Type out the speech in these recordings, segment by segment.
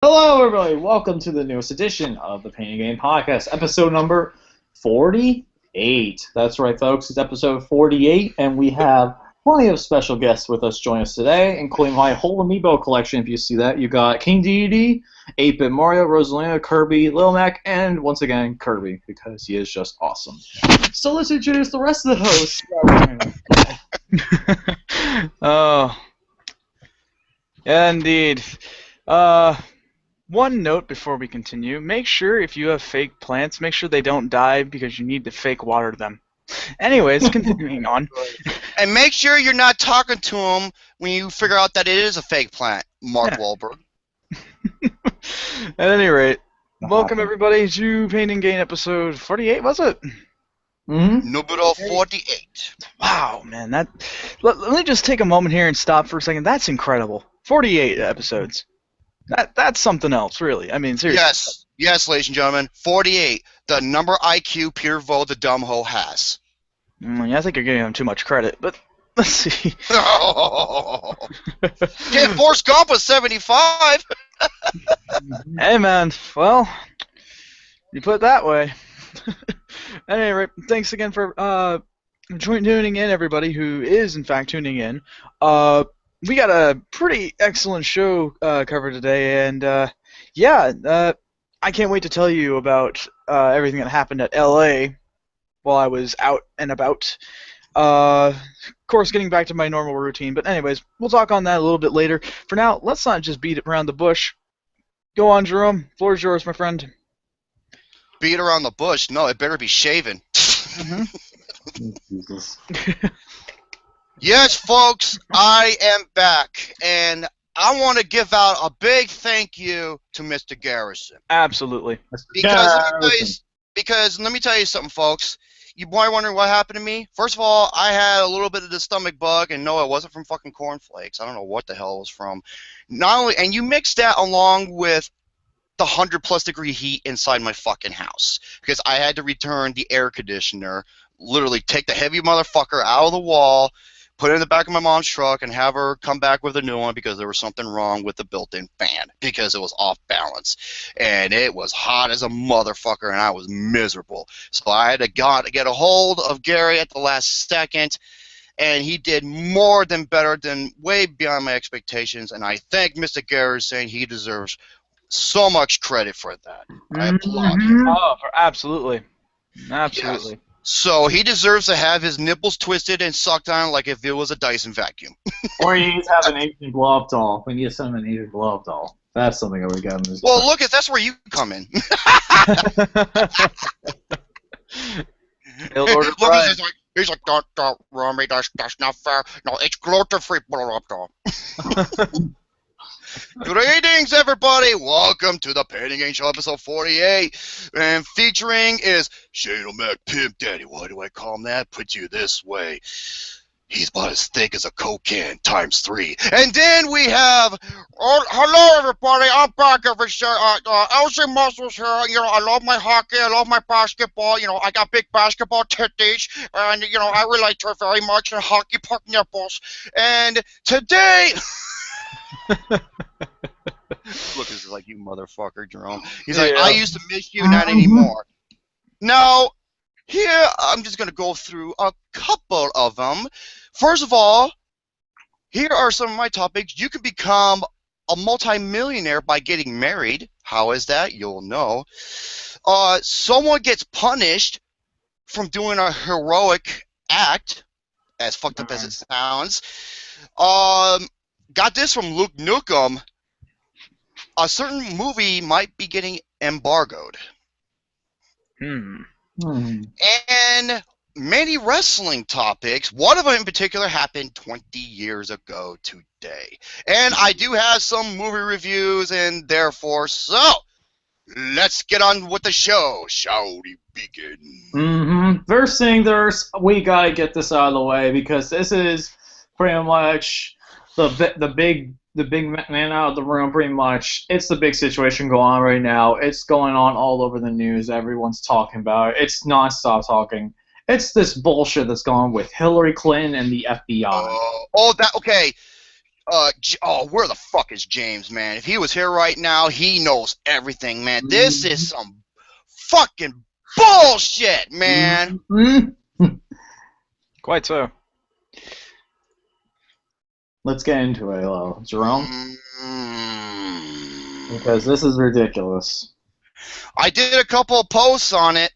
Hello, everybody. Welcome to the newest edition of the Painting Game Podcast, episode number 48. That's right, folks. It's episode 48, and we have plenty of special guests with us joining us today, including my whole amiibo collection. If you see that, you got King Deity, 8-Bit Mario, Rosalina, Kirby, Lil Mac, and once again, Kirby, because he is just awesome. So let's introduce the rest of the hosts. Oh, yeah, indeed. One note before we continue, make sure if you have fake plants, make sure they don't die because you need to fake water them. Anyways, continuing on. And make sure you're not talking to them when you figure out that it is a fake plant, Mark Wahlberg. At any rate, welcome everybody to Painting Game episode 48, was it? Mm-hmm. Numero 48. Wow, man, let me just take a moment here and stop for a second. That's incredible. 48 episodes. That's something else, really. I mean, seriously. Yes, ladies and gentlemen, 48, the number IQ Peter Vo the dumbho has. I think you're giving him too much credit, but let's see. Yeah, Forrest Gump was 75. Hey, man, well, you put it that way. At any rate, thanks again for tuning in, everybody who is, in fact, tuning in. We got a pretty excellent show covered today, and I can't wait to tell you about everything that happened at LA while I was out and about. Of course, getting back to my normal routine, but anyways, we'll talk on that a little bit later. For now, let's not just beat it around the bush. Go on, Jerome. Floor is yours, my friend. Beat around the bush? No, it better be shaven. Mm-hmm. Jesus. Yes, folks, I am back, and I want to give out a big thank you to Mr. Garrison. Absolutely. Because let me tell you something, folks. You probably wondering what happened to me. First of all, I had a little bit of the stomach bug, and no, it wasn't from fucking cornflakes. I don't know what the hell it was from. And you mix that along with the 100+ degree heat inside my fucking house, because I had to return the air conditioner, literally take the heavy motherfucker out of the wall, put it in the back of my mom's truck, and have her come back with a new one because there was something wrong with the built-in fan because it was off balance. And it was hot as a motherfucker, and I was miserable. So I had to get a hold of Gary at the last second, and he did more than better than way beyond my expectations. And I thank Mr. Garrison. He deserves so much credit for that. I applaud him. Oh, absolutely. Absolutely. Yes. So he deserves to have his nipples twisted and sucked on like if it was a Dyson vacuum. Or he needs to have an Asian glove doll. We need to send him an Asian glove doll. That's something that we got in this. Well, look, that's where you come in. He's like, don't, Romy, that's not fair. No, it's gluten-free. Greetings, everybody! Welcome to the Painting Game Show, episode 48. And featuring is Shane O'Mac, Pimp Daddy. Why do I call him that? Put you this way. He's about as thick as a Coke can, times 3. And then we have, hello, everybody. I'm back every show. LCMuscles here. You know, I love my hockey. I love my basketball. You know, I got big basketball titties. And, you know, I relate to it very much. And hockey puck nipples. And today... Look, this is like, you motherfucker, Jerome. He's like, I used to miss you, not anymore. Now, here, I'm just going to go through a couple of them. First of all, here are some of my topics. You can become a multi-millionaire by getting married. How is that? You'll know. Someone gets punished from doing a heroic act, as fucked up as it sounds. Got this from Luke Nukem. A certain movie might be getting embargoed. And many wrestling topics. One of them in particular happened 20 years ago today. And I do have some movie reviews, and therefore, so let's get on with the show. Shall we begin? First thing, we gotta get this out of the way because this is pretty much the big man out of the room. Pretty much, it's the big situation going on right now. It's going on all over the news. Everyone's talking about it. It's nonstop talking. It's this bullshit that's going on with Hilary Clinton and the FBI. Okay. Where the fuck is James, man? If he was here right now, he knows everything, man. This is some fucking bullshit, man. Quite so. Let's get into it, Jerome. Because this is ridiculous. I did a couple of posts on it,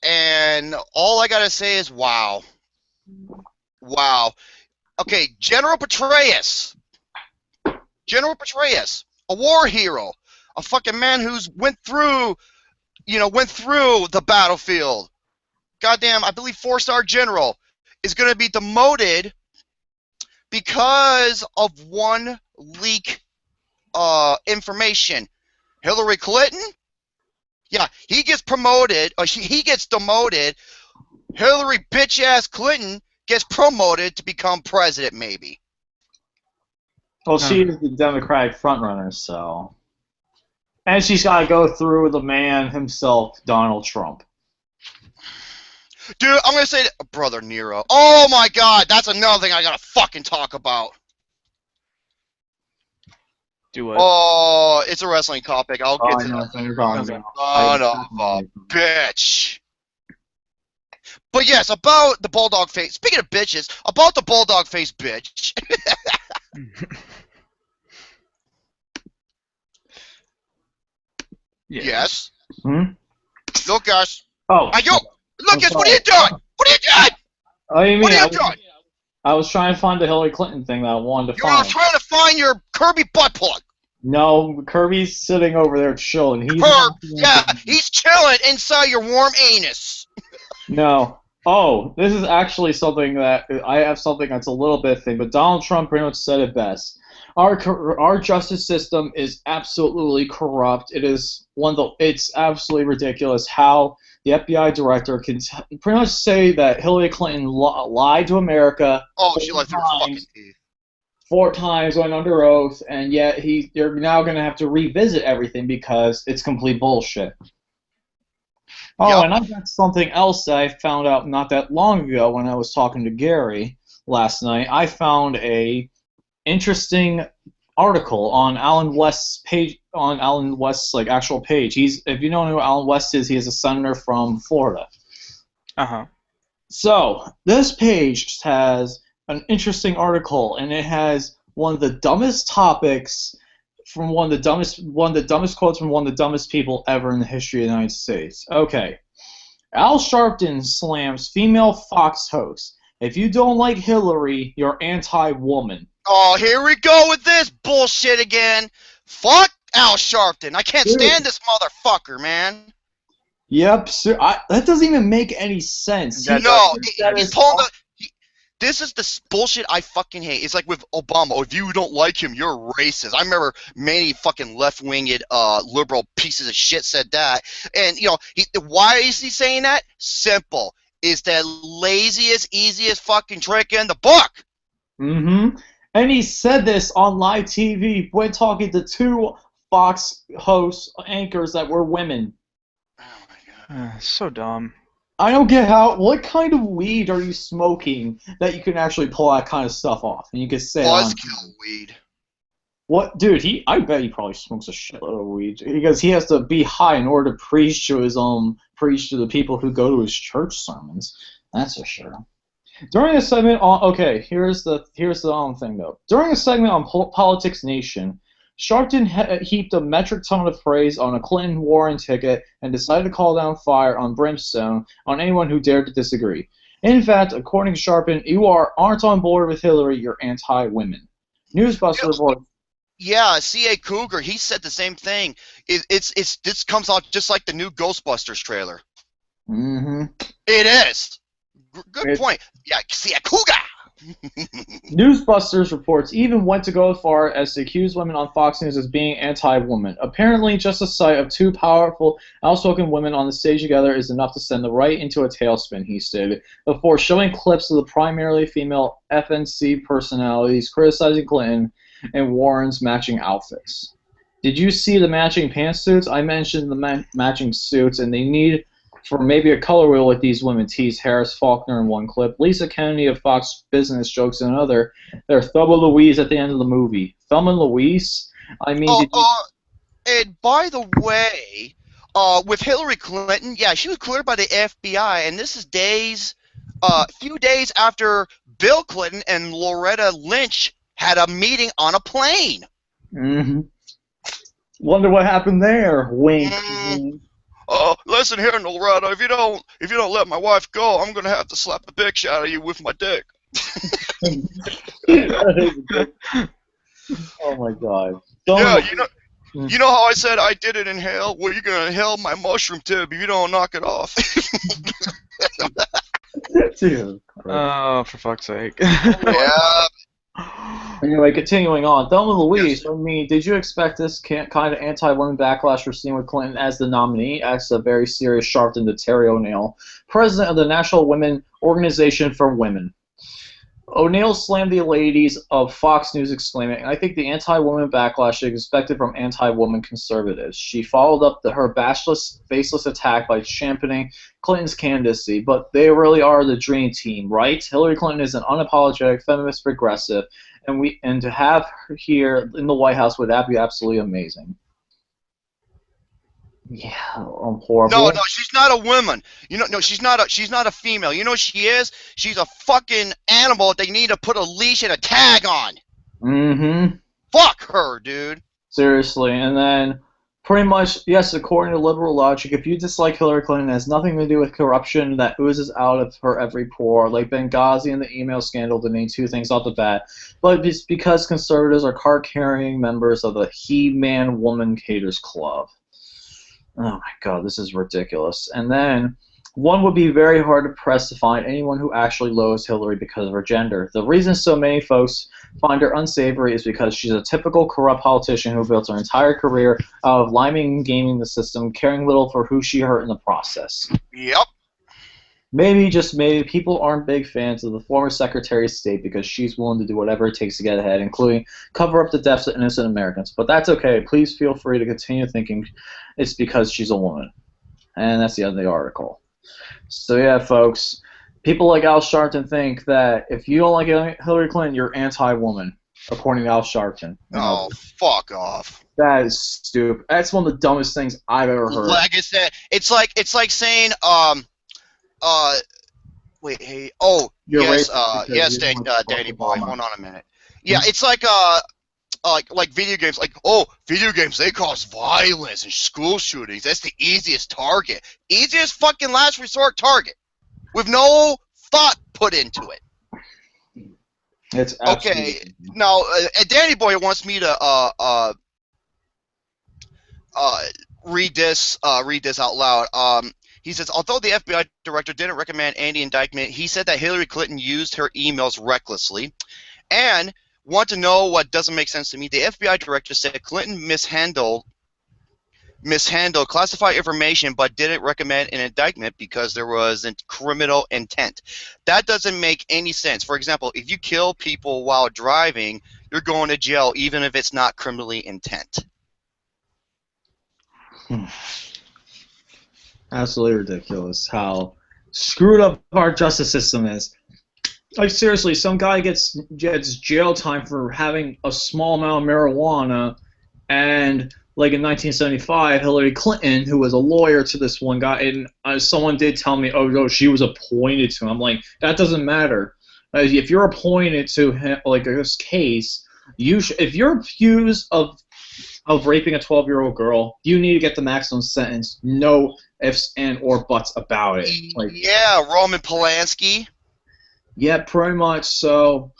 and all I gotta say is wow. Wow. Okay, General Petraeus, a war hero, a fucking man who's went through the battlefield. Goddamn, I believe 4-star general is going to be demoted because of one leak information. Hillary Clinton? Yeah, he gets promoted, or he gets demoted. Hillary bitch-ass Clinton gets promoted to become president, maybe. Well, she is the Democratic frontrunner, so... And she's got to go through the man himself, Donald Trump. Dude, I'm going to say... Brother Nero. Oh, my God, that's another thing I got to fucking talk about. Do what? Oh, it's a wrestling topic. I'll get to that. Son of a bitch. But yes, about the bulldog face. Speaking of bitches, about the bulldog face bitch. Yes. Lucas. Oh. Lucas, what are you doing? What are you doing? Oh, you mean what are you doing? I was trying to find the Hillary Clinton thing that I wanted to find. You were trying to find your Kirby butt plug. No, Kirby's sitting over there chilling. He's chilling inside your warm anus. No. Oh, this is actually something that I have something that's a little bit thing, but Donald Trump pretty much said it best. Our justice system is absolutely corrupt. It's absolutely ridiculous how the FBI director can pretty much say that Hillary Clinton lied to America. Oh, she lied through her fucking teeth. 4 times, went under oath, and yet they're now going to have to revisit everything because it's complete bullshit. Oh, and I've got something else that I found out not that long ago when I was talking to Gary last night. I found a interesting article on Alan West's page, on Alan West's actual page. If you don't know who Alan West is, he is a senator from Florida. So this page has an interesting article, and it has one of the dumbest topics from one of the dumbest quotes from one of the dumbest people ever in the history of the United States. Okay. Al Sharpton slams female Fox host. If you don't like Hillary, you're anti-woman. Oh, here we go with this bullshit again. Fuck Al Sharpton. I can't stand this motherfucker, man. Yep, sir. That doesn't even make any sense. This is the bullshit I fucking hate. It's like with Obama. Oh, if you don't like him, you're racist. I remember many fucking left-winged liberal pieces of shit said that. And, why is he saying that? Simple. It's the laziest, easiest fucking trick in the book. Mm-hmm. And he said this on live TV when talking to 2 Fox hosts, anchors that were women. Oh, my God. So dumb. I don't get what kind of weed are you smoking that you can actually pull that kind of stuff off? And you can say Buzzkill weed. What, dude? I bet he probably smokes a shitload of weed because he has to be high in order to preach to the people who go to his church sermons. That's for sure. During a segment on here's the thing though. During a segment on Politics Nation, Sharpton heaped a metric ton of praise on a Clinton-Warren ticket and decided to call down fire on brimstone on anyone who dared to disagree. In fact, according to Sharpton, you aren't on board with Hillary, you're anti-women. Newsbuster reports. Yeah, C.A. Cougar, he said the same thing. This comes out just like the new Ghostbusters trailer. Mm-hmm. It is. Good point. Yeah, C.A. Cougar. Newsbusters reports even went to go as far as to accuse women on Fox News as being anti-woman. Apparently, just the sight of 2 powerful, outspoken women on the stage together is enough to send the right into a tailspin, he stated, before showing clips of the primarily female FNC personalities criticizing Clinton and Warren's matching outfits. Did you see the matching pantsuits? I mentioned the matching suits, and they need for maybe a color wheel with these women tease Harris Faulkner in one clip, Lisa Kennedy of Fox Business jokes in another. They're Thelma Louise at the end of the movie. Thelma Louise? I mean, did you... And by the way, with Hillary Clinton, yeah, she was cleared by the FBI, and this is few days after Bill Clinton and Loretta Lynch had a meeting on a plane. Mm-hmm. Wonder what happened there. Wink. Listen here, Loretta. If you don't let my wife go, I'm gonna have to slap the bitch out of you with my dick. Oh my God. You know how I said I did it in hell? Well, you're gonna inhale my mushroom tip if you don't knock it off. Dude. Oh, for fuck's sake. Yeah. Anyway, continuing on. Thelma Louise, I mean, did you expect this kind of anti-women backlash we're seeing with Clinton as the nominee? Asks a very serious, sharp-into Terry O'Neill, president of the National Women Organization for Women. O'Neill slammed the ladies of Fox News, exclaiming, I think the anti-woman backlash is expected from anti-woman conservatives. She followed up her bashless, faceless attack by championing Clinton's candidacy, but they really are the dream team, right? Hillary Clinton is an unapologetic feminist progressive, and to have her here in the White House would that be absolutely amazing. Yeah, I'm horrible. No, she's not a woman. No, she's not a female. You know what she is? She's a fucking animal that they need to put a leash and a tag on. Mm-hmm. Fuck her, dude. Seriously, and then pretty much, yes, according to liberal logic, if you dislike Hillary Clinton, it has nothing to do with corruption that oozes out of her every pore, like Benghazi and the email scandal, to name two things off the bat, but it's because conservatives are card-carrying members of the He-Man Woman Haters Club. Oh my God, this is ridiculous. And then, one would be very hard to press to find anyone who actually loathes Hillary because of her gender. The reason so many folks find her unsavory is because she's a typical corrupt politician who built her entire career out of liming and gaming the system, caring little for who she hurt in the process. Yep. Maybe, just maybe, people aren't big fans of the former Secretary of State because she's willing to do whatever it takes to get ahead, including cover up the deaths of innocent Americans. But that's okay. Please feel free to continue thinking it's because she's a woman. And that's the end of the article. So yeah, folks, people like Al Sharpton think that if you don't like Hillary Clinton, you're anti-woman, according to Al Sharpton. Oh, fuck off. That is stupid. That's one of the dumbest things I've ever heard. Like I said, it's like saying, wait, hey, yes, Danny boy, hold on a minute. Yeah, it's like video games, video games, they cause violence and school shootings. That's the easiest target. Easiest fucking last resort target. With no thought put into it. It's okay. Now, Danny boy wants me to read this out loud. He says, although the FBI director didn't recommend any indictment, he said that Hillary Clinton used her emails recklessly. And want to know what doesn't make sense to me? The FBI director said Clinton mishandled classified information but didn't recommend an indictment because there was a criminal intent. That doesn't make any sense. For example, if you kill people while driving, you're going to jail even if it's not criminally intent. Absolutely ridiculous how screwed up our justice system is. Like, seriously, some guy gets jail time for having a small amount of marijuana, and like in 1975, Hillary Clinton, who was a lawyer to this one guy, and someone did tell me, oh, no, she was appointed to him. I'm like, that doesn't matter. If you're appointed to him, like this case, if you're accused of raping a 12-year-old girl, you need to get the maximum sentence. No ifs and or buts about it. Like, yeah, Roman Polanski. Yeah, pretty much. So,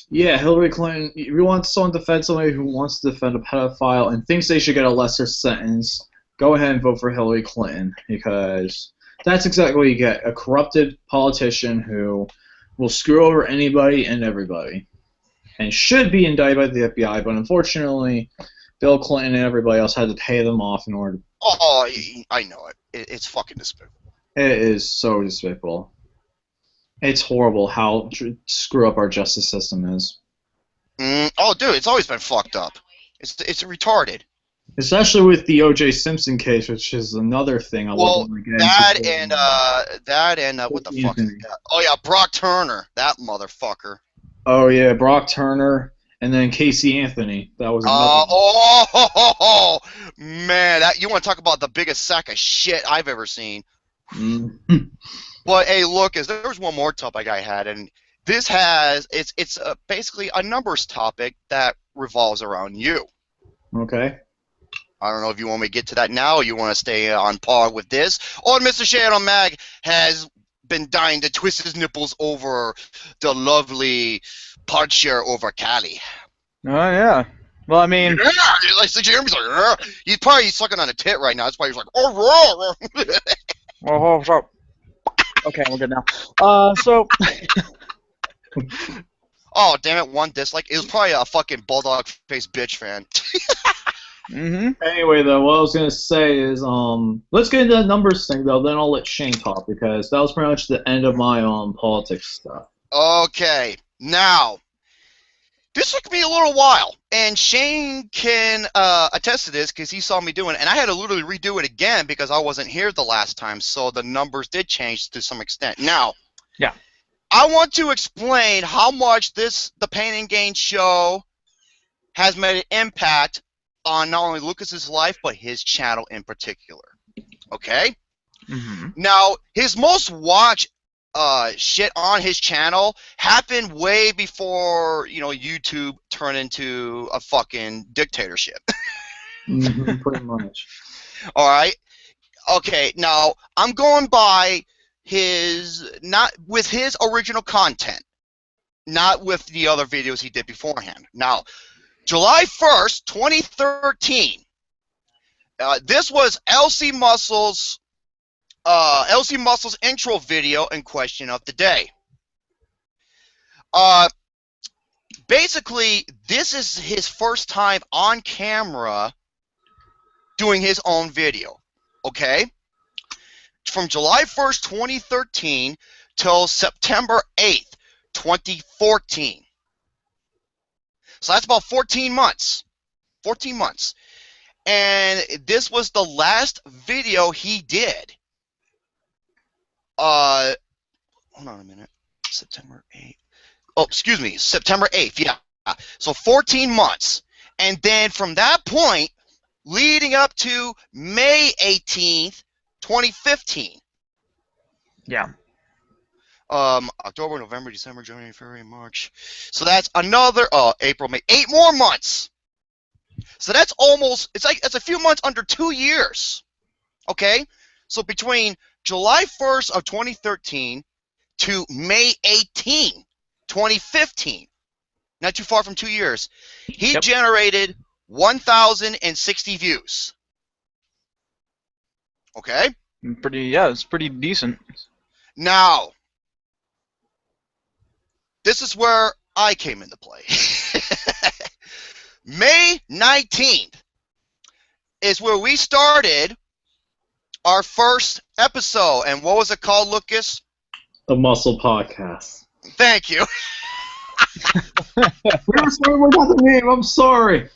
yeah, Hillary Clinton, if you want someone to defend somebody who wants to defend a pedophile and thinks they should get a lesser sentence, go ahead and vote for Hillary Clinton, because that's exactly what you get, a corrupted politician who will screw over anybody and everybody and should be indicted by the FBI, but unfortunately, Bill Clinton and everybody else had to pay them off in order to... Oh, I know it. It's fucking despicable. It is so despicable. It's horrible how screw up our justice system is. Oh, dude, it's always been fucked up. It's retarded. Especially with the O.J. Simpson case, which is another thing I Well, wouldn't want to get that and what the fuck is that? Oh yeah, Brock Turner, that motherfucker. Oh yeah, Brock Turner, and then Casey Anthony. That was another. Man, that you want to talk about the biggest sack of shit I've ever seen. Mm. But hey, look, there was one more topic I had, and this has it's basically a numbers topic that revolves around you. Okay. I don't know if you want me to get to that now, or you want to stay on par with this. Or Mr. Shadow Mag has been dying to twist his nipples over the lovely pod share over Cali. Oh yeah. Well, I mean, Yeah, like Jeremy's like, he's probably sucking on a tit right now. That's why he's like, oh, so okay, we're good now. So. Oh damn it! One dislike. It was probably a fucking bulldog face bitch fan. Anyway, though, what I was gonna say is, let's get into the numbers thing though. Then I'll let Shane talk because that was pretty much the end of my politics stuff. Okay, now this took me a little while, and Shane can attest to this because he saw me doing it, and I had to literally redo it again because I wasn't here the last time, so the numbers did change to some extent. Now, yeah, I want to explain how much the Pain and Gain show has made an impact on not only Lucas's life but his channel in particular. Okay. Now, his most watched shit on his channel happened way before YouTube turned into a fucking dictatorship. Pretty much. All right. Okay. Now I'm going by not with his original content, not with the other videos he did beforehand. Now, July 1st, 2013. This was LCMuscles' intro video and question of the day. Basically, this is his first time on camera doing his own video. Okay? From July 1st, 2013 till September 8th, 2014. So that's about 14 months. 14 months. And this was the last video he did. Hold on a minute. September 8th. Oh, excuse me. September 8th, yeah. So 14 months. And then from that point, leading up to May 18th, 2015. Yeah. October, November, December, January, February, March. So that's another April, May, 8 more months. So that's almost it's a few months under 2 years. Okay? So between July 1st of 2013 to May 18, 2015. Not too far from 2 years. He generated 1,060 views. Okay? It's pretty decent. Now, this is where I came into play. May 19th is where we started our first episode. And what was it called, Lucas? The Muscle Podcast. Thank you. We got the name. I'm sorry.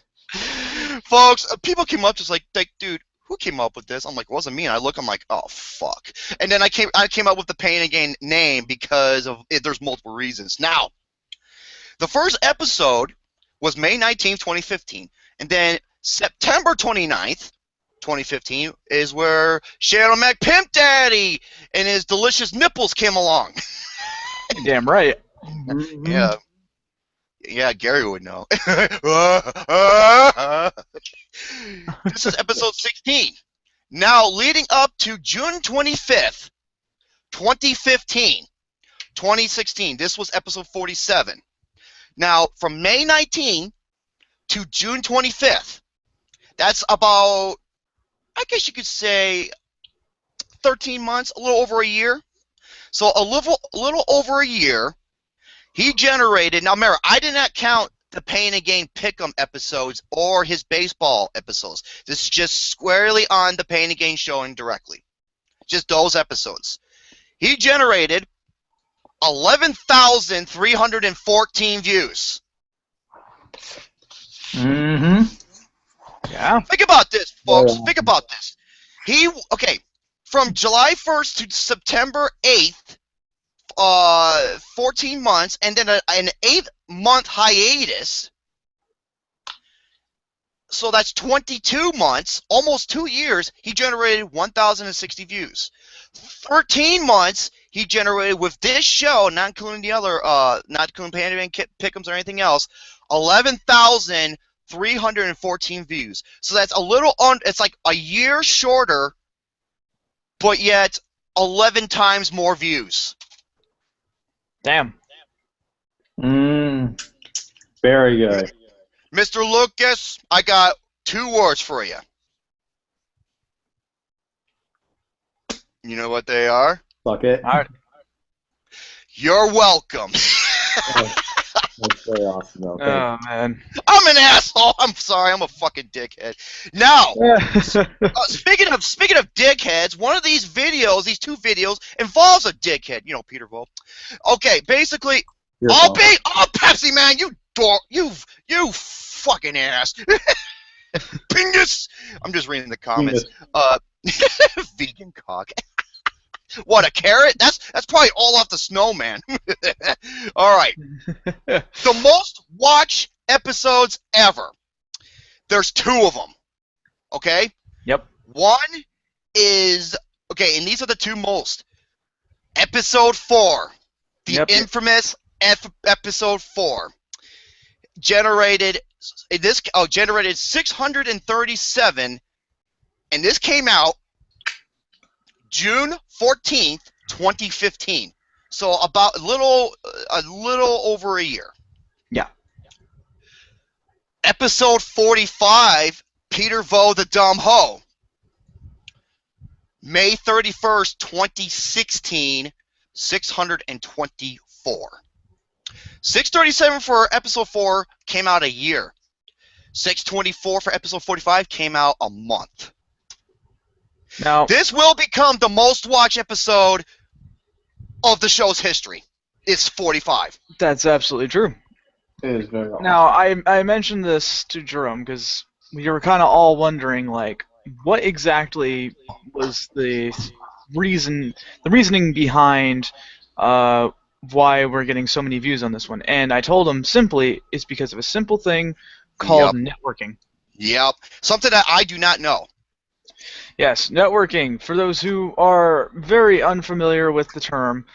Folks, people came up just like, dude, who came up with this? I'm like, it wasn't me. And I look, I'm like, oh, fuck. And then I came up with the Pain and Gain name because of it. There's multiple reasons. Now, the first episode was May 19th, 2015. And then September 29th, 2015 is where Shadow Mac Pimp Daddy and his delicious nipples came along. Damn right. Yeah. Yeah, Gary would know. This is episode 16. Now, leading up to June 25th, 2015, 2016, this was episode 47. Now, from May 19 to June 25th, that's about, I guess you could say, 13 months, a little over a year. So a little over a year, he generated, now remember, I did not count the Pain and Gain Pick'em episodes or his baseball episodes. This is just squarely on the Pain and Gain show indirectly. Just those episodes. He generated 11,314 views. Yeah. Think about this, folks. Yeah. Think about this. From July 1st to September 8th, 14 months, and then an 8-month hiatus. So that's 22 months, almost 2 years. He generated 1,060 views. 13 months he generated with this show, not including the other, not including Pandaman Pick'ems or anything else, 11,314 views. So that's a little it's like a year shorter, but yet 11 times more views. Damn. Very good. Mr. Lucas, I got 2 words for you. You know what they are? Fuck it. All right. You're welcome. That's very awesome, though. Oh man. I'm an asshole. I'm sorry. I'm a fucking dickhead. Now, speaking of dickheads, one of these videos, these 2 videos, involves a dickhead. You know, Peter Volk. Okay, basically, I'll Pepsi Man. You fucking ass. Pingus. I'm just reading the comments. Vegan cock. What, a carrot? That's probably all off the snowman. All right. The most watched episodes ever. There's 2 of them. Okay? Yep. One is, and these are the 2 most. Episode 4. The infamous episode 4. Generated 637, and this came out June 14th, 2015. So about a little over a year. Yeah. Episode 45, Peter Vo the Dumb Ho. May 31st, 2016, 624. 637 for episode 4 came out a year. 624 for episode 45 came out a month. Now, this will become the most watched episode of the show's history. It's 45. That's absolutely true. It is very awesome. Now, I mentioned this to Jerome because we were kind of all wondering, like, what exactly was the reasoning behind why we're getting so many views on this one. And I told him simply it's because of a simple thing called networking. Yep. Something that I do not know. Yes, networking. For those who are very unfamiliar with the term,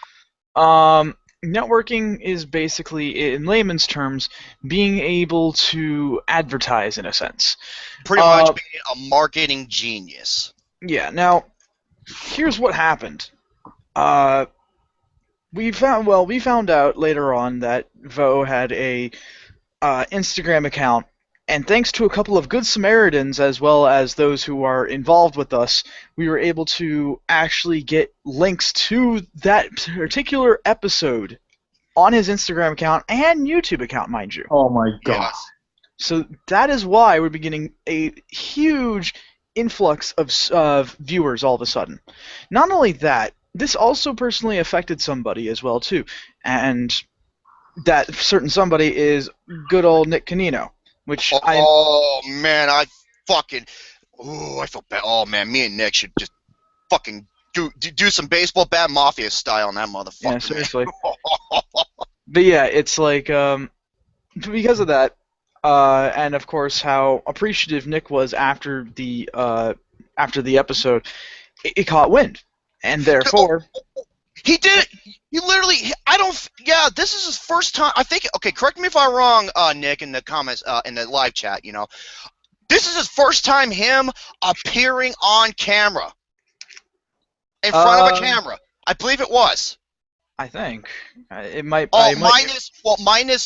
networking is basically, in layman's terms, being able to advertise in a sense. Pretty much being a marketing genius. Yeah, now, here's what happened. We found out later on that Vo had a Instagram account, and thanks to a couple of good Samaritans as well as those who are involved with us, we were able to actually get links to that particular episode on his Instagram account and YouTube account, mind you. Oh my god. Yes. So that is why we're beginning a huge influx of viewers all of a sudden. Not only that, this also personally affected somebody as well too, and that certain somebody is good old Nick Canino, which I feel bad. Oh man, me and Nick should just fucking do some baseball bat mafia style on that motherfucker. Yeah, seriously. But yeah, it's like because of that, and of course how appreciative Nick was after the episode, it caught wind. And therefore, he did. He literally. I don't. Yeah, this is his first time. I think. Okay, correct me if I'm wrong, Nick, in the comments, in the live chat. You know, this is his first time him appearing on camera, in front of a camera. I believe it was. I think it might. Minus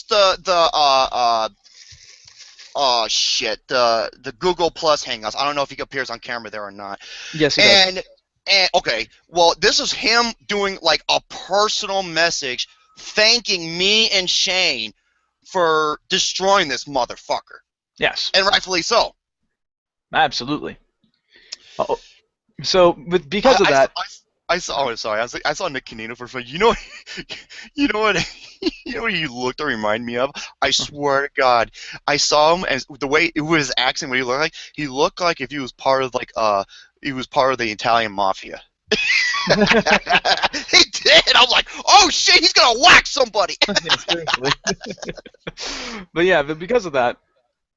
the the Google Plus Hangouts. I don't know if he appears on camera there or not. Yes, he does. And okay, well, this is him doing like a personal message thanking me and Shane for destroying this motherfucker. Yes. And rightfully so. Absolutely. So, because of that... I saw. Oh, sorry. I saw Nick Canino for fun. You know, you know what? You know what he looked to remind me of? I swear to God, I saw him as the way it was his accent. What he looked like? He looked like if he was part of he was part of the Italian mafia. He did. I was like, oh shit, he's gonna whack somebody. Yeah, seriously. But because of that,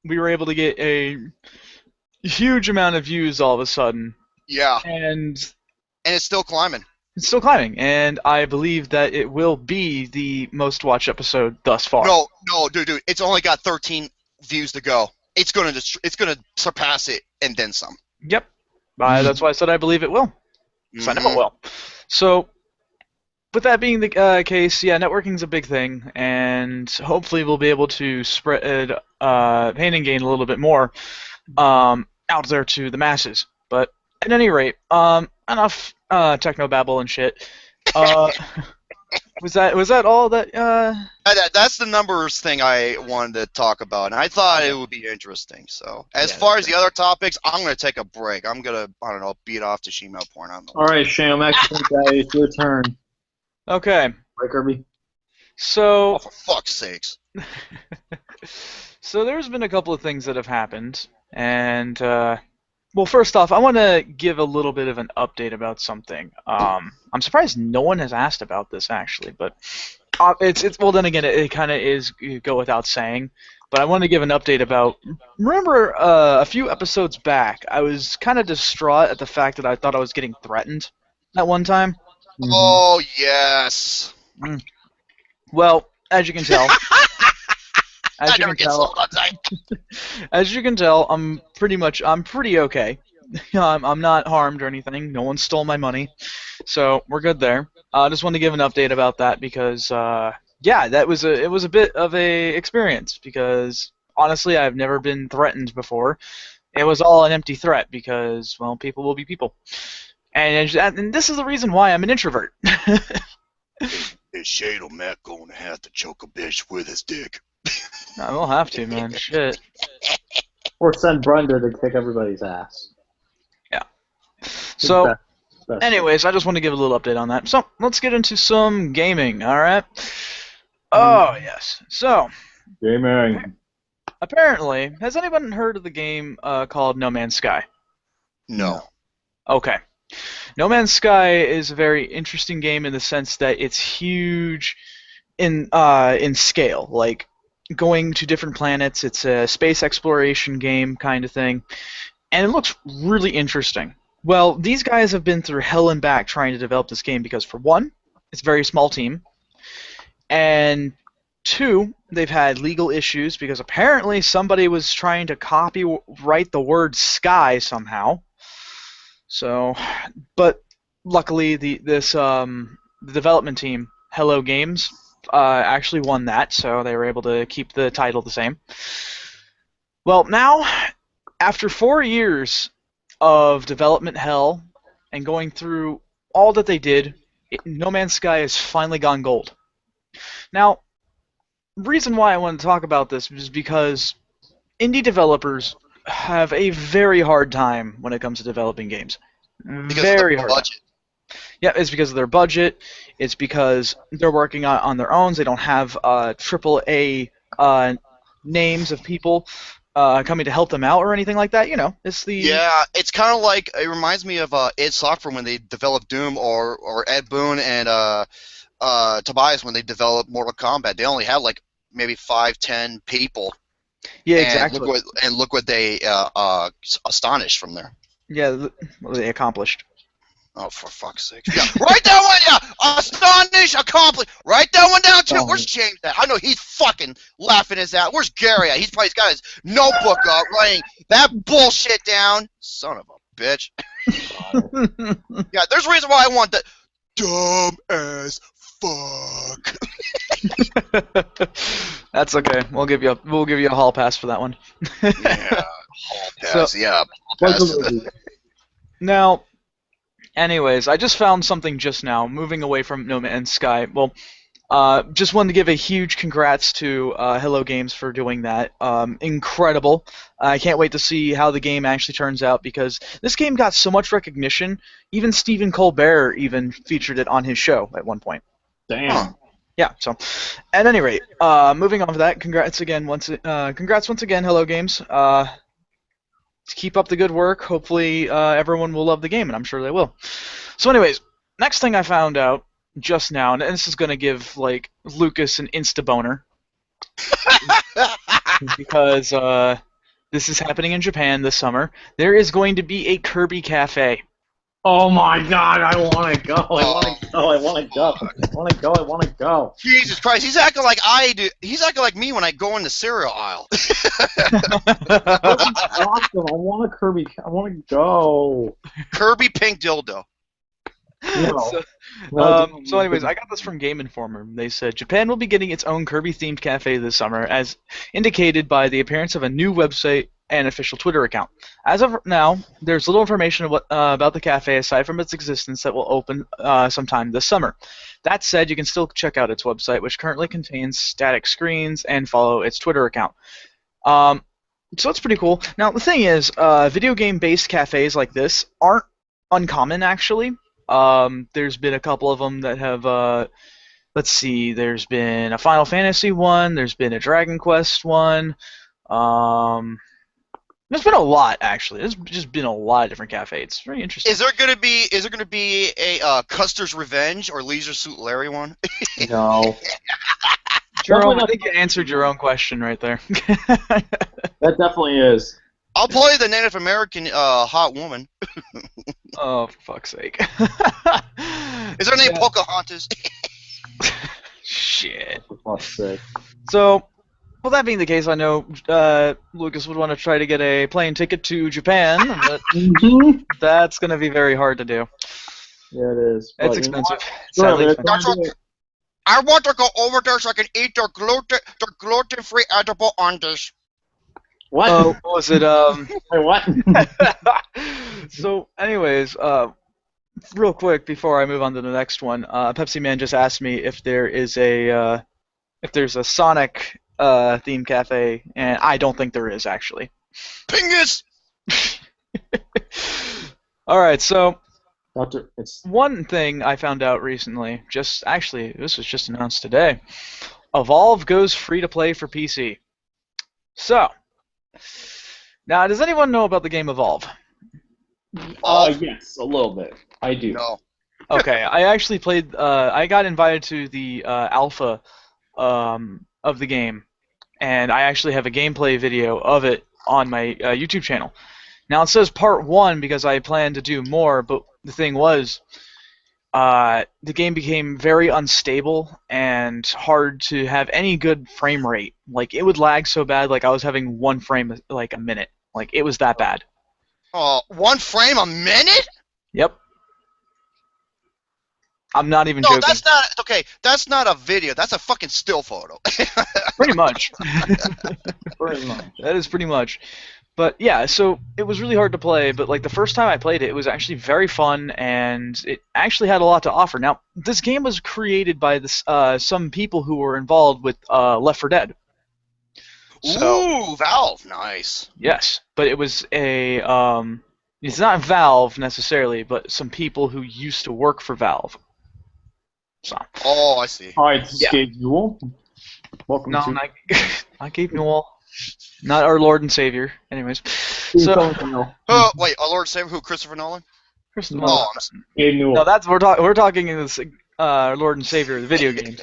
we were able to get a huge amount of views all of a sudden. Yeah. And it's still climbing. It's still climbing, and I believe that it will be the most watched episode thus far. No, dude, it's only got 13 views to go. It's gonna surpass it and then some. Yep. That's why I said I believe it will. I know it will. So, with that being the case, yeah, networking's a big thing, and hopefully we'll be able to spread Pain and Gain a little bit more out there to the masses. But at any rate, enough technobabble and shit. Was that all that? That's the numbers thing I wanted to talk about, and I thought it would be interesting. So, as far as the other topics, I'm gonna take a break. I'm gonna, I don't know, beat off to Shemale porn. All right, Sham, excellent guy. It's your turn. Okay. Right, Kirby. So. Oh, for fuck's sakes. So there's been a couple of things that have happened, and well, first off, I want to give a little bit of an update about something. I'm surprised no one has asked about this actually, but it's well. Then again, it kind of is go without saying. But I want to give an update about. Remember, a few episodes back, I was kind of distraught at the fact that I thought I was getting threatened at one time. Mm-hmm. Oh yes. Well, as you can tell. As you can tell, I'm pretty okay. I'm not harmed or anything. No one stole my money, so we're good there. I just wanted to give an update about that because, yeah, it was a bit of a experience because honestly, I've never been threatened before. It was all an empty threat because, well, people will be people, and this is the reason why I'm an introvert. Is Shadle Matt gonna have to choke a bitch with his dick? I will have to, man. Shit. Or send Brenda to kick everybody's ass. Yeah. So, anyways, I just want to give a little update on that. So, let's get into some gaming, alright? Oh, yes. So, gaming. Apparently, has anyone heard of the game called No Man's Sky? No. Okay. No Man's Sky is a very interesting game in the sense that it's huge in scale. Like, going to different planets. It's a space exploration game kind of thing. And it looks really interesting. Well, these guys have been through hell and back trying to develop this game because, for one, it's a very small team. And two, they've had legal issues because apparently somebody was trying to copyright the word sky somehow. So, but luckily the development team, Hello Games, actually won that, so they were able to keep the title the same. Well, now, after 4 years of development hell and going through all that they did, No Man's Sky has finally gone gold. Now, the reason why I want to talk about this is because indie developers have a very hard time when it comes to developing games. Very hard. Budget. Yeah, it's because of their budget. It's because they're working on their own. They don't have AAA names of people coming to help them out or anything like that. You know, it's the it's kind of like it reminds me of id Software when they developed Doom, or Ed Boon and Tobias when they developed Mortal Kombat. They only had like maybe 5-10 people. Yeah, exactly. Look what they astonished from there. Yeah, what they accomplished. Oh, for fuck's sake. Yeah, write that one down! Astonish, accomplished! Write that one down, too! Where's James at? I know he's fucking laughing his ass. Where's Gary at? He's probably got his notebook up, writing that bullshit down. Son of a bitch. Yeah, there's a reason why I want that dumb as fuck. That's okay. We'll give you a hall pass for that one. Yeah, hall pass. Yeah, hall pass. Now, anyways, I just found something just now. Moving away from No Man's Sky. Well, Just wanted to give a huge congrats to Hello Games for doing that. Incredible. I can't wait to see how the game actually turns out because this game got so much recognition. Even Stephen Colbert even featured it on his show at one point. Damn. Huh. Yeah. So, at any rate, moving on to that. Congrats once again, Hello Games. Keep up the good work. Hopefully, everyone will love the game, and I'm sure they will. So, anyways, next thing I found out just now, and this is gonna give like Lucas an insta boner because this is happening in Japan this summer. There is going to be a Kirby cafe. Oh my God! I want to go. I want to go. I want to go. I want to go. I want to go. Jesus Christ, he's acting like I do. He's acting like me when I go in the cereal aisle. That's awesome. I want a Kirby. I want to go. Kirby pink dildo. No. So anyways, I got this from Game Informer. They said Japan will be getting its own Kirby-themed cafe this summer, as indicated by the appearance of a new website and official Twitter account. As of now, there's little information about the cafe aside from its existence that will open sometime this summer. That said, you can still check out its website, which currently contains static screens, and follow its Twitter account. So that's pretty cool. Now, the thing is, video game-based cafes like this aren't uncommon, actually. There's been a couple of them that have, let's see, there's been a Final Fantasy one, there's been a Dragon Quest one, there's been a lot, actually. There's just been a lot of different cafes. It's very interesting. Is there gonna be a Custer's Revenge or Leisure Suit Larry one? No. Jerome, I think you answered your own question right there. That definitely is. I'll play the Native American hot woman. Oh, for fuck's sake. Is her name Pocahontas? Shit. For fuck's sake. So, well, that being the case, I know Lucas would want to try to get a plane ticket to Japan, but that's going to be very hard to do. Yeah, it is. It's But expensive. Sure, Sadly man, expensive. I want to go over there so I can eat their gluten-free edible undies. What? Oh, what was it? Wait, what? So, anyways, real quick before I move on to the next one, Pepsi Man just asked me if there's a Sonic themed cafe, and I don't think there is actually. Pingus! All right, so Doctor, it's one thing I found out recently, this was just announced today. Evolve goes free to play for PC. So, now does anyone know about the game Evolve? yes, a little bit. I do. No. Okay, I actually played. I got invited to the alpha of the game, and I actually have a gameplay video of it on my YouTube channel. Now it says part 1 because I plan to do more, but the thing was, the game became very unstable and hard to have any good frame rate. Like, it would lag so bad, like I was having 1 frame like a minute. Like, it was that bad. Oh, 1 frame a minute? Yep. I'm not even No, joking. that's not okay. That's not a video. That's a fucking still photo. Pretty much. Pretty much. That is pretty much. But yeah, so it was really hard to play, but like the first time I played it, it was actually very fun, and it actually had a lot to offer. Now, this game was created by some people who were involved with Left 4 Dead. So, Ooh, Valve, nice. yes, but it was a it's not Valve necessarily, but some people who used to work for Valve. So. Oh, I see. All right, this is Yeah. Gabe Newell. Welcome No, to. not Gabe Newell. Not our Lord and Savior. Anyways, Gabe so Newell. Oh, wait, our Lord Savior, who? Christopher Nolan? first of No. all, Gabe Newell. no, that's we're talking in this Lord and Savior of the video games.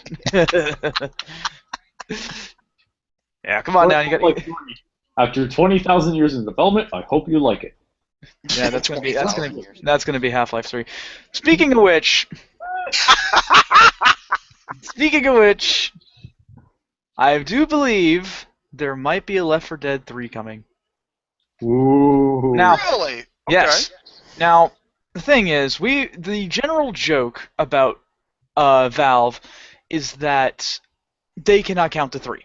Yeah, come on now, you got. After 20,000 years in development, I hope you like it. Yeah, that's gonna be 20,000 be Half-Life 3. Speaking of which, I do believe there might be a Left 4 Dead 3 coming. Ooh. Now, Really? Okay. yes. Now, the thing is, the general joke about Valve is that they cannot count to 3.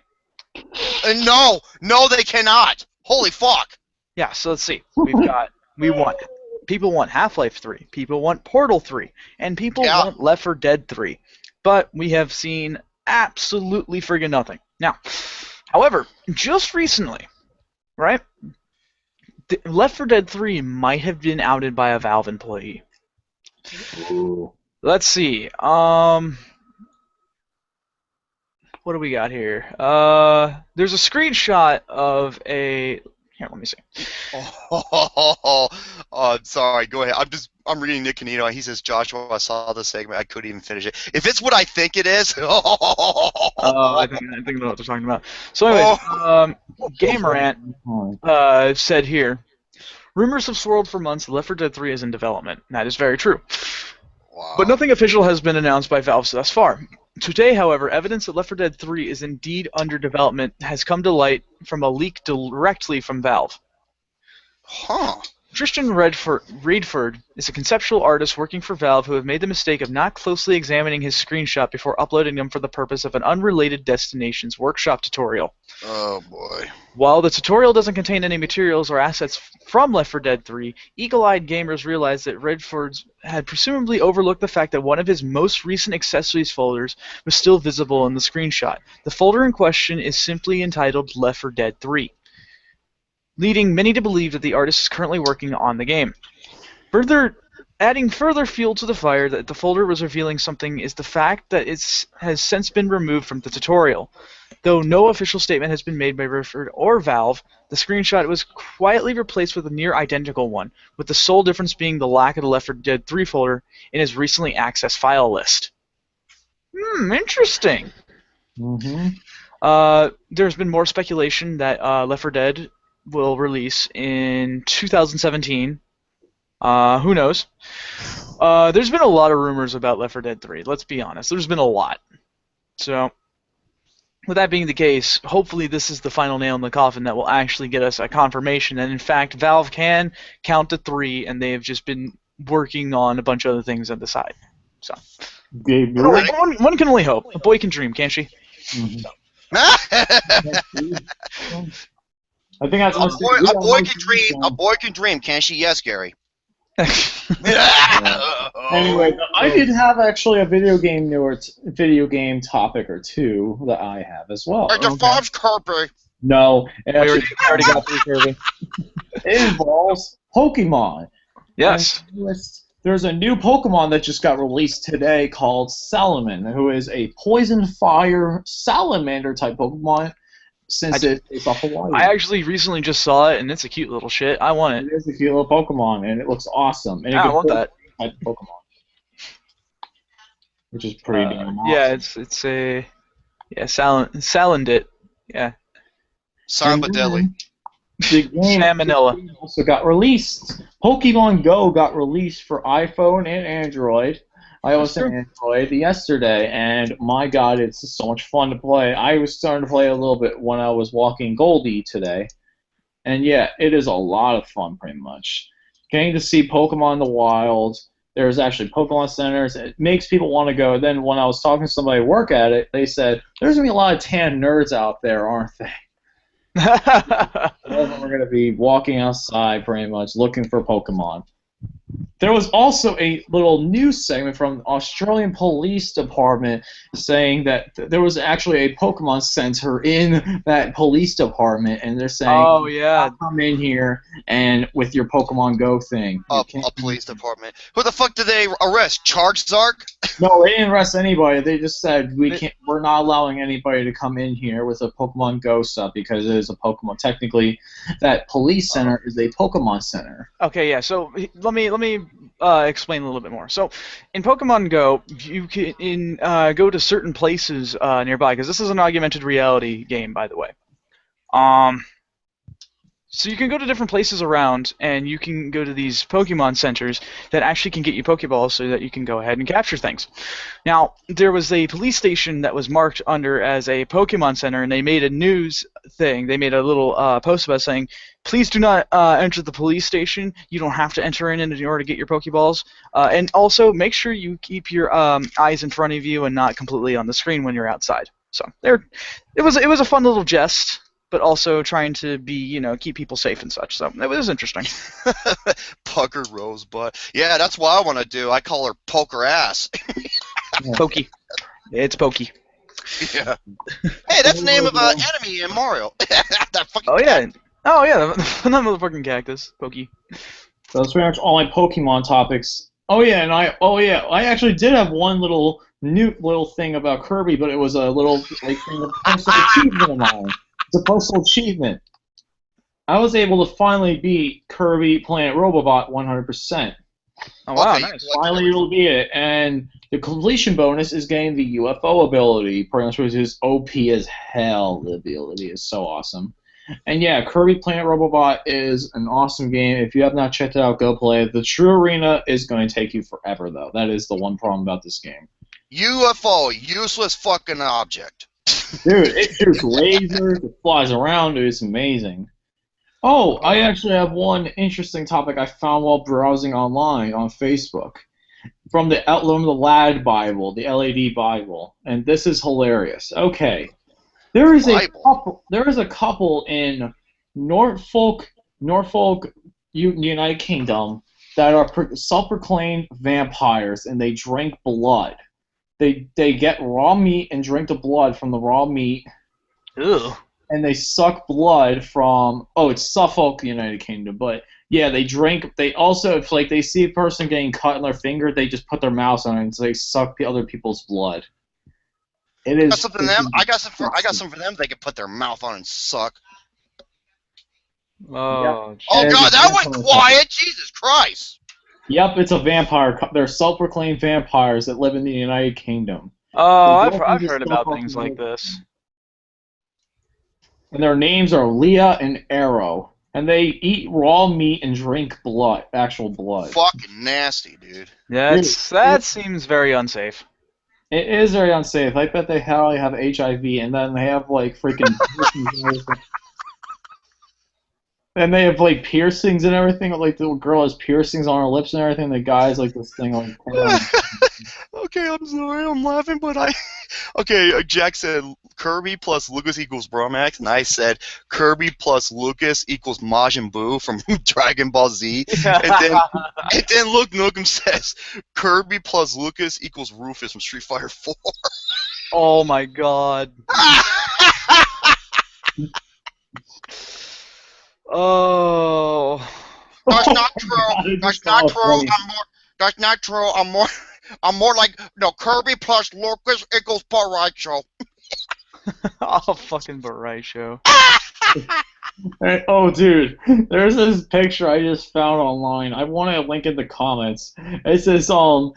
No, they cannot. Holy fuck. Yeah, so let's see. People want Half-Life 3, people want Portal 3, and people Yeah. want Left 4 Dead 3. But we have seen absolutely friggin' nothing. Now, however, just recently, right, Left 4 Dead 3 might have been outed by a Valve employee. Ooh. Let's see. What do we got here? There's a screenshot of a. Here, let me see. Sorry, go ahead. I'm reading Nick Canino. He says, Joshua, I saw the segment. I couldn't even finish it. If it's what I think it is. I think I know what they're talking about. So, anyways, Game Rant said here, rumors have swirled for months. Left 4 Dead 3 is in development. That is very true. Wow. But nothing official has been announced by Valve thus far. Today, however, evidence that Left 4 Dead 3 is indeed under development has come to light from a leak directly from Valve. Huh. Tristan Redford is a conceptual artist working for Valve who have made the mistake of not closely examining his screenshot before uploading them for the purpose of an unrelated Destinations workshop tutorial. Oh, boy. While the tutorial doesn't contain any materials or assets from Left 4 Dead 3, eagle-eyed gamers realized that Redford had presumably overlooked the fact that one of his most recent accessories folders was still visible in the screenshot. The folder in question is simply entitled Left 4 Dead 3. Leading many to believe that the artist is currently working on the game. Adding further fuel to the fire that the folder was revealing something is the fact that it has since been removed from the tutorial. Though no official statement has been made by Redford or Valve, the screenshot was quietly replaced with a near identical one, with the sole difference being the lack of the Left 4 Dead 3 folder in his recently accessed file list. Interesting. Mm-hmm. There's been more speculation that Left 4 Dead will release in 2017. Who knows? There's been a lot of rumors about Left 4 Dead 3. Let's be honest. There's been a lot. So, with that being the case, hopefully this is the final nail in the coffin that will actually get us a confirmation that, in fact, Valve can count to 3, and they have just been working on a bunch of other things on the side. So, one can only hope. A boy can dream, can't she? Mm-hmm. I think that's a boy can dream. A boy can dream, can't she? Yes, Gary. Anyway, I did have actually a video game topic or two that I have as well. It involves Kirby. No, we already got through Kirby. It involves Pokemon. Yes. There's a new Pokemon that just got released today called Salaman, who is a poison fire salamander type Pokemon. It's off Hawaii. I actually recently just saw it, and it's a cute little shit. I want it. It is a cute little Pokemon, and it looks awesome. And I want that type of Pokemon, which is pretty damn awesome. Yeah, it's a Salandit. Yeah. Silent but deadly. The game also got released. Pokemon Go got released for iPhone and Android. iOS and Android yesterday, and my god, it's so much fun to play. I was starting to play a little bit when I was walking Goldie today, and yeah, it is a lot of fun, pretty much. Getting to see Pokemon in the wild, there's actually Pokemon centers, it makes people want to go. Then when I was talking to somebody who work at it, they said, there's going to be a lot of tan nerds out there, aren't they? We're going to be walking outside, pretty much, looking for Pokemon. There was also a little news segment from the Australian Police Department saying that there was actually a Pokemon Center in that police department, and they're saying, "Oh yeah, come in here and with your Pokemon Go thing." A police department. Who the fuck did they arrest? Charizard? No, they didn't arrest anybody. They just said we're not allowing anybody to come in here with a Pokemon Go stuff because it is a Pokemon. Technically, that police center is a Pokemon Center. Okay, yeah. So let me explain a little bit more. So, in Pokemon Go, you can go to certain places nearby, because this is an augmented reality game, by the way. So you can go to different places around, and you can go to these Pokemon centers that actually can get you Pokeballs so that you can go ahead and capture things. Now, there was a police station that was marked under as a Pokemon Center, and they made a news thing. They made a little post about saying, please do not enter the police station. You don't have to enter in order to get your Pokeballs. And also, make sure you keep your eyes in front of you and not completely on the screen when you're outside. So it was a fun little jest, but also trying to be, keep people safe and such. So it was interesting. Pucker Rosebud. Yeah, that's what I want to do. I call her Poker Ass. Pokey. It's Pokey. Yeah. Hey, that's the name of an enemy in Mario. That fucking Oh yeah. cat. Oh yeah, that motherfucking cactus, Pokey. That's pretty much all my Pokemon topics. I actually did have one little thing about Kirby, but it was a little like thing of personal achievement of mine. It's a personal achievement. I was able to finally beat Kirby Planet Robobot 100%. Oh wow, Okay, nice. Finally able to beat it, and the completion bonus is getting the UFO ability, pretty much, which is OP as hell. The ability is so awesome. And yeah, Kirby Planet Robobot is an awesome game. If you have not checked it out, go play it. The True Arena is going to take you forever, though. That is the one problem about this game. UFO, useless fucking object. Dude, it shoots lasers, it flies around, it's amazing. Oh, I actually have one interesting topic I found while browsing online on Facebook. From the LAD Bible, the LAD Bible. And this is hilarious. Okay. There is a couple in Norfolk, United Kingdom, that are self-proclaimed vampires, and they drink blood. They get raw meat and drink the blood from the raw meat. Ew. And they suck blood from. Oh, it's Suffolk, United Kingdom, but yeah, they drink. They also, if like they see a person getting cut in their finger, they just put their mouth on it and so they suck other people's blood. It is. I got something for them. I got some for them. They can put their mouth on and suck. Oh. Oh god, that was quiet. Jesus Christ. Yep, it's a vampire. They're self-proclaimed vampires that live in the United Kingdom. Oh, I've heard about things like this. And their names are Leah and Arrow. And they eat raw meat and drink blood, actual blood. Fucking nasty, dude. Yeah, that seems very unsafe. It is very unsafe. I bet they probably have HIV, and then they have like freaking and they have like piercings and everything. Like the girl has piercings on her lips and everything. The guy's like this thing like. Okay, I'm sorry, I'm laughing, but Okay, Jack said Kirby plus Lucas equals Bromax, and I said Kirby plus Lucas equals Majin Buu from Dragon Ball Z. And then Luke Nukem says Kirby plus Lucas equals Rufus from Street Fighter 4. Oh my god. Oh. That's not true. That's not true. That's not true. I'm more like Kirby plus Lucas equals Baracho. Oh, fucking Baracho. Hey, oh, dude, there's this picture I just found online. I want to link in the comments. It says Oh,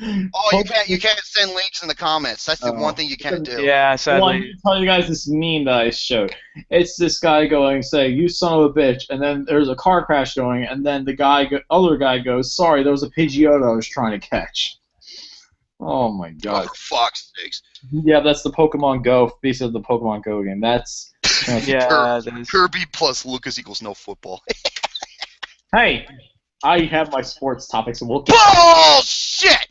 you can't send links in the comments. That's the one thing you can't do. Yeah, sadly. Well, I'm going to tell you guys this meme that I showed. It's this guy going, say, "You son of a bitch," and then there's a car crash going, and then the other guy goes, "Sorry, there was a Pidgeotto I was trying to catch." Oh my god. Oh, for fuck's sakes. Yeah, that's the Pokemon Go, basically the Pokemon Go game. That's yeah, Kirby plus Lucas equals no football. Hey, I have my sports topics, and we'll get bullshit!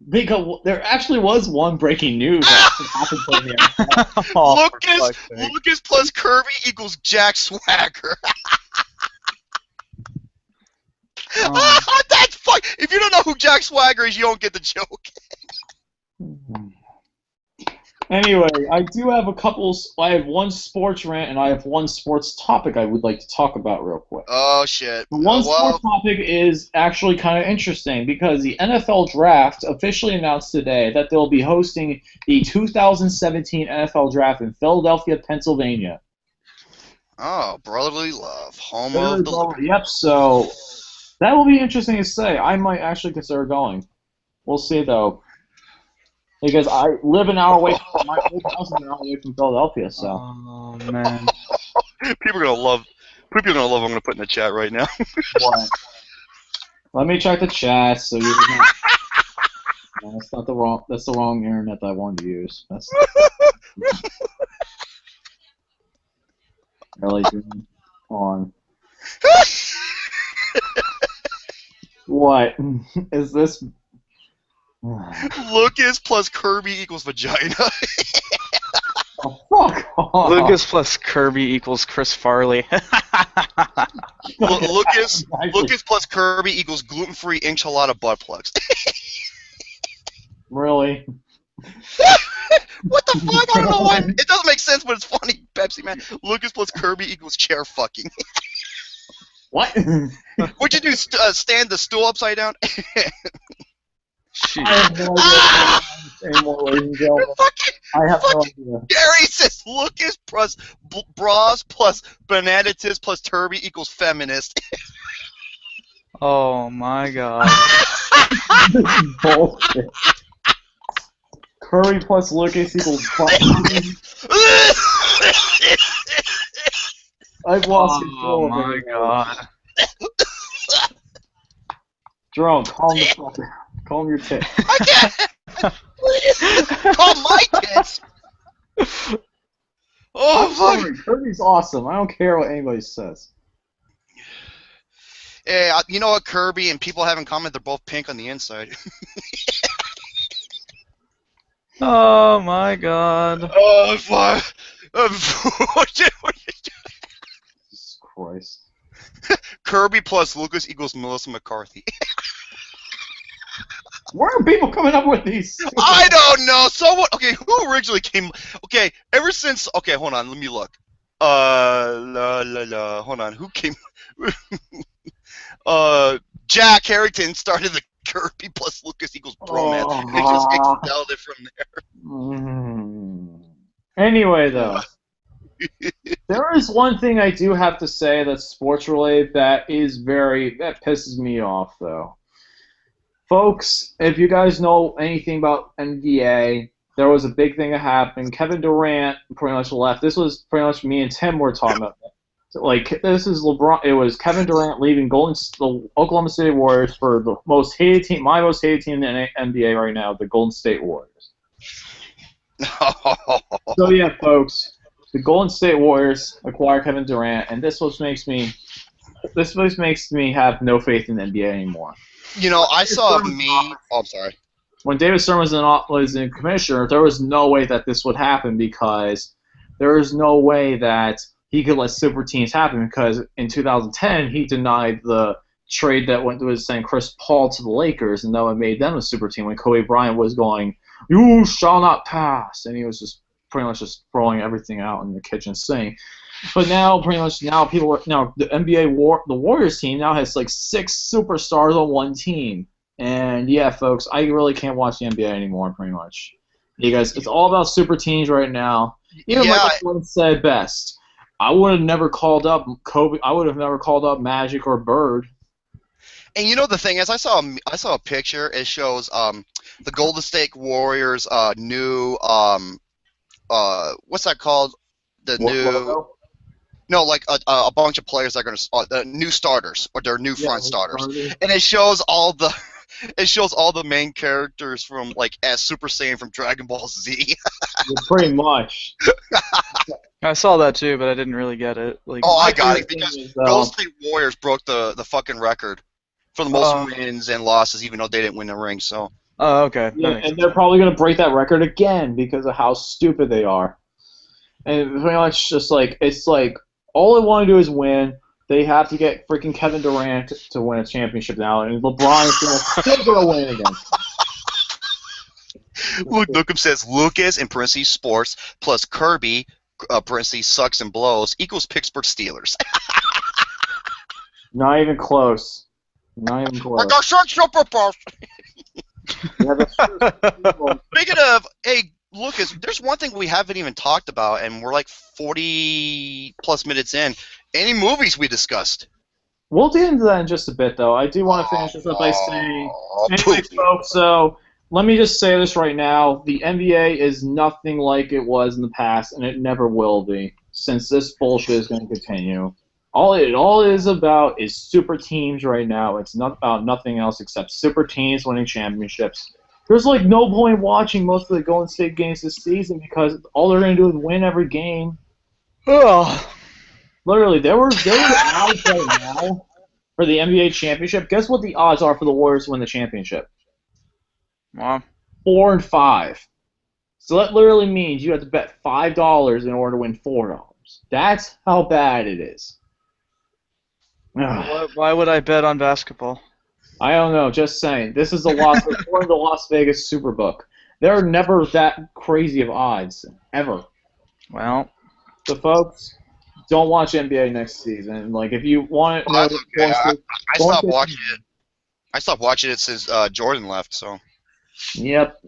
Because there actually was one breaking news that happened to me. Oh, Lucas plus Kirby equals Jack Swagger. That's fuck. If you don't know who Jack Swagger is, you don't get the joke. Anyway, I do have I have one sports rant and I have one sports topic I would like to talk about real quick. Oh shit. The one sports topic is actually kind of interesting because the NFL Draft officially announced today that they'll be hosting the 2017 NFL Draft in Philadelphia, Pennsylvania. Oh, brotherly love. Home of the Liberty. Yep, so that will be interesting to say. I might actually consider going. We'll see, though. Because I live an hour away from my old house is an hour away from Philadelphia, so. Oh, man. People are gonna love what I'm gonna put in the chat right now. What? Let me check the chat so you can... No, that's the wrong internet that I wanted to use. That's really doing on. What? Is this... Lucas plus Kirby equals vagina. Oh, fuck off. Lucas plus Kirby equals Chris Farley. Lucas plus Kirby equals gluten-free enchilada butt plugs. Really? What the fuck? I don't know why. It doesn't make sense, but it's funny. Pepsi Man. Lucas plus Kirby equals chair fucking. What? What'd you do? Stand the stool upside down? I have no idea anymore, ladies and gentlemen. I have no idea. Gary says Lucas plus bras plus bananatis plus Kirby equals feminist. Oh my god. Bullshit. Curry plus Lucas equals I've lost control of it. Oh my god. Jerome, calm the fuck down. Calm your tits. I can't. Calm my tits. Oh I'm fuck. sorry, Kirby's awesome. I don't care what anybody says. Hey, you know what, Kirby and people have in common? They're both pink on the inside. Oh my god. Oh fuck. Jesus Christ. Kirby plus Lucas equals Melissa McCarthy. Where are people coming up with these? I don't know. Someone. Okay, who originally came? Okay, ever since. Okay, hold on. Let me look. Hold on. Who came? Jack Harrington started the Kirby plus Lucas equals bromance. It just expelled it from there. Anyway, though. There is one thing I do have to say that's sports related that pisses me off, though. Folks, if you guys know anything about NBA, there was a big thing that happened. Kevin Durant pretty much left. This was pretty much me and Tim were talking about it. So, like, this is LeBron. It was Kevin Durant leaving the Oklahoma City Warriors for the most hated team, my most hated team in the NBA right now, the Golden State Warriors. So yeah, folks, the Golden State Warriors acquire Kevin Durant, and this makes me have no faith in the NBA anymore. You know, I saw a meme. Oh, I'm sorry. When David Stern was in commissioner, there was no way that this would happen because there was no way that he could let super teams happen because in 2010 he denied the trade that was sending Chris Paul to the Lakers and that would made them a super team when Kobe Bryant was going, "You shall not pass," and he was just pretty much just throwing everything out in the kitchen sink. But now, the NBA the Warriors team now has like 6 superstars on one team, and yeah, folks, I really can't watch the NBA anymore. Pretty much, you guys, it's all about super teams right now. Even Michael Jordan said best. I would have never called up Kobe. I would have never called up Magic or Bird. And you know the thing is, I saw a picture. It shows the Golden State Warriors new what's that called? The new. No, like a bunch of players that are gonna new starters or their new front starters, and it shows all the main characters from like as Super Saiyan from Dragon Ball Z. Pretty much. I saw that too, but I didn't really get it. Like, oh, I got it because Golden State Warriors broke the fucking record for the most wins and losses, even though they didn't win the ring. So. Oh, okay. Yeah, and they're probably gonna break that record again because of how stupid they are. And pretty much just like it's like. All they want to do is win. They have to get freaking Kevin Durant to win a championship now, and LeBron is still going to win again. Look, Nookum says Lucas in parentheses sports plus Kirby parentheses sucks and blows equals Pittsburgh Steelers. Not even close. Not even close. I got superpowers. Yeah, that's true. Speaking of, hey. Lucas, there's one thing we haven't even talked about, and we're like 40-plus minutes in. Any movies we discussed? We'll get into that in just a bit, though. I do want to finish this up by saying... Anyway, folks, so let me just say this right now. The NBA is nothing like it was in the past, and it never will be, since this bullshit is going to continue. All it is about is super teams right now. It's not about nothing else except super teams winning championships. There's like no point watching most of the Golden State games this season because all they're gonna do is win every game. Oh. Literally, there were odds right now for the NBA championship. Guess what the odds are for the Warriors to win the championship? Wow. 4 and 5. So that literally means you have to bet $5 in order to win $4. That's how bad it is. Why would I bet on basketball? I don't know, just saying. This is according to the Las Vegas Superbook. They're never that crazy of odds, ever. Well, So, folks, don't watch NBA next season. Like, if you want to know That's okay. I go stopped into- watching it. I stopped watching it since Jordan left. So. Yep.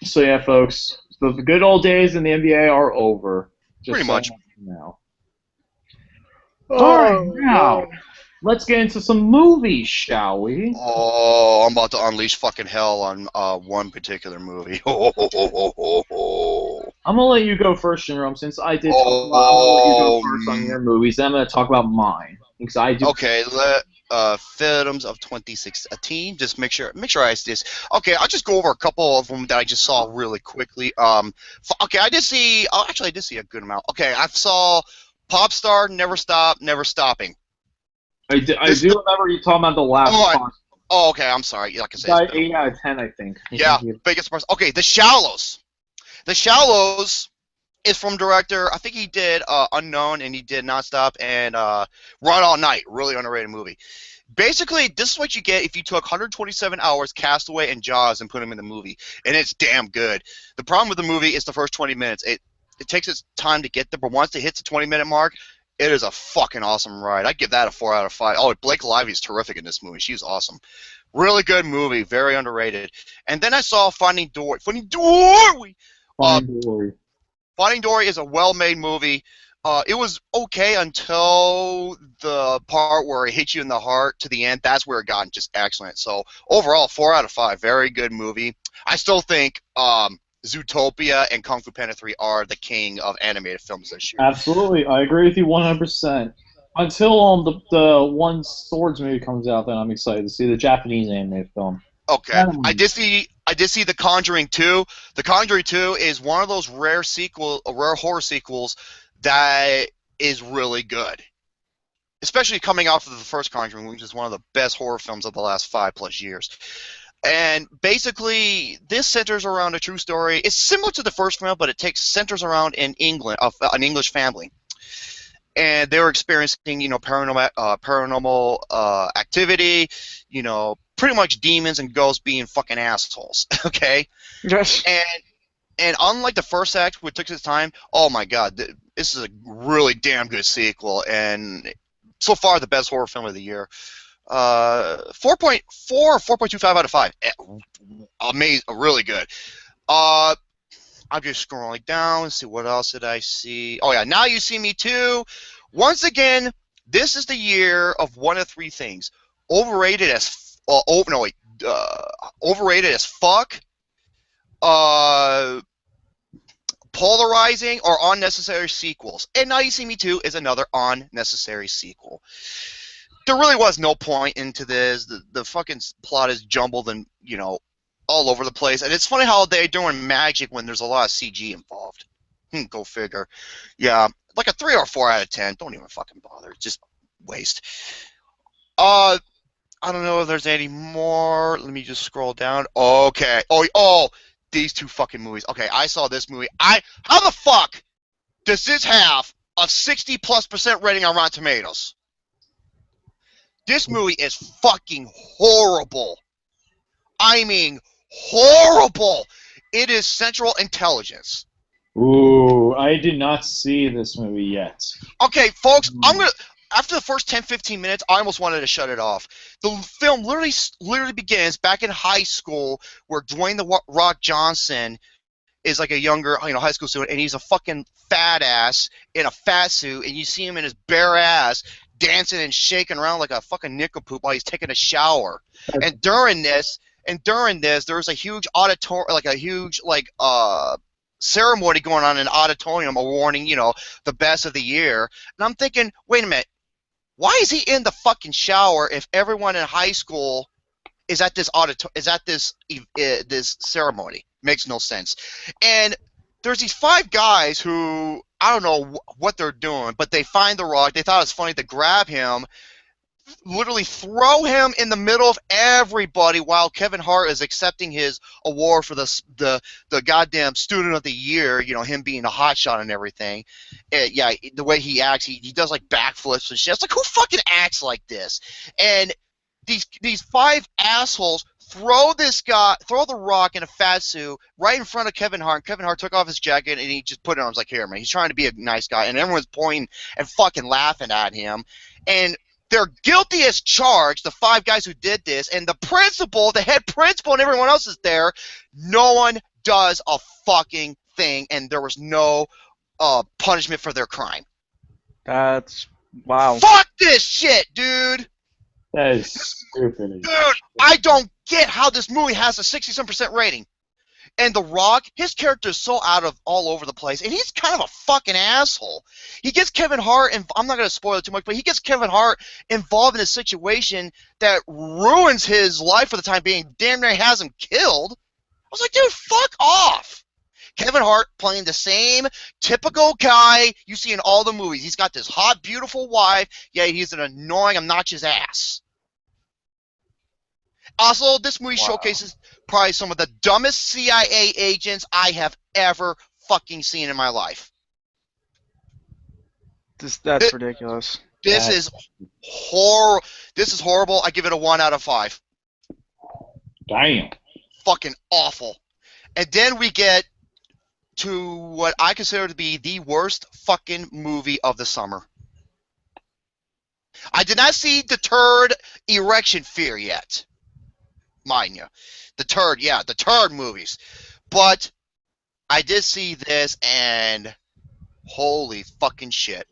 So, yeah, folks, the good old days in the NBA are over. Just Pretty much. now. All right, now, let's get into some movies, shall we? Oh, I'm about to unleash fucking hell on one particular movie. I'm gonna let you go first, Jerome, since I did talk about. I'm gonna let you go first on your movies. Then I'm gonna talk about mine because I do. Okay, films of 2016. Just make sure I see this. Okay, I'll just go over a couple of them that I just saw really quickly. Okay, I did see. Oh, actually, I did see a good amount. Okay, I saw Popstar, Never Stop, Never Stopping. I do remember you talking about the last one. Oh, okay, I'm sorry. Like I said, got 8 out of 10, I think. Yeah, biggest person. Okay, The Shallows. The Shallows is from director. I think he did Unknown, and he did Nonstop and Run All Night. Really underrated movie. Basically, this is what you get if you took 127 hours, Castaway, and Jaws and put them in the movie, and it's damn good. The problem with the movie is the first 20 minutes. It takes its time to get there, but once it hits the 20-minute mark, it is a fucking awesome ride. I'd give that a 4 out of 5. Oh, Blake Lively is terrific in this movie. She's awesome. Really good movie. Very underrated. And then I saw Finding Dory. Finding Dory is a well-made movie. It was okay until the part where it hits you in the heart to the end. That's where it got just excellent. So overall, 4 out of 5. Very good movie. I still think Zootopia and Kung Fu Panda 3 are the king of animated films this year. Absolutely, I agree with you 100%. Until the one Swords movie comes out, then I'm excited to see the Japanese animated film. Okay, I did see The Conjuring 2. The Conjuring 2 is one of those rare horror sequels that is really good, especially coming off of the first Conjuring, which is one of the best horror films of the last 5+ years. And basically, this centers around a true story. It's similar to the first film, but it centers around in England, an English family, and they were experiencing, paranormal activity, pretty much demons and ghosts being fucking assholes. Okay. Yes. And unlike the first act, which took its time, oh my god, this is a really damn good sequel, and so far the best horror film of the year. 4.4 or 4.25 out of 5. Amazing, really good. I'm just scrolling down. See what else did I see. Oh yeah, Now You See Me Too. Once again, this is the year of one of three things: overrated as fuck, polarizing, or unnecessary sequels. And Now You See Me Too is another unnecessary sequel. There really was no point into this. The fucking plot is jumbled and, all over the place. And it's funny how they're doing magic when there's a lot of CG involved. Go figure. Yeah, like a 3 or 4 out of 10. Don't even fucking bother. Just waste. I don't know if there's any more. Let me just scroll down. Okay. Oh, these two fucking movies. Okay, I saw this movie. How the fuck does this have a 60+% rating on Rotten Tomatoes? This movie is fucking horrible. I mean, horrible. It is Central Intelligence. Ooh, I did not see this movie yet. Okay, folks, after the first 10-15 minutes, I almost wanted to shut it off. The film literally begins back in high school, where Dwayne the Rock Johnson is like a younger, high school student, and he's a fucking fat ass in a fat suit, and you see him in his bare ass dancing and shaking around like a fucking nincompoop while he's taking a shower. And during this, there's a huge ceremony going on in an auditorium awarding, the best of the year. And I'm thinking, wait a minute, why is he in the fucking shower if everyone in high school is at this this ceremony? Makes no sense. And there's these 5 guys who, I don't know what they're doing, but they find the Rock. They thought it was funny to grab him, literally throw him in the middle of everybody while Kevin Hart is accepting his award for the goddamn Student of the Year, him being a hotshot and everything. Yeah, the way he acts, he does like backflips and shit. It's like, who fucking acts like this? And these 5 assholes throw the Rock in a fat suit right in front of Kevin Hart. Kevin Hart took off his jacket and he just put it on. I was like, here, man. He's trying to be a nice guy, and everyone's pointing and fucking laughing at him. And they're guilty as charged, the 5 guys who did this, and the principal, the head principal, and everyone else is there. No one does a fucking thing, and there was no punishment for their crime. That's wow. Fuck this shit, dude. That is stupid. Dude, I don't get how this movie has a 67% rating. And The Rock, his character is so out of all over the place, and he's kind of a fucking asshole. He gets Kevin Hart, and I'm not going to spoil it too much, but he gets Kevin Hart involved in a situation that ruins his life for the time being, damn near has him killed. I was like, dude, fuck off. Kevin Hart playing the same typical guy you see in all the movies. He's got this hot, beautiful wife. Yeah, he's an annoying, obnoxious ass. Also, this movie showcases probably some of the dumbest CIA agents I have ever fucking seen in my life. That's ridiculous. This is horrible. I give it a 1 out of 5. Damn. Fucking awful. And then we get to what I consider to be the worst fucking movie of the summer. I did not see the turd erection fear yet. Mind you. The turd movies. But I did see this, and holy fucking shit.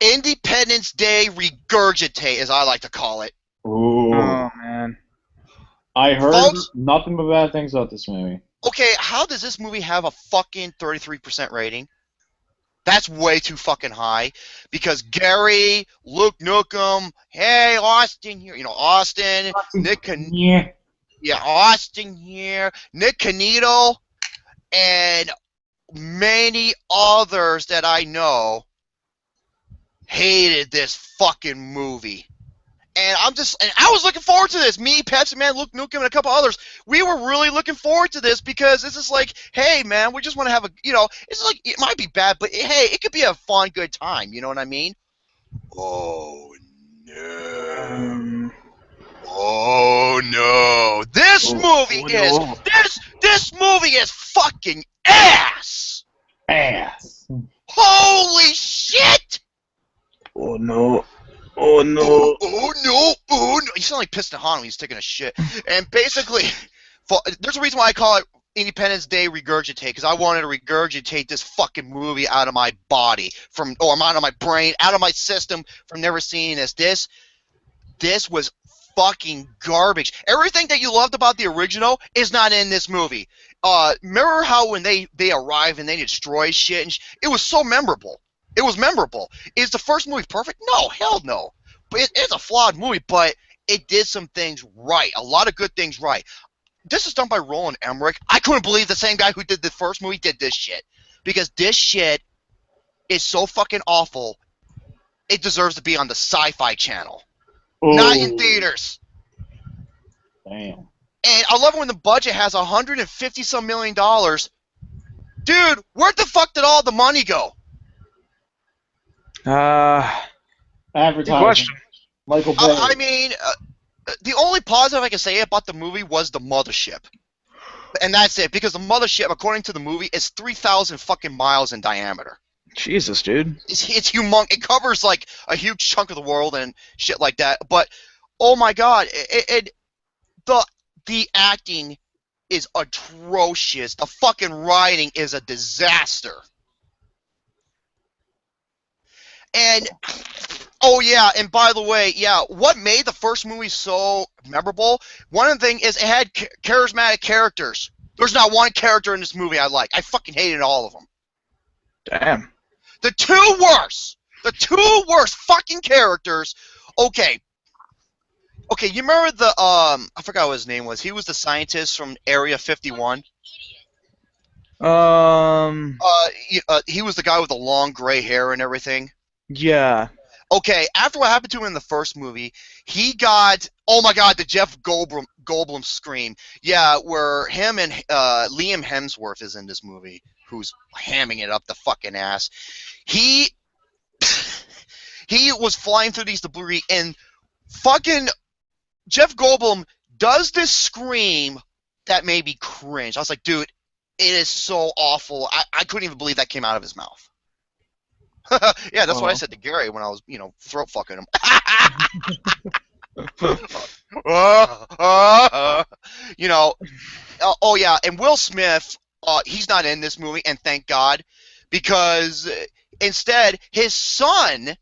Independence Day Regurgitate, as I like to call it. Ooh. Oh, man. I heard Folks, nothing but bad things about this movie. Okay, how does this movie have a fucking 33% rating? That's way too fucking high. Because Gary, Luke Nukem, hey, Austin here. You know, Austin, Nick Austin here, Nick Canito, and many others that I know hated this fucking movie. And I was looking forward to this. Me, Pepsi Man, Luke Nukem, and a couple others. We were really looking forward to this because this is like, hey, man, we just want to have it's like, it might be bad, but hey, it could be a fun, good time. You know what I mean? Oh, no. Oh, no. This movie is fucking ass. Ass. Holy shit. Oh, no. Oh, no. Oh, no. Oh, no. You sound like Piston Han when he's taking a shit. And basically, there's a reason why I call it Independence Day Regurgitate, because I wanted to regurgitate this fucking movie out of my body, out of my brain, out of my system, from never seeing this. This was fucking garbage. Everything that you loved about the original is not in this movie. Remember how when they arrive and they destroy shit? It was so memorable. It was memorable. Is the first movie perfect? No, hell no. But it's a flawed movie, but it did some things right. A lot of good things right. This is done by Roland Emmerich. I couldn't believe the same guy who did the first movie did this shit. Because this shit is so fucking awful, it deserves to be on the Sci-Fi Channel. Ooh. Not in theaters. Damn. And I love when the budget has $150-some million. Dude, where the fuck did all the money go? Advertising. Question. Michael Bay. I mean, the only positive I can say about the movie was the mothership. And that's it, because the mothership, according to the movie, is 3,000 fucking miles in diameter. Jesus, dude. It's humongous. It covers, like, a huge chunk of the world and shit like that. But, oh my god, the acting is atrocious. The fucking writing is a disaster. And, oh yeah, and by the way, yeah, what made the first movie so memorable, one of the things is it had charismatic characters. There's not one character in this movie I like. I fucking hated all of them. Damn. The two worst fucking characters, okay, you remember the, I forgot what his name was. He was the scientist from Area 51. He was the guy with the long gray hair and everything. Yeah. Okay, after what happened to him in the first movie, he got, oh my god, the Jeff Goldblum scream. Yeah, where him and Liam Hemsworth is in this movie, who's hamming it up the fucking ass. He was flying through these debris, and fucking Jeff Goldblum does this scream that made me cringe. I was like, dude, it is so awful. I couldn't even believe that came out of his mouth. Yeah, that's what I said to Gary when I was, throat fucking him. Oh yeah, and Will Smith, he's not in this movie, and thank God, because instead his son,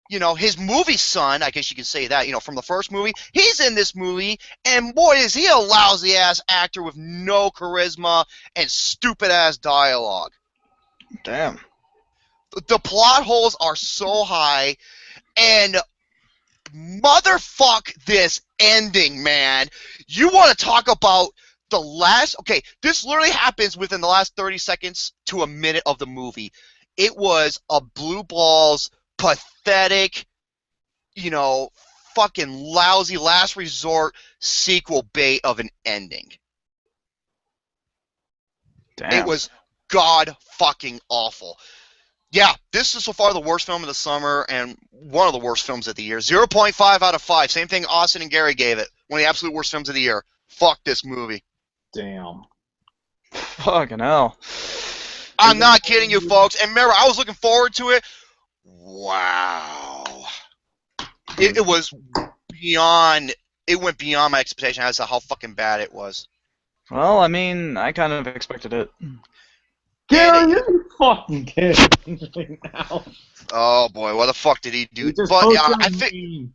his movie son, I guess you could say that, from the first movie, he's in this movie, and boy, is he a lousy-ass actor with no charisma and stupid-ass dialogue. Damn. The plot holes are so high, and motherfuck this ending, man. You want to talk about the last... Okay, this literally happens within the last 30 seconds to a minute of the movie. It was a blue balls, pathetic, fucking lousy last resort sequel bait of an ending. Damn. It was god fucking awful. Yeah, this is so far the worst film of the summer and one of the worst films of the year. 0.5 out of 5. Same thing Austin and Gary gave it. One of the absolute worst films of the year. Fuck this movie. Damn. Fucking hell. I'm not kidding you, folks. And remember, I was looking forward to it. Wow. It was beyond... It went beyond my expectation as to how fucking bad it was. Well, I mean, I kind of expected it. Gary, you're fucking kidding right now. Oh boy, what the fuck did he do? Just But yeah, posted I a think. meme.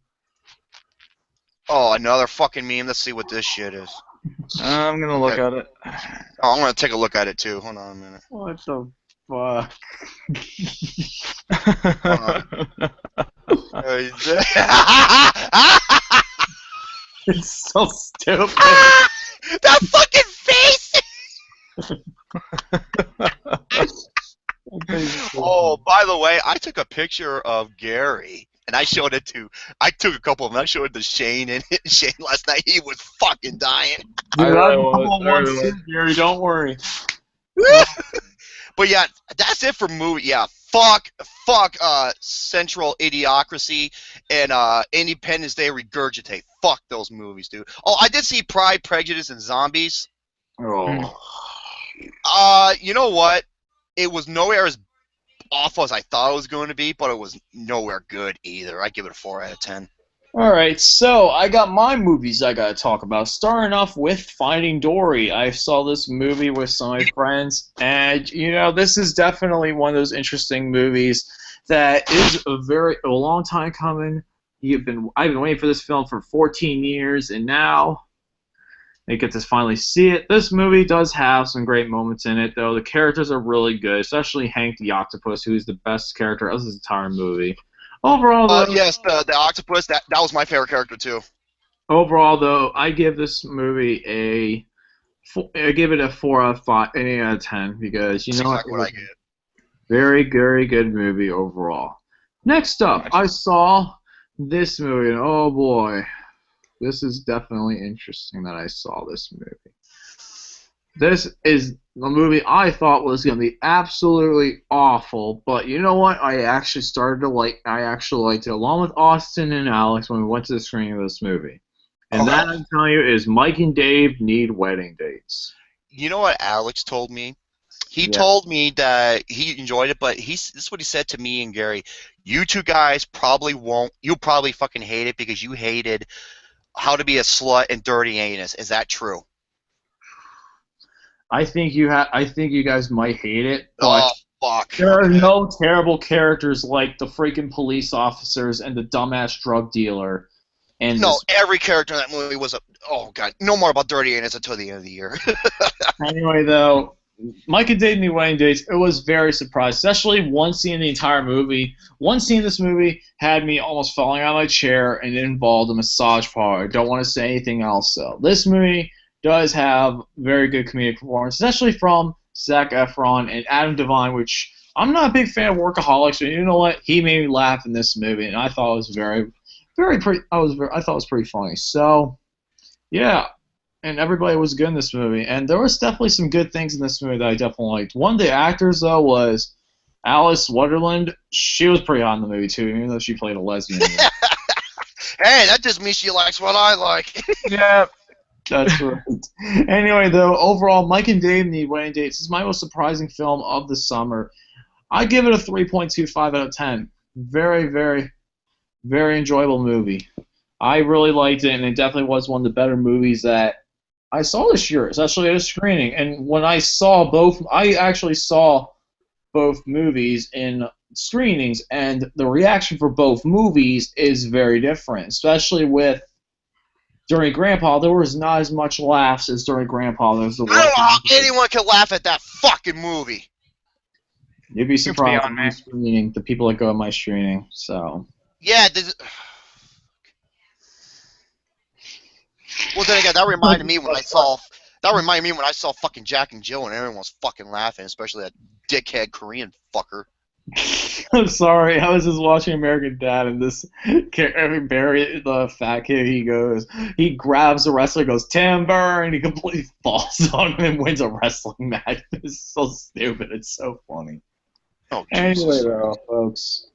Oh, another fucking meme. Let's see what this shit is. I'm gonna look at it. Oh, I'm gonna take a look at it too. Hold on a minute. What the fuck? It's so stupid. That fucking face! Oh, by the way, I took a picture of Gary, and I showed it to... I took a couple of them. I showed it to Shane, and Shane last night, he was fucking dying. Dude, I I'm really on was. one too, Gary, don't worry. But yeah, that's it for movie. Yeah, fuck, Central Idiocracy and Independence Day Regurgitate. Fuck those movies, dude. Oh, I did see Pride, Prejudice, and Zombies. Oh. You know what? It was nowhere as awful as I thought it was going to be, but it was nowhere good either. I give it a 4 out of 10. Alright, so I got my movies I gotta talk about. Starting off with Finding Dory. I saw this movie with some of my friends, and this is definitely one of those interesting movies that is a long time coming. I've been waiting for this film for 14 years, and now I get to finally see it. This movie does have some great moments in it, though. The characters are really good, especially Hank the Octopus, who's the best character of this entire movie. Overall, though, yes, the octopus. That was my favorite character too. Overall, though, I give this movie I give it a 4 out of 5, 8 out of 10, because That's exactly what I get. Very, very good movie overall. Next up, I saw this movie, and oh boy, this is definitely interesting that I saw this movie. This is a movie I thought was going to be absolutely awful, but you know what? I actually liked it, along with Austin and Alex, when we went to the screening of this movie. And that, I'm telling you, is Mike and Dave Need Wedding Dates. You know what Alex told me? He told me that he enjoyed it, but this is what he said to me and Gary. You two guys probably won't. You'll probably fucking hate it because you hated How to Be a Slut and Dirty Anus. Is that true? I think you guys might hate it, but fuck. There are no terrible characters like the freaking police officers and the dumbass drug dealer. And no, every character in that movie was oh god. No more about Dirty Anus until the end of the year. Anyway, though, Mike and Dave Need Wedding Dates, it was very surprising, especially one scene in the entire movie. One scene in this movie had me almost falling out of my chair, and it involved a massage parlor. I don't want to say anything else, though. This movie does have very good comedic performance, especially from Zac Efron and Adam Devine, which I'm not a big fan of Workaholics, but you know what? He made me laugh in this movie, and I thought it was I thought it was pretty funny. So, yeah, and everybody was good in this movie, and there was definitely some good things in this movie that I definitely liked. One of the actors, though, was Alice Wonderland. She was pretty hot in the movie too, even though she played a lesbian. Hey, that just means she likes what I like. Yeah. That's right. Anyway, though, overall, Mike and Dave Need Wedding Dates is my most surprising film of the summer. I give it a 3.25 out of 10. Very, very, very enjoyable movie. I really liked it, and it definitely was one of the better movies that I saw this year, especially at a screening. And when I actually saw both movies in screenings, and the reaction for both movies is very different, especially with during Grandpa, there was not as much laughs as during Grandpa. There was the I don't know how anyone can laugh at that fucking movie. You'd be surprised beyond at my me. screening, the people that go to my screening. So Yeah. Well, then again, that reminded me when I saw fucking Jack and Jill and everyone was fucking laughing, especially that dickhead Korean fucker. I'm sorry, I was just watching American Dad, and this Barry, the fat kid, he grabs the wrestler, goes timber, and he completely falls on him and wins a wrestling match. It's so stupid. It's so funny. Oh, Anyway, Jesus. though, folks.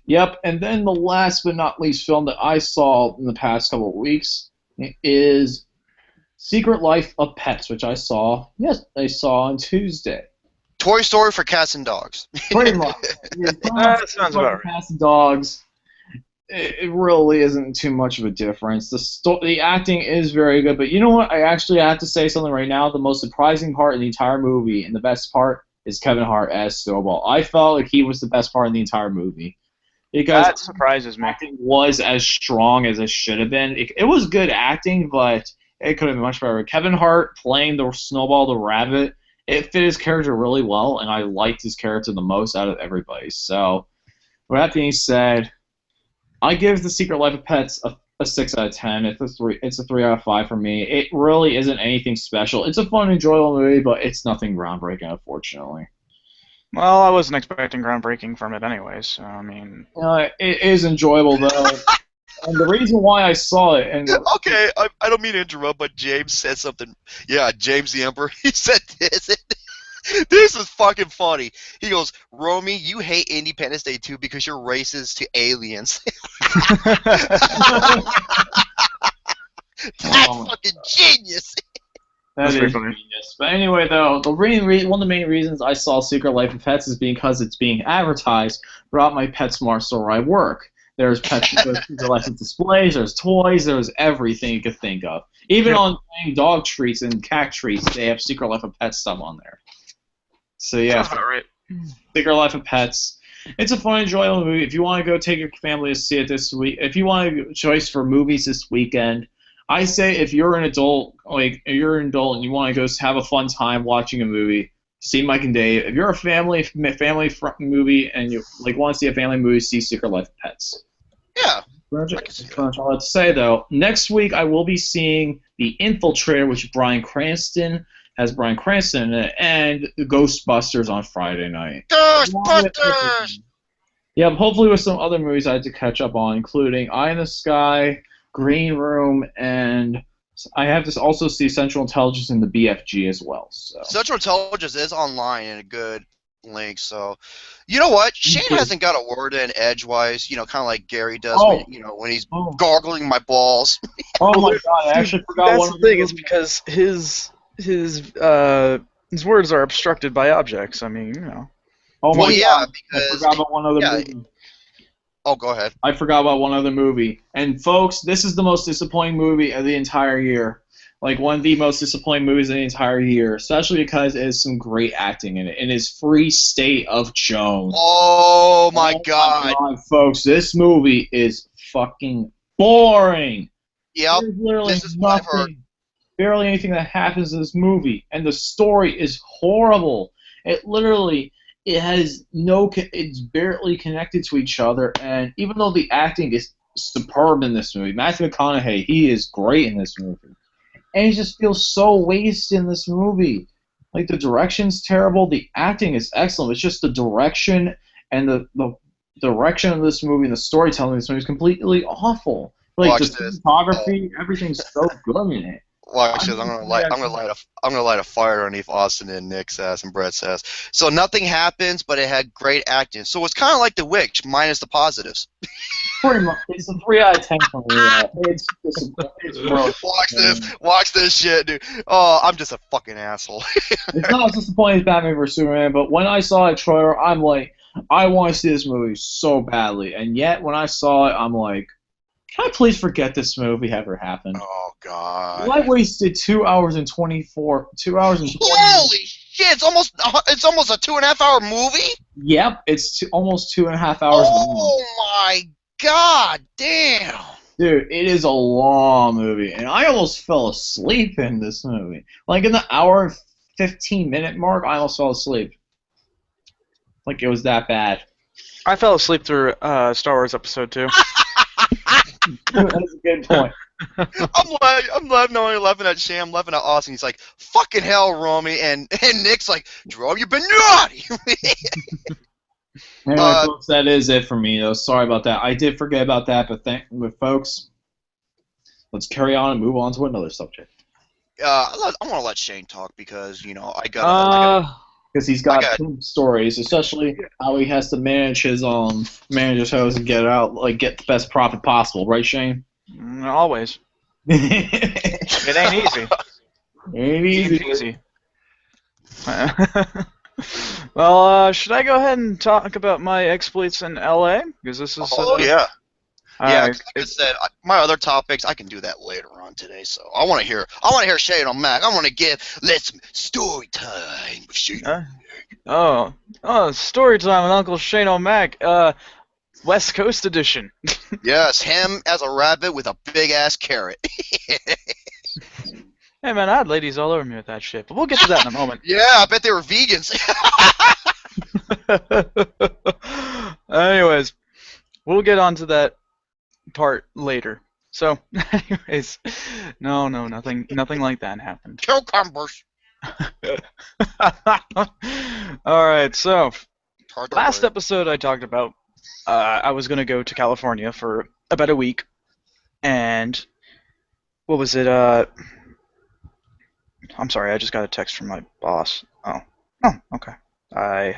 Yep, and then the last but not least film that I saw in the past couple of weeks is Secret Life of Pets, which I saw on Tuesday. Toy Story for cats and dogs. Pretty much. That sounds about right. Cats and dogs. It really isn't too much of a difference. The acting is very good, but you know what? I actually have to say something right now. The most surprising part in the entire movie, and the best part, is Kevin Hart as Snowball. I felt like he was the best part in the entire movie. Because That surprises me. acting was as strong as it should have been. It was good acting, but it could have been much better. Kevin Hart playing the Snowball the rabbit, it fit his character really well, and I liked his character the most out of everybody. So, with that being said, I give The Secret Life of Pets a 6 out of 10. It's a 3 out of 5 for me. It really isn't anything special. It's a fun, enjoyable movie, but it's nothing groundbreaking, unfortunately. Well, I wasn't expecting groundbreaking from it anyway, so I mean. It is enjoyable, though. And the reason why I saw it, and Okay, I don't mean to interrupt, but James said something. Yeah, James the Emperor. He said this. This is fucking funny. He goes, Romy, you hate Independence Day 2 because you're racist to aliens. That's fucking genius. that That's is funny. genius. But anyway, though, one of the main reasons I saw Secret Life of Pets is because it's being advertised throughout my PetSmart store where I work. There's Secret Life of displays, there's toys, there's everything you could think of. Even on dog treats and cat treats, they have Secret Life of Pets stuff on there. So yeah, Sounds about right. Secret Life of Pets. It's a fun, enjoyable movie. If you want to go take your family to see it this week, if you want a choice for movies this weekend, I say if you're an adult, and you want to go have a fun time watching a movie, see Mike and Dave. If you're a family movie and you want to see a family movie, see Secret Life of Pets. Yeah. That's all I have to say, though. Next week, I will be seeing The Infiltrator, which has Bryan Cranston in it, and Ghostbusters on Friday night. Ghostbusters! Yeah, hopefully with some other movies I had to catch up on, including Eye in the Sky, Green Room, and I have to also see Central Intelligence and the BFG as well. So. Central Intelligence is online in a good link, so you know what? Shane hasn't got a word in edgewise, kind of like Gary does when he's gargling my balls. Oh my god, I actually forgot That's one the of the thing, is because his words are obstructed by objects. I mean, Oh my Well, yeah, god, because I forgot about one other movie. Oh, go ahead. I forgot about one other movie. And folks, this is the most disappointing movie of the entire year. Like one of the most disappointing movies of the entire year, especially because it has some great acting in it. It is Free State of Jones. Oh my god. Folks, this movie is fucking boring. Yep. There's literally This is what I've heard. nothing, barely anything that happens in this movie, and the story is horrible. It's barely connected to each other, and even though the acting is superb in this movie, Matthew McConaughey, he is great in this movie, and he just feels so wasted in this movie. Like, the direction's terrible, the acting is excellent, it's just the direction and the direction of this movie and the storytelling of this movie is completely awful. Like, Watch the this. cinematography, everything's so good in it. Watch this. I'm gonna light a fire underneath Austin and Nick's ass and Brett's ass. So nothing happens, but it had great acting. So it's kind of like The Witch, minus the positives. Pretty much. It's a 3 out of 10 for me. It's gross. Watch this shit, dude. Oh, I'm just a fucking asshole. It's not as disappointing as Batman vs Superman, but when I saw a trailer, I'm like, I want to see this movie so badly, and yet when I saw it, I'm like, can I please forget this movie ever happened? Oh God! I wasted 2 hours and 24. 2 hours and 20. Holy shit! It's almost a 2.5 hour movie. Yep, it's almost 2.5 hours. Oh my God! Damn. Dude, it is a long movie, and I almost fell asleep in this movie. Like in the hour and 15-minute mark, I almost fell asleep. Like it was that bad. I fell asleep through Star Wars Episode 2. That's a good point. I'm laughing at Sham, I'm laughing at Austin. He's like, "Fucking hell, Romy," and Nick's like, "Jerome, you've been naughty." Anyway, folks, that is it for me. Though, sorry about that. I did forget about that, but folks, let's carry on and move on to another subject. I want to let Shane talk because I got. Because he's got stories, especially how he has to manage his house and get the best profit possible, right, Shane? Always. It ain't easy. Ain't easy. Well, should I go ahead and talk about my exploits in LA? Because this is. Yeah. Yeah, like I said, my other topics I can do that later on today. So I want to hear Shane on Mac. I want to let's story time with Shane. Story time with Uncle Shane O'Mac. West Coast edition. Yes, him as a rabbit with a big ass carrot. Hey man, I had ladies all over me with that shit, but we'll get to that in a moment. Yeah, I bet they were vegans. Anyways, we'll get on to that part later. So, anyways, nothing like that happened. Cucumbers. Alright, so, last episode I talked about, I was going to go to California for about a week, and, what was it, I'm sorry, I just got a text from my boss. Oh, okay. I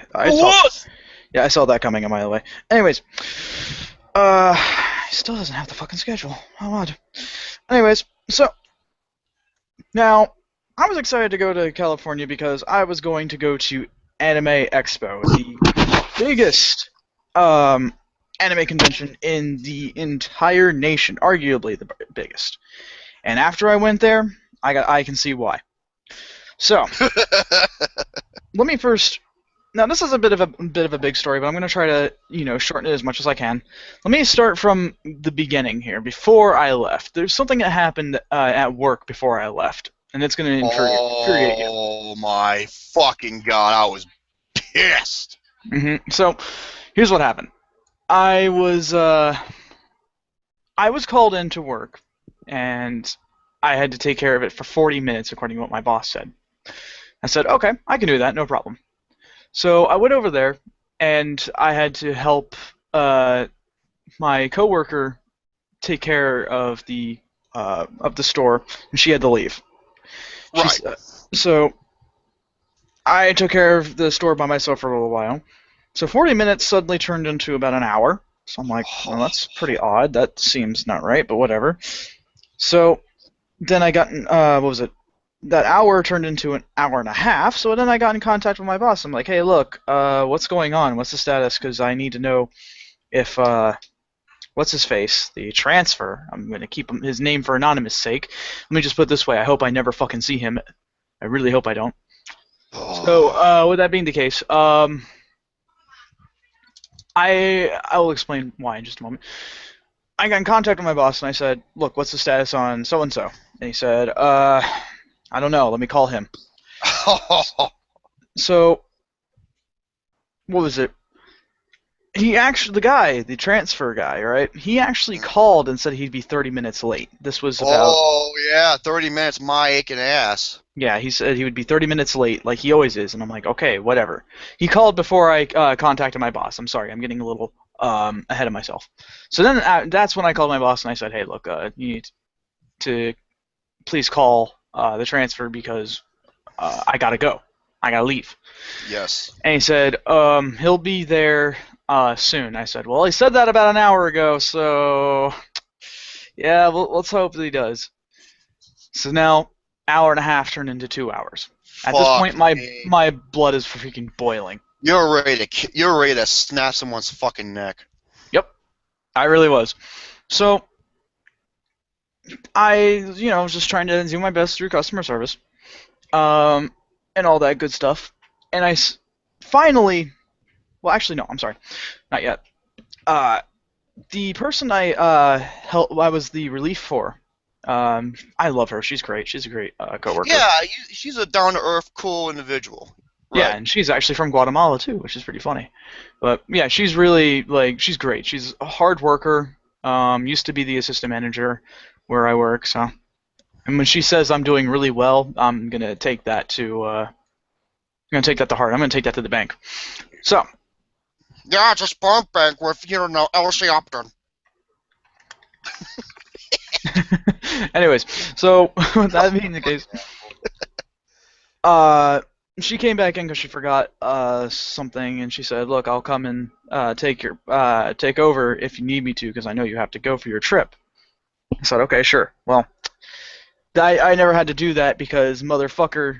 saw that coming a mile away. Anyways, he still doesn't have the fucking schedule. How odd. Anyways, so now I was excited to go to California because I was going to go to Anime Expo, the biggest anime convention in the entire nation, arguably the biggest. And after I went there, I can see why. So, let me first. Now, this is a bit of a big story, but I'm going to try to, shorten it as much as I can. Let me start from the beginning here. Before I left, there's something that happened at work before I left, and it's going to infuriate you. Oh my fucking God! I was pissed. So, here's what happened. I was called into work, and I had to take care of it for 40 minutes, according to what my boss said. I said, okay, I can do that, no problem. So I went over there, and I had to help my coworker take care of the store, and she had to leave. Right. So I took care of the store by myself for a little while. So 40 minutes suddenly turned into about an hour. So I'm like, well, that's pretty odd. That seems not right, but whatever. So then I got, what was it? That hour turned into an hour and a half, so then I got in contact with my boss. I'm like, hey, look, what's going on? What's the status? Because I need to know if, what's his face? The transfer. I'm going to keep his name for anonymous sake. Let me just put it this way. I hope I never fucking see him. I really hope I don't. So, with that being the case, I will explain why in just a moment. I got in contact with my boss, and I said, look, what's the status on so-and-so? And he said, I don't know. Let me call him. So, what was it? He actually, the transfer guy, right? He actually called and said he'd be 30 minutes late. This was about... Oh, yeah, 30 minutes, my aching ass. Yeah, he said he would be 30 minutes late, like he always is. And I'm like, okay, whatever. He called before I contacted my boss. I'm sorry, I'm getting a little ahead of myself. So then that's when I called my boss and I said, hey, look, you need to please call the transfer because I gotta go. I gotta leave. Yes. And he said, he'll be there soon. I said, well, he said that about an hour ago, so yeah, let's hope that he does. So now, hour and a half turned into 2 hours. At this point, my blood is freaking boiling. You're ready to snap someone's fucking neck. Yep, I really was. So I, was just trying to do my best through customer service, and all that good stuff. And I finally, well, actually, no, I'm sorry, not yet. The person I was the relief for. I love her. She's great. She's a great coworker. Yeah, she's a down-to-earth, cool individual. Right. Yeah, and she's actually from Guatemala too, which is pretty funny. But yeah, she's really she's great. She's a hard worker. Used to be the assistant manager where I work. So, and when she says I'm doing really well, I'm gonna take that to heart. I'm gonna take that to the bank. So. Yeah, it's a sperm bank with LC Opton. Anyways, so with that being the case, she came back in because she forgot something, and she said, "Look, I'll come and take over if you need me to, because I know you have to go for your trip." I said, "Okay, sure." Well, I never had to do that because motherfucker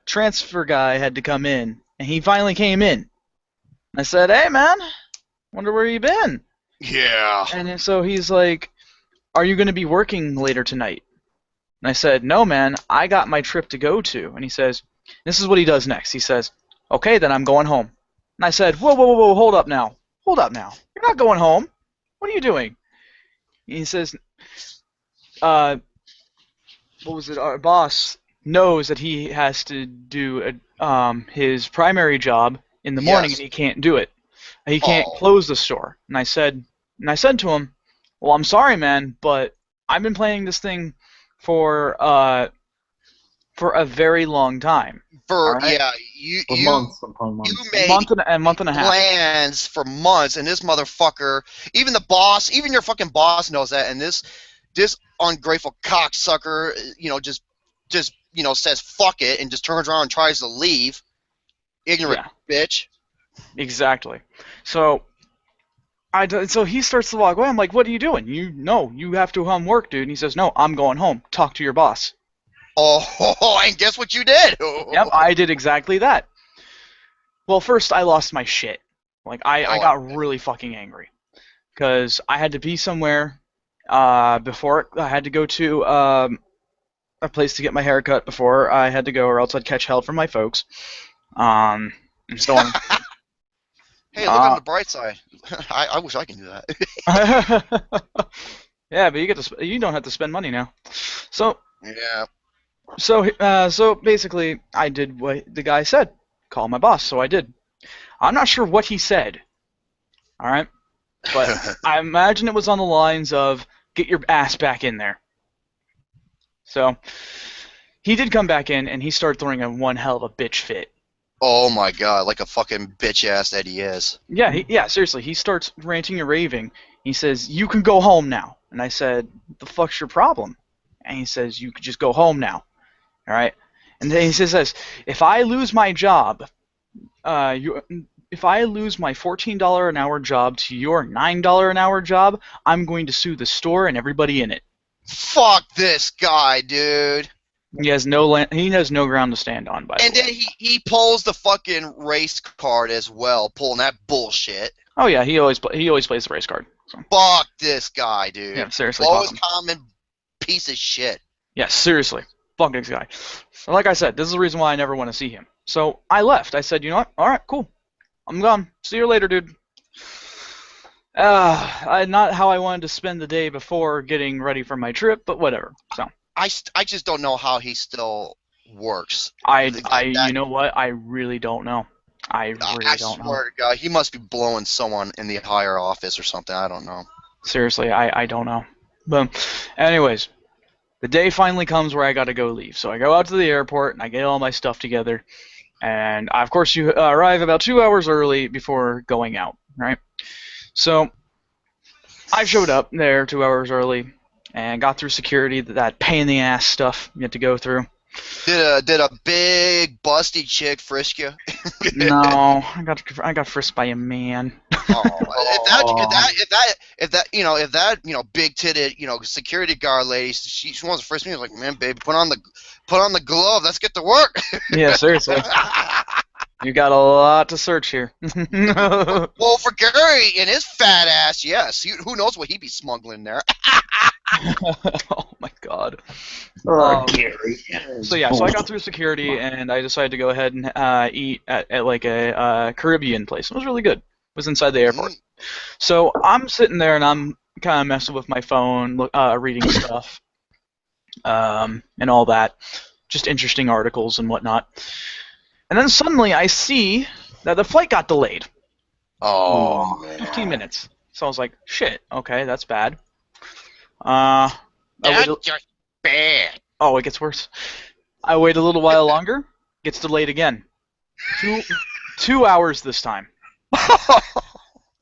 transfer guy had to come in, and he finally came in. I said, "Hey, man, wonder where you been?" Yeah. And so he's like, "Are you going to be working later tonight?" And I said, "No, man, I got my trip to go to." And he says, this is what he does next. He says, "Okay, then I'm going home." And I said, whoa, whoa, whoa, whoa, hold up now. Hold up now. You're not going home. What are you doing? And he says, what was it? Our boss knows that he has to do his primary job in the morning, and he can't do it. He can't close the store. And I said to him, "Well, I'm sorry, man, but I've been playing this thing for a very long time." You months. You made month and a half plans for months, and this motherfucker, even the boss, even your fucking boss knows that, and this ungrateful cocksucker, just says fuck it and just turns around and tries to leave. Ignorant bitch. Exactly. So he starts to walk away. I'm like, "What are you doing? You have to work, dude." And he says, "No, I'm going home. Talk to your boss." Oh, and guess what you did? Yep, I did exactly that. Well, first I lost my shit. I got really fucking angry because I had to be somewhere before I had to go to a place to get my hair cut before I had to go, or else I'd catch hell from my folks. And so on. Hey, look on the bright side. I wish I can do that. Yeah, but you don't have to spend money now. So yeah. So basically, I did what the guy said. Call my boss. So I did. I'm not sure what he said. All right, but I imagine it was on the lines of "Get your ass back in there." So he did come back in, and he started throwing a one hell of a bitch fit. Oh my god, like a fucking bitch ass that he is. Yeah, seriously. He starts ranting and raving. He says, "You can go home now." And I said, "The fuck's your problem?" And he says, "You could just go home now." All right? And then he says this, "If I lose my job, if I lose my $14 an hour job to your $9 an hour job, I'm going to sue the store and everybody in it." Fuck this guy, dude. He has no ground to stand on, by the way. And then he pulls the fucking race card as well, pulling that bullshit. Oh yeah, he always plays the race card. So. Fuck this guy, dude. Yeah, seriously. Lowest common piece of shit. Yeah, seriously. Fuck this guy. So like I said, this is the reason why I never want to see him. So I left. I said, "You know what? All right, cool. I'm gone. See you later, dude." Not how I wanted to spend the day before getting ready for my trip, but whatever. So. I just don't know how he still works. You know what? I really don't know. I swear to God, he must be blowing someone in the higher office or something. I don't know. Seriously, I don't know. But anyways, the day finally comes where I got to go leave. So I go out to the airport and I get all my stuff together. And of course, you arrive about 2 hours early before going out, right? So I showed up there 2 hours early and got through security, that pain in the ass stuff you had to go through. Did a big busty chick frisk you? No, I got frisked by a man. If that big titted security guard lady, she wants to frisk me, I was like, man, baby, put on the glove, let's get to work. Yeah, seriously. You got a lot to search here. Well, for Gary and his fat ass, yes. Who knows what he'd be smuggling there? Oh my god. Gary. So I got through security and I decided to go ahead and eat at like a Caribbean place. It was really good. It was inside the airport. So I'm sitting there and I'm kind of messing with my phone, reading stuff, and all that, just interesting articles and whatnot. And then suddenly I see that the flight got delayed. Oh, man. 15 minutes. So I was like, shit, okay, that's bad. That's just bad. Oh, it gets worse. I wait a little while longer, gets delayed again. 2 hours this time.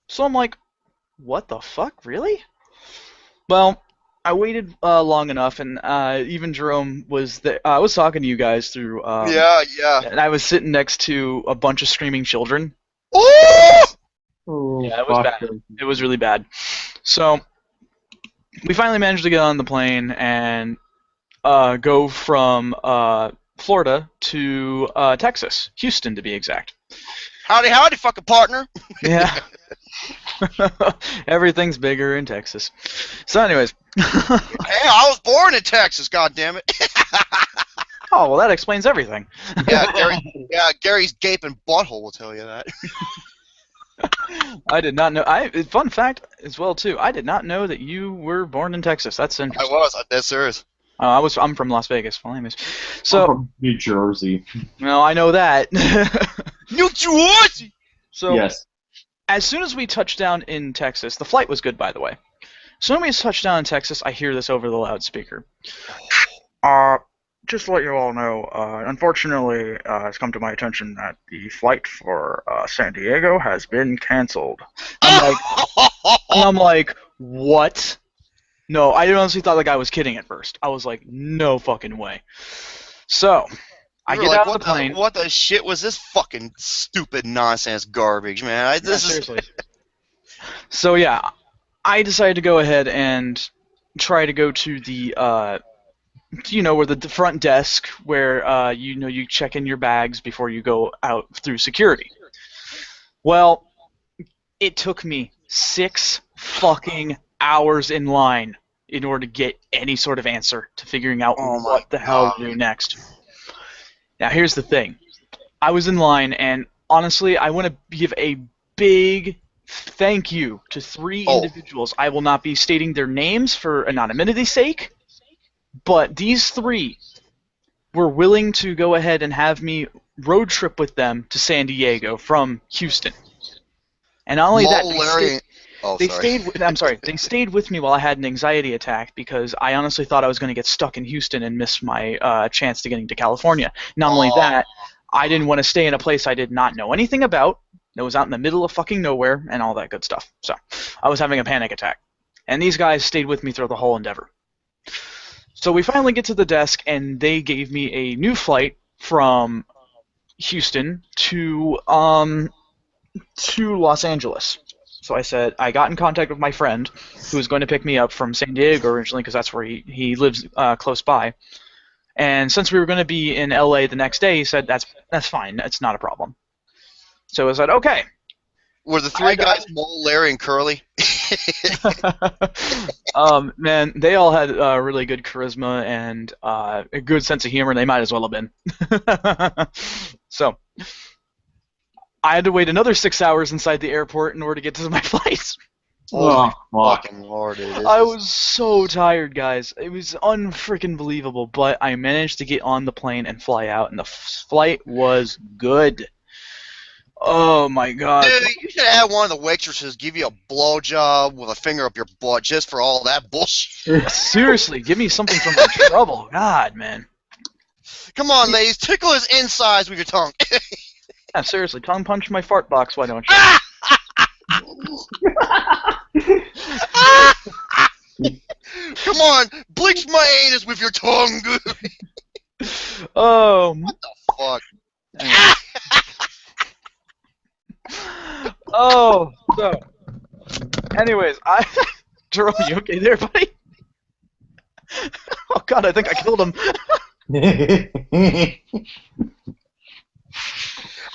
So I'm like, what the fuck, really? Well, I waited long enough, and even Jerome was there. I was talking to you guys through. Yeah. And I was sitting next to a bunch of screaming children. Ooh! Yeah, it was bad. It was really bad. So we finally managed to get on the plane and go from Florida to Texas, Houston to be exact. Howdy, fucking partner. Yeah. Everything's bigger in Texas. So anyways. Hey, I was born in Texas, goddammit. Oh, well, that explains everything. Gary's gaping butthole will tell you that. I did not know. Fun fact as well too. I did not know that you were born in Texas. That's interesting. I was. That's serious. I'm from Las Vegas. Well, anyways, so I'm from New Jersey. No, I know that. New Jersey. So yes. As soon as we touched down in Texas, the flight was good, by the way. As soon as we touched down in Texas, I hear this over the loudspeaker. Just to let you all know, unfortunately, it's come to my attention that the flight for San Diego has been canceled. I'm like, what? No, I honestly thought the guy was kidding at first. I was like, no fucking way. So, I get out of the plane. What the shit was this fucking stupid nonsense garbage, man? Seriously. So yeah, I decided to go ahead and try to go to the, where the front desk where, you check in your bags before you go out through security. Well, it took me 6 fucking hours in line in order to get any sort of answer to figuring out what the hell to do next. Now, here's the thing. I was in line, and honestly, I want to give a big thank you to 3 individuals. I will not be stating their names for anonymity's sake, but these 3 were willing to go ahead and have me road trip with them to San Diego from Houston. And not only that, they stayed with me while I had an anxiety attack because I honestly thought I was going to get stuck in Houston and miss my chance to getting to California. Not only that, I didn't want to stay in a place I did not know anything about, that was out in the middle of fucking nowhere, and all that good stuff. So, I was having a panic attack. And these guys stayed with me through the whole endeavor. So we finally get to the desk, and they gave me a new flight from Houston to Los Angeles. So I said, I got in contact with my friend who was going to pick me up from San Diego originally because that's where he lives close by. And since we were going to be in LA the next day, he said, that's fine. That's not a problem. So I said, okay. Were the 3 guys Mole, Larry, and Curly? Man, they all had really good charisma and a good sense of humor. They might as well have been. So I had to wait another 6 hours inside the airport in order to get to my flight. Oh, fucking Lord. I was so tired, guys. It was unfreaking believable, but I managed to get on the plane and fly out, and the flight was good. Oh, my God. Dude, you should have had one of the waitresses give you a blowjob with a finger up your butt just for all that bullshit. Seriously, give me something from my trouble. God, man. Come on, ladies. Tickle his insides with your tongue. Yeah, seriously, tongue punch my fart box, why don't you? Come on, bleach my anus with your tongue. Oh. What the fuck? Anyway. Oh. So. Anyways, Jerome, you okay there, buddy? Oh God, I think I killed him.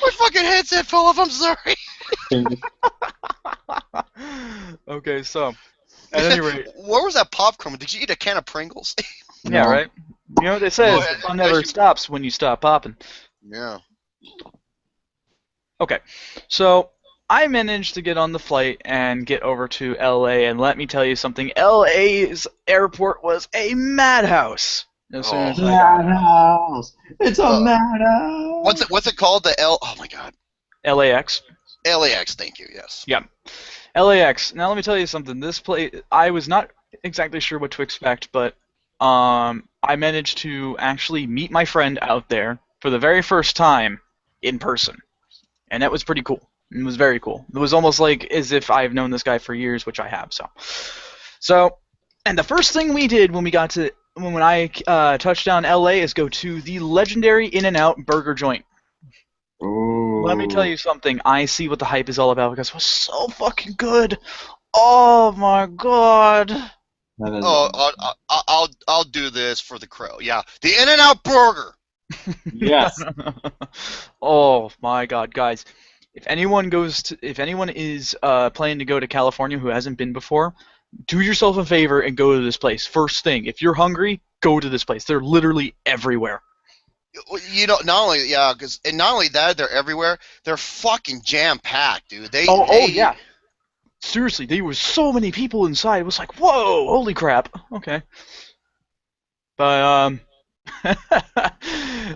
My fucking headset fell off. I'm sorry. Okay, so at any rate, Where was that popcorn? Did you eat a can of Pringles? yeah, right. You know what it says? Well, The fun never stops when you stop popping. Yeah. Okay, so I managed to get on the flight and get over to LA, and let me tell you something. LA's airport was a madhouse. As soon as I got Madhouse. It's a madhouse. What's it called? Oh my god. LAX. LAX. Thank you. Yes. Yeah. LAX. Now let me tell you something. This place, I was not exactly sure what to expect, but I managed to actually meet my friend out there for the very first time in person, and that was pretty cool. It was very cool. It was almost like as if I've known this guy for years, which I have. So, and the first thing we did when I touched down LA is go to the legendary In-N-Out burger joint. Ooh. Let me tell you something. I see what the hype is all about because it was so fucking good. Oh my god. I'll do this for the crow. Yeah, the In-N-Out burger. Yes. Oh my god, guys. If anyone is planning to go to California who hasn't been before, do yourself a favor and go to this place. First thing, if you're hungry, go to this place. They're literally everywhere. You know, not only that, they're everywhere. They're fucking jam packed, dude. Oh yeah. Seriously, there were so many people inside. It was like, whoa, holy crap. Okay. But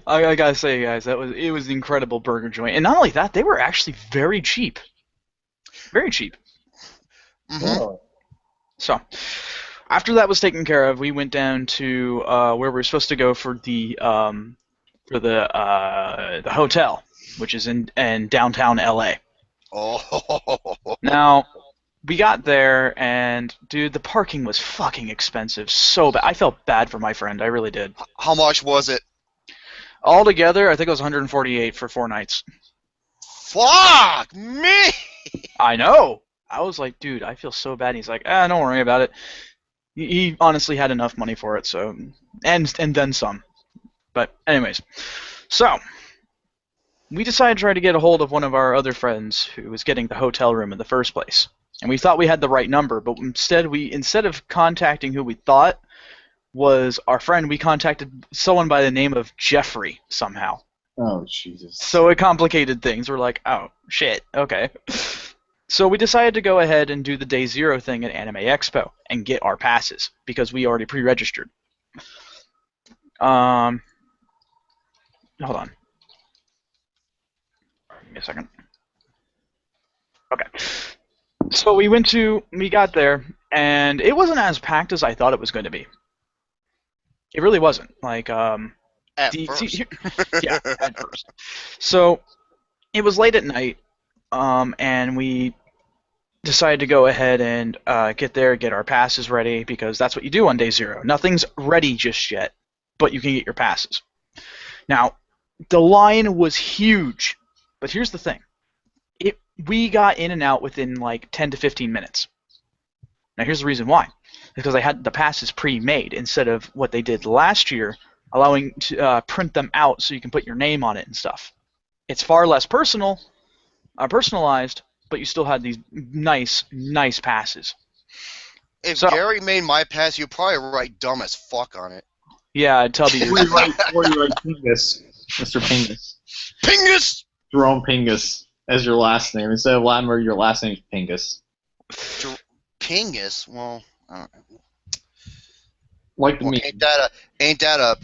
I gotta say, guys, it was an incredible burger joint, and not only that, they were actually very cheap. Very cheap. Mm-hmm. So, after that was taken care of, we went down to where we were supposed to go for the hotel, which is in downtown LA. Oh. Now, we got there, and dude, the parking was fucking expensive. So bad. I felt bad for my friend. I really did. How much was it? Altogether, I think it was 148 for 4 nights. Fuck me! I know. I was like, dude, I feel so bad. And he's like, don't worry about it. He honestly had enough money for it, so and then some. But anyways, so we decided to try to get a hold of one of our other friends who was getting the hotel room in the first place. And we thought we had the right number, but instead of contacting who we thought was our friend, we contacted someone by the name of Jeffrey somehow. Oh, Jesus. So it complicated things. We're like, oh, shit, okay. So we decided to go ahead and do the Day Zero thing at Anime Expo and get our passes, because we already pre-registered. Hold on. Give me a second. Okay. So we got there, and it wasn't as packed as I thought it was going to be. It really wasn't. Like, At first. yeah, at first. So it was late at night, and we decided to go ahead and get there, get our passes ready, because that's what you do on Day Zero. Nothing's ready just yet, but you can get your passes. Now, the line was huge, but here's the thing. We got in and out within like 10 to 15 minutes. Now, here's the reason why. Because I had the passes pre-made instead of what they did last year, allowing to print them out so you can put your name on it and stuff. It's far less personalized, but you still had these nice passes. If Gary made my pass, you'd probably write dumb as fuck on it. Yeah, I'd tell you. Or you write Pingus, Mr. Pingus. Pingus! Jerome Pingus as your last name. Instead of Latimer, your last name's Pingus. Pingus? Well, I don't know. Like the meat. Ain't that a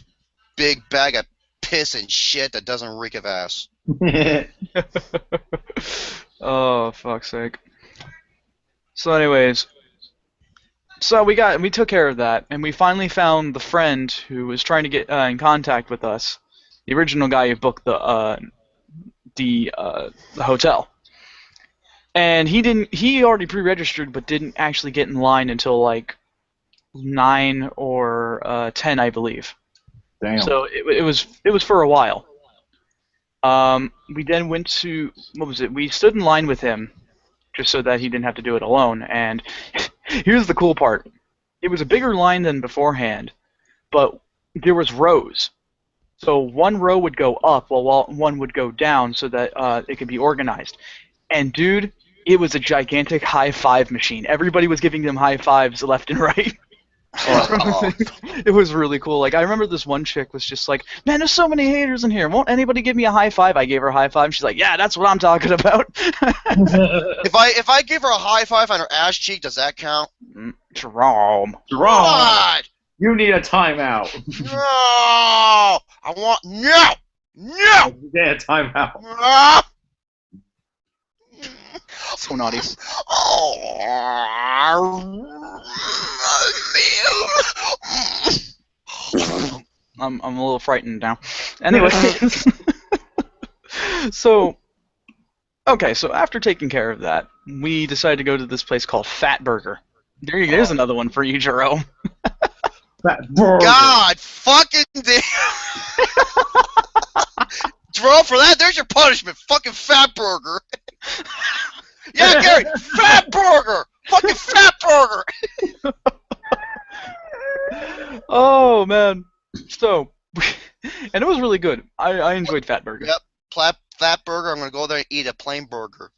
big bag of piss and shit that doesn't reek of ass? Oh, fuck's sake. So anyways, we took care of that, and we finally found the friend who was trying to get in contact with us, the original guy who booked the hotel. And he already pre-registered, but didn't actually get in line until like 9 or 10, I believe. Damn. So it was for a while. We then went to, what was it? We stood in line with him just so that he didn't have to do it alone. And here's the cool part. It was a bigger line than beforehand, but there was rows. So one row would go up while one would go down so that it could be organized. And dude, it was a gigantic high five machine. Everybody was giving them high fives left and right. It was really cool. Like, I remember this one chick was just like, man, there's so many haters in here. Won't anybody give me a high five? I gave her a high five. And she's like, yeah, that's what I'm talking about. If I give her a high five on her ass cheek, does that count? Jerome. God! You need a timeout. No! I want no! You get a timeout. No! So naughty. I'm a little frightened now. Anyway, so after taking care of that, we decided to go to this place called Fat Burger. There's another one for you, Jerome. Fat Burger. God fucking damn! Draw for that. There's your punishment. Fucking Fat Burger. Yeah, Gary. Fat Burger. Fucking Fat Burger. Oh man. So, and it was really good. I enjoyed Fat Burger. Yep. Fat Burger. I'm gonna go there and eat a plain burger.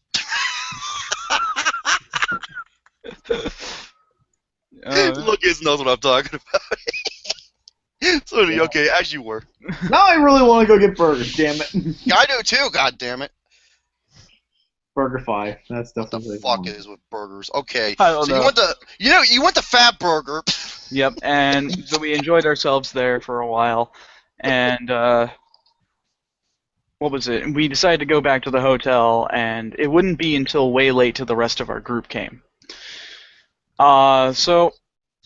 Lucas knows what I'm talking about. So, okay, as you were. Now I really want to go get burgers, damn it. Yeah, I do too, god damn it. BurgerFi. That's definitely What the fuck is with burgers? Okay. I don't So know. you went to Fat Burger. Yep, and so we enjoyed ourselves there for a while, and what was it? We decided to go back to the hotel, and it wouldn't be until way late till the rest of our group came. So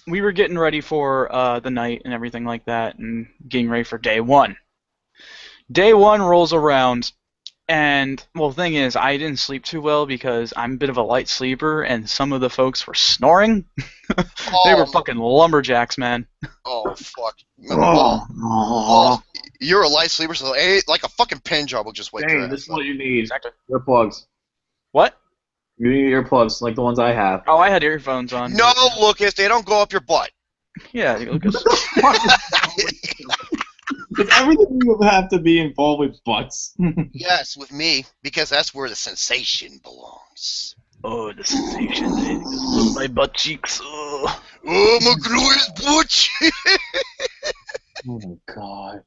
we were getting ready for the night and everything like that, and getting ready for day one. Day one rolls around, and, well, the thing is, I didn't sleep too well because I'm a bit of a light sleeper, and some of the folks were snoring. They were fucking lumberjacks, man. Oh, fuck. Oh. You're a light sleeper, so like a fucking pin job will just wake you Dang, up. this is what you need. Exactly. Earplugs. What? You need earplugs, like the ones I have. Oh, I had earphones on. No, Lucas, they don't go up your butt. Yeah, Lucas. Does everything you have to be involved with butts? Yes, with me, because that's where the sensation belongs. Oh, the sensation. My butt cheeks. Oh, my glorious butch! Oh my god.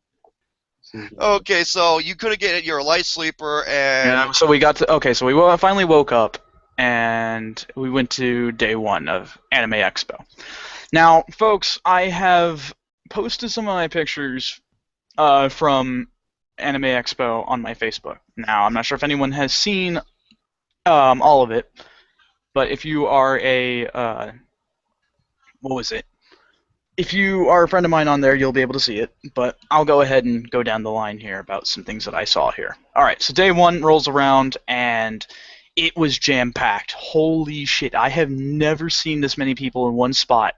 Okay, so you couldn't get it. You're a light sleeper, and yeah, so we got to. Okay, so we finally woke up, and we went to day one of Anime Expo. Now, folks, I have posted some of my pictures from Anime Expo on my Facebook. Now, I'm not sure if anyone has seen all of it, but if you are if you are a friend of mine on there, you'll be able to see it, but I'll go ahead and go down the line here about some things that I saw here. Alright, so day one rolls around, and it was jam-packed. Holy shit, I have never seen this many people in one spot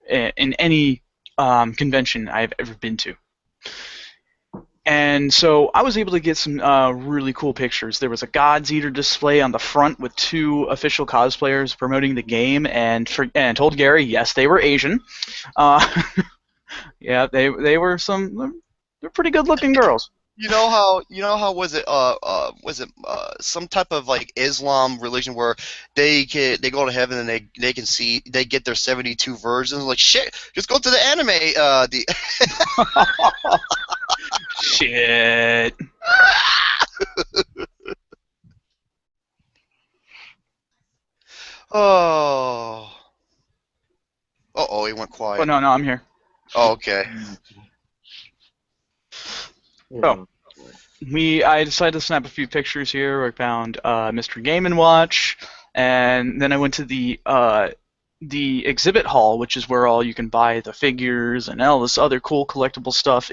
in any convention I've ever been to. And so I was able to get some really cool pictures. There was a God's Eater display on the front with 2 official cosplayers promoting the game, and told Gary, yes, they were Asian. Yeah, they were they're pretty good-looking girls. you know how was it some type of like Islam religion where they go to heaven and they can see, they get their 72 versions, like shit, just go to the anime Shit. Oh. Uh-oh, he went quiet. Oh, no, I'm here. Oh, okay. Oh. I decided to snap a few pictures here. I found Mr. Game & Watch, and then I went to the exhibit hall, which is where all you can buy the figures and all this other cool collectible stuff.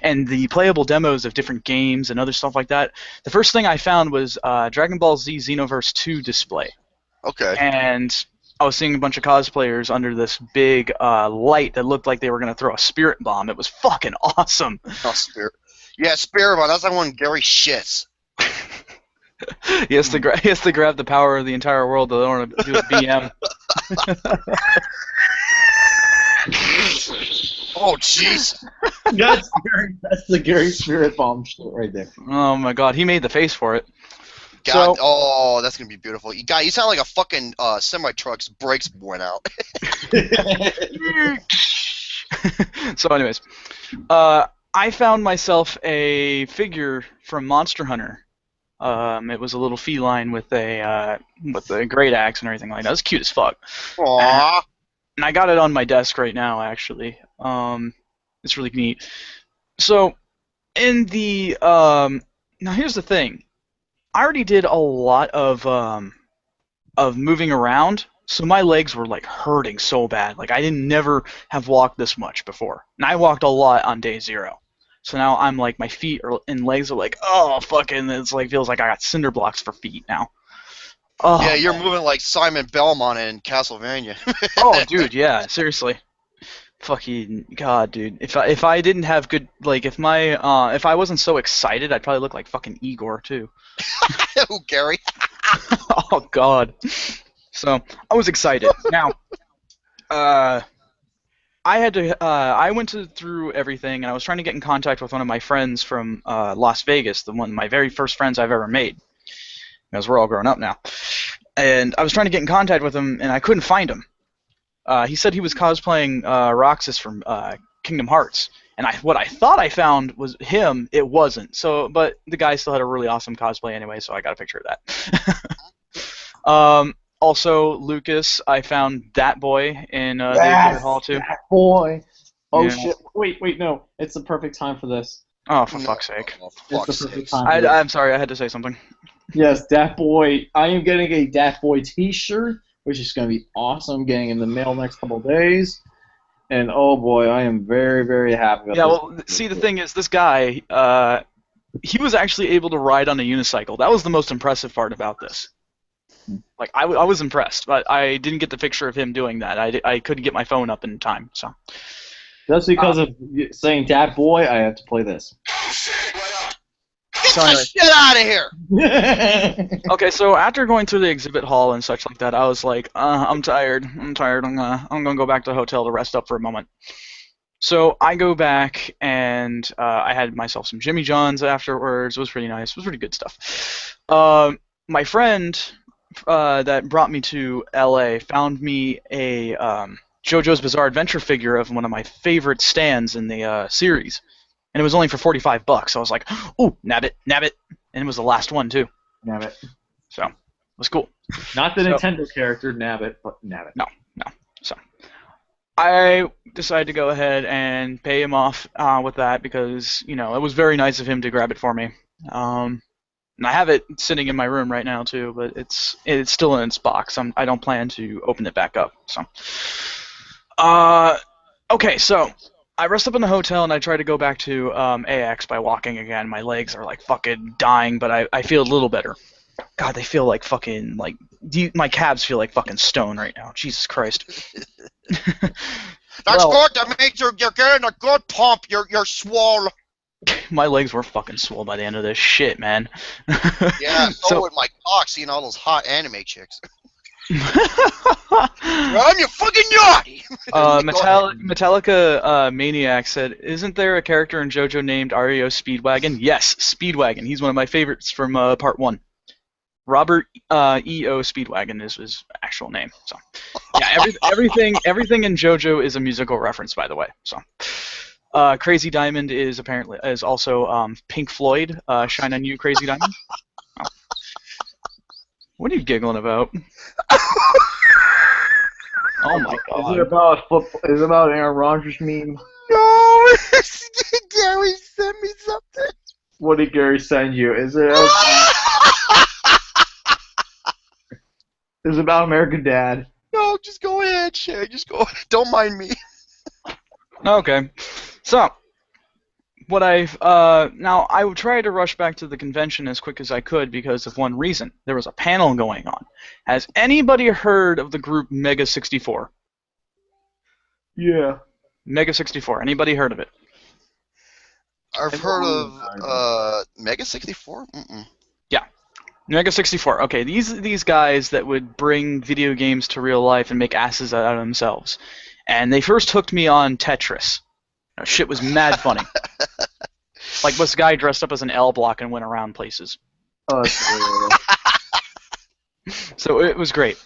And the playable demos of different games and other stuff like that. The first thing I found was Dragon Ball Z Xenoverse 2 display. Okay. And I was seeing a bunch of cosplayers under this big light that looked like they were going to throw a spirit bomb. It was fucking awesome. Oh, Spirit. Yeah, Spirit Bomb. That's like one Gary shits. He has to grab the power of the entire world to learn to do a BM. Oh, jeez. That's the Gary Spirit Bomb shit right there. Oh my god, he made the face for it. God, oh, that's gonna be beautiful. You sound like a fucking semi-truck's brakes worn out. So, anyways, I found myself a figure from Monster Hunter. It was a little feline with a great axe and everything like that. It was cute as fuck. Aww. And I got it on my desk right now, actually. It's really neat. So, in the now here's the thing. I already did a lot of moving around, so my legs were like hurting so bad. Like I never have walked this much before, and I walked a lot on day 0. So now I'm like my feet and legs are like, oh fucking, it's like feels like I got cinder blocks for feet now. Oh, Yeah, you're moving like Simon Belmont in Castlevania. Oh, dude, yeah, seriously. Fucking god, dude. If I didn't have good, like if I wasn't so excited, I'd probably look like fucking Igor too. Ooh, Gary. Oh god. So I was excited. Now, I went through everything, and I was trying to get in contact with one of my friends from Las Vegas, my very first friends I've ever made, because we're all grown up now. And I was trying to get in contact with him, and I couldn't find him. He said he was cosplaying Roxas from Kingdom Hearts, and what I thought I found was him. It wasn't. So, but the guy still had a really awesome cosplay anyway, so I got a picture of that. Also, Lucas, I found that boy in the exhibit hall too. That boy. Oh Yeah. shit! Wait, no! It's the perfect time for this. Oh, for fuck's sake! Oh, It's fuck's the perfect sakes. time. For this. I'm sorry, I had to say something. Yes, Dat Boy. I am getting a Dat Boy T-shirt, which is going to be awesome. Getting in the mail next couple of days, and oh boy, I am very, very happy. Yeah, well, see, the thing is, this guy, he was actually able to ride on a unicycle. That was the most impressive part about this. Like, I was impressed, but I didn't get the picture of him doing that. I couldn't get my phone up in time, so. Just because of saying Dat Boy, I have to play this. Get the shit out of here! Okay, so after going through the exhibit hall and such like that, I was like, I'm tired. I'm gonna go back to the hotel to rest up for a moment. So I go back, and I had myself some Jimmy John's afterwards. It was pretty nice. It was pretty good stuff. My friend that brought me to LA found me a JoJo's Bizarre Adventure figure of one of my favorite stands in the series. And it was only for $45. I was like, ooh, nab it. And it was the last one, too. Nabbit. So, it was cool. Not the Nintendo character, Nabbit, but Nabbit. No. So, I decided to go ahead and pay him off with that because, it was very nice of him to grab it for me. And I have it sitting in my room right now, too, but it's still in its box. I don't plan to open it back up. So, okay, so I rest up in the hotel, and I try to go back to AX by walking again. My legs are like fucking dying, but I feel a little better. God, they feel like fucking like my calves feel like fucking stone right now. Jesus Christ. That's good. That means you're getting a good pump. You're swole. My legs were fucking swole by the end of this shit, man. Yeah, so would my cock seeing all those hot anime chicks. I'm your fucking naughty. Metallica Maniac said, "Isn't there a character in JoJo named REO Speedwagon?" Yes, Speedwagon. He's one of my favorites from Part 1. Robert E.O. Speedwagon is his actual name. So, yeah, everything in JoJo is a musical reference, by the way. So, Crazy Diamond is also Pink Floyd. Shine on You, Crazy Diamond. Oh. What are you giggling about? Oh my god. Is it about football? Is it about Aaron Rodgers meme? No, Gary sent me something. What did Gary send you? Is it is it about American Dad? No, just go ahead, Shay. Just go ahead. Don't mind me. Okay. So, what I've now I would try to rush back to the convention as quick as I could because of one reason. There was a panel going on. Has anybody heard of the group Mega 64? Yeah. Mega 64. Anybody heard of it? I've heard of Mega 64. Yeah. Mega 64. Okay, these guys that would bring video games to real life and make asses out of themselves. And they first hooked me on Tetris. Shit was mad funny. Like this guy dressed up as an L block and went around places. Oh, So it was great.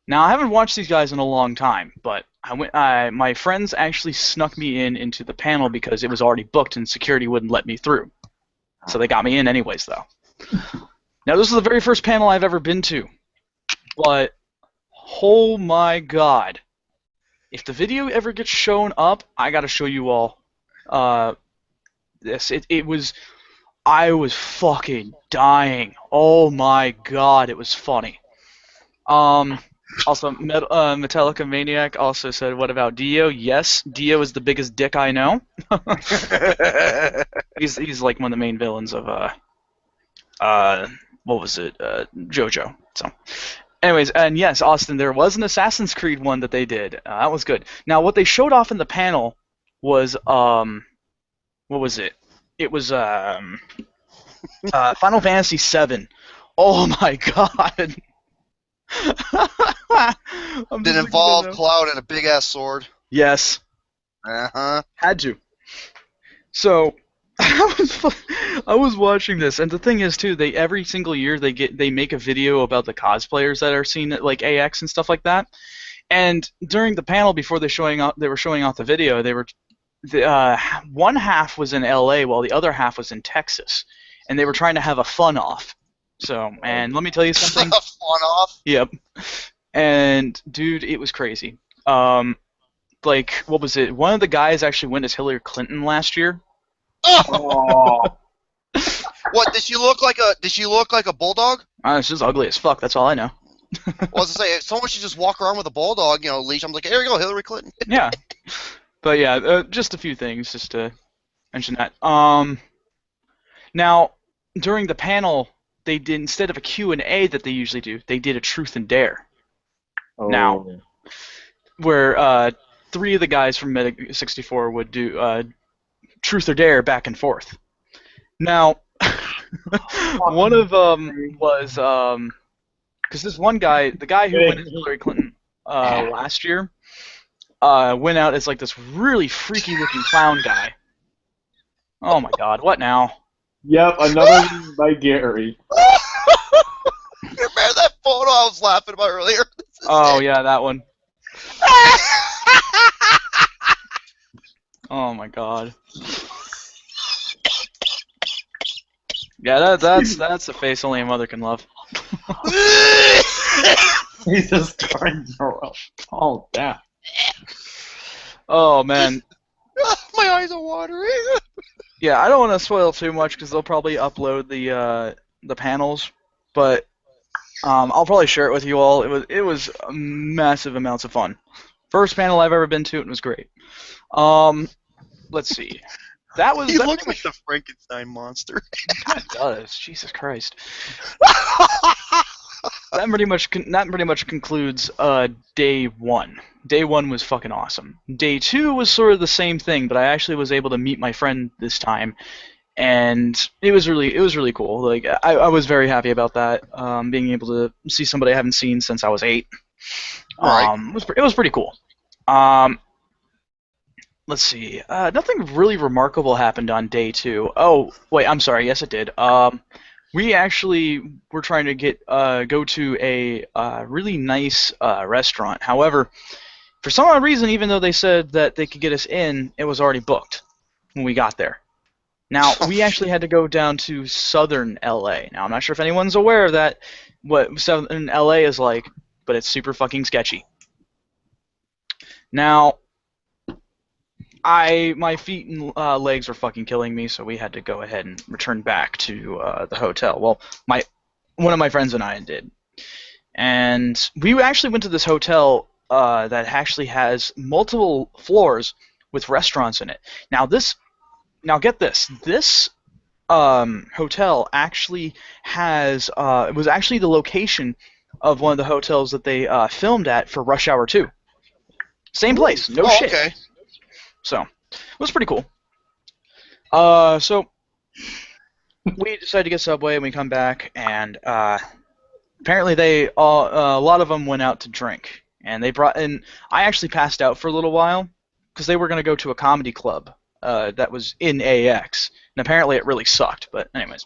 Now I haven't watched these guys in a long time, but my friends actually snuck me into the panel because it was already booked and security wouldn't let me through. So they got me in anyways, though. Now this is the very first panel I've ever been to, but oh my god. If the video ever gets shown up, I gotta show you all this. I was fucking dying. Oh my god, it was funny. Also, Metallica Maniac also said, what about Dio? Yes, Dio is the biggest dick I know. He's like one of the main villains of, what was it? JoJo. So, anyways, and yes, Austin, there was an Assassin's Creed one that they did. That was good. Now, what they showed off in the panel was, what was it? It was, Final Fantasy VII. Oh my god. Did it involve Cloud and a big ass sword? Yes. Had to. So I was watching this, and the thing is too, every single year they make a video about the cosplayers that are seen at like AX and stuff like that. And during the panel before they were showing off the video, one half was in LA while the other half was in Texas, and they were trying to have a fun off. So, and let me tell you something. Fun off? Yep. And dude, it was crazy. Like, what was it? One of the guys actually went as Hillary Clinton last year. Oh. What, did she look like a bulldog? She's ugly as fuck, that's all I know. Well, I was gonna say, if someone should just walk around with a bulldog, leash, I'm like, here you go, Hillary Clinton. Yeah. But yeah, just a few things just to mention that. Now, during the panel, they did, instead of a Q&A that they usually do, they did a truth and dare. Oh. Now, where three of the guys from Mega 64 would do truth or dare back and forth. Now, one of them was because this one guy, the guy who went as Hillary Clinton last year, went out as like this really freaky looking clown guy. Oh my god, what now? Yep, another one by Gary. Remember that photo I was laughing about earlier? Oh yeah, that one. Oh my god. Yeah, that's a face only a mother can love. He's just starting to roll. Oh, damn. Oh man. My eyes are watering. Yeah, I don't want to spoil too much because they'll probably upload the panels, but I'll probably share it with you all. It was massive amounts of fun. First panel I've ever been to, and it was great. Let's see. He looks like the Frankenstein monster. It does. Jesus Christ. That pretty much concludes day one. Day one was fucking awesome. Day two was sort of the same thing, but I actually was able to meet my friend this time, and it was really cool. Like I was very happy about that. Being able to see somebody I haven't seen since I was 8. Right. It was pretty cool. Let's see. Nothing really remarkable happened on day 2. Oh, wait, I'm sorry. Yes, it did. We actually were trying to go to a really nice restaurant. However, for some odd reason, even though they said that they could get us in, it was already booked when we got there. Now, we actually had to go down to southern LA. Now, I'm not sure if anyone's aware of that, what southern LA is like, but it's super fucking sketchy. Now, my feet and legs were fucking killing me, so we had to go ahead and return back to the hotel. Well, one of my friends and I did. And we actually went to this hotel that actually has multiple floors with restaurants in it. Now, this Now get this. This hotel actually has it was actually the location of one of the hotels that they filmed at for Rush Hour 2. Same place, no shit. Okay. So it was pretty cool. So we decided to get Subway, and we come back, and apparently they all a lot of them went out to drink, and they brought in. I actually passed out for a little while because they were going to go to a comedy club that was in AX, and apparently it really sucked. But anyways,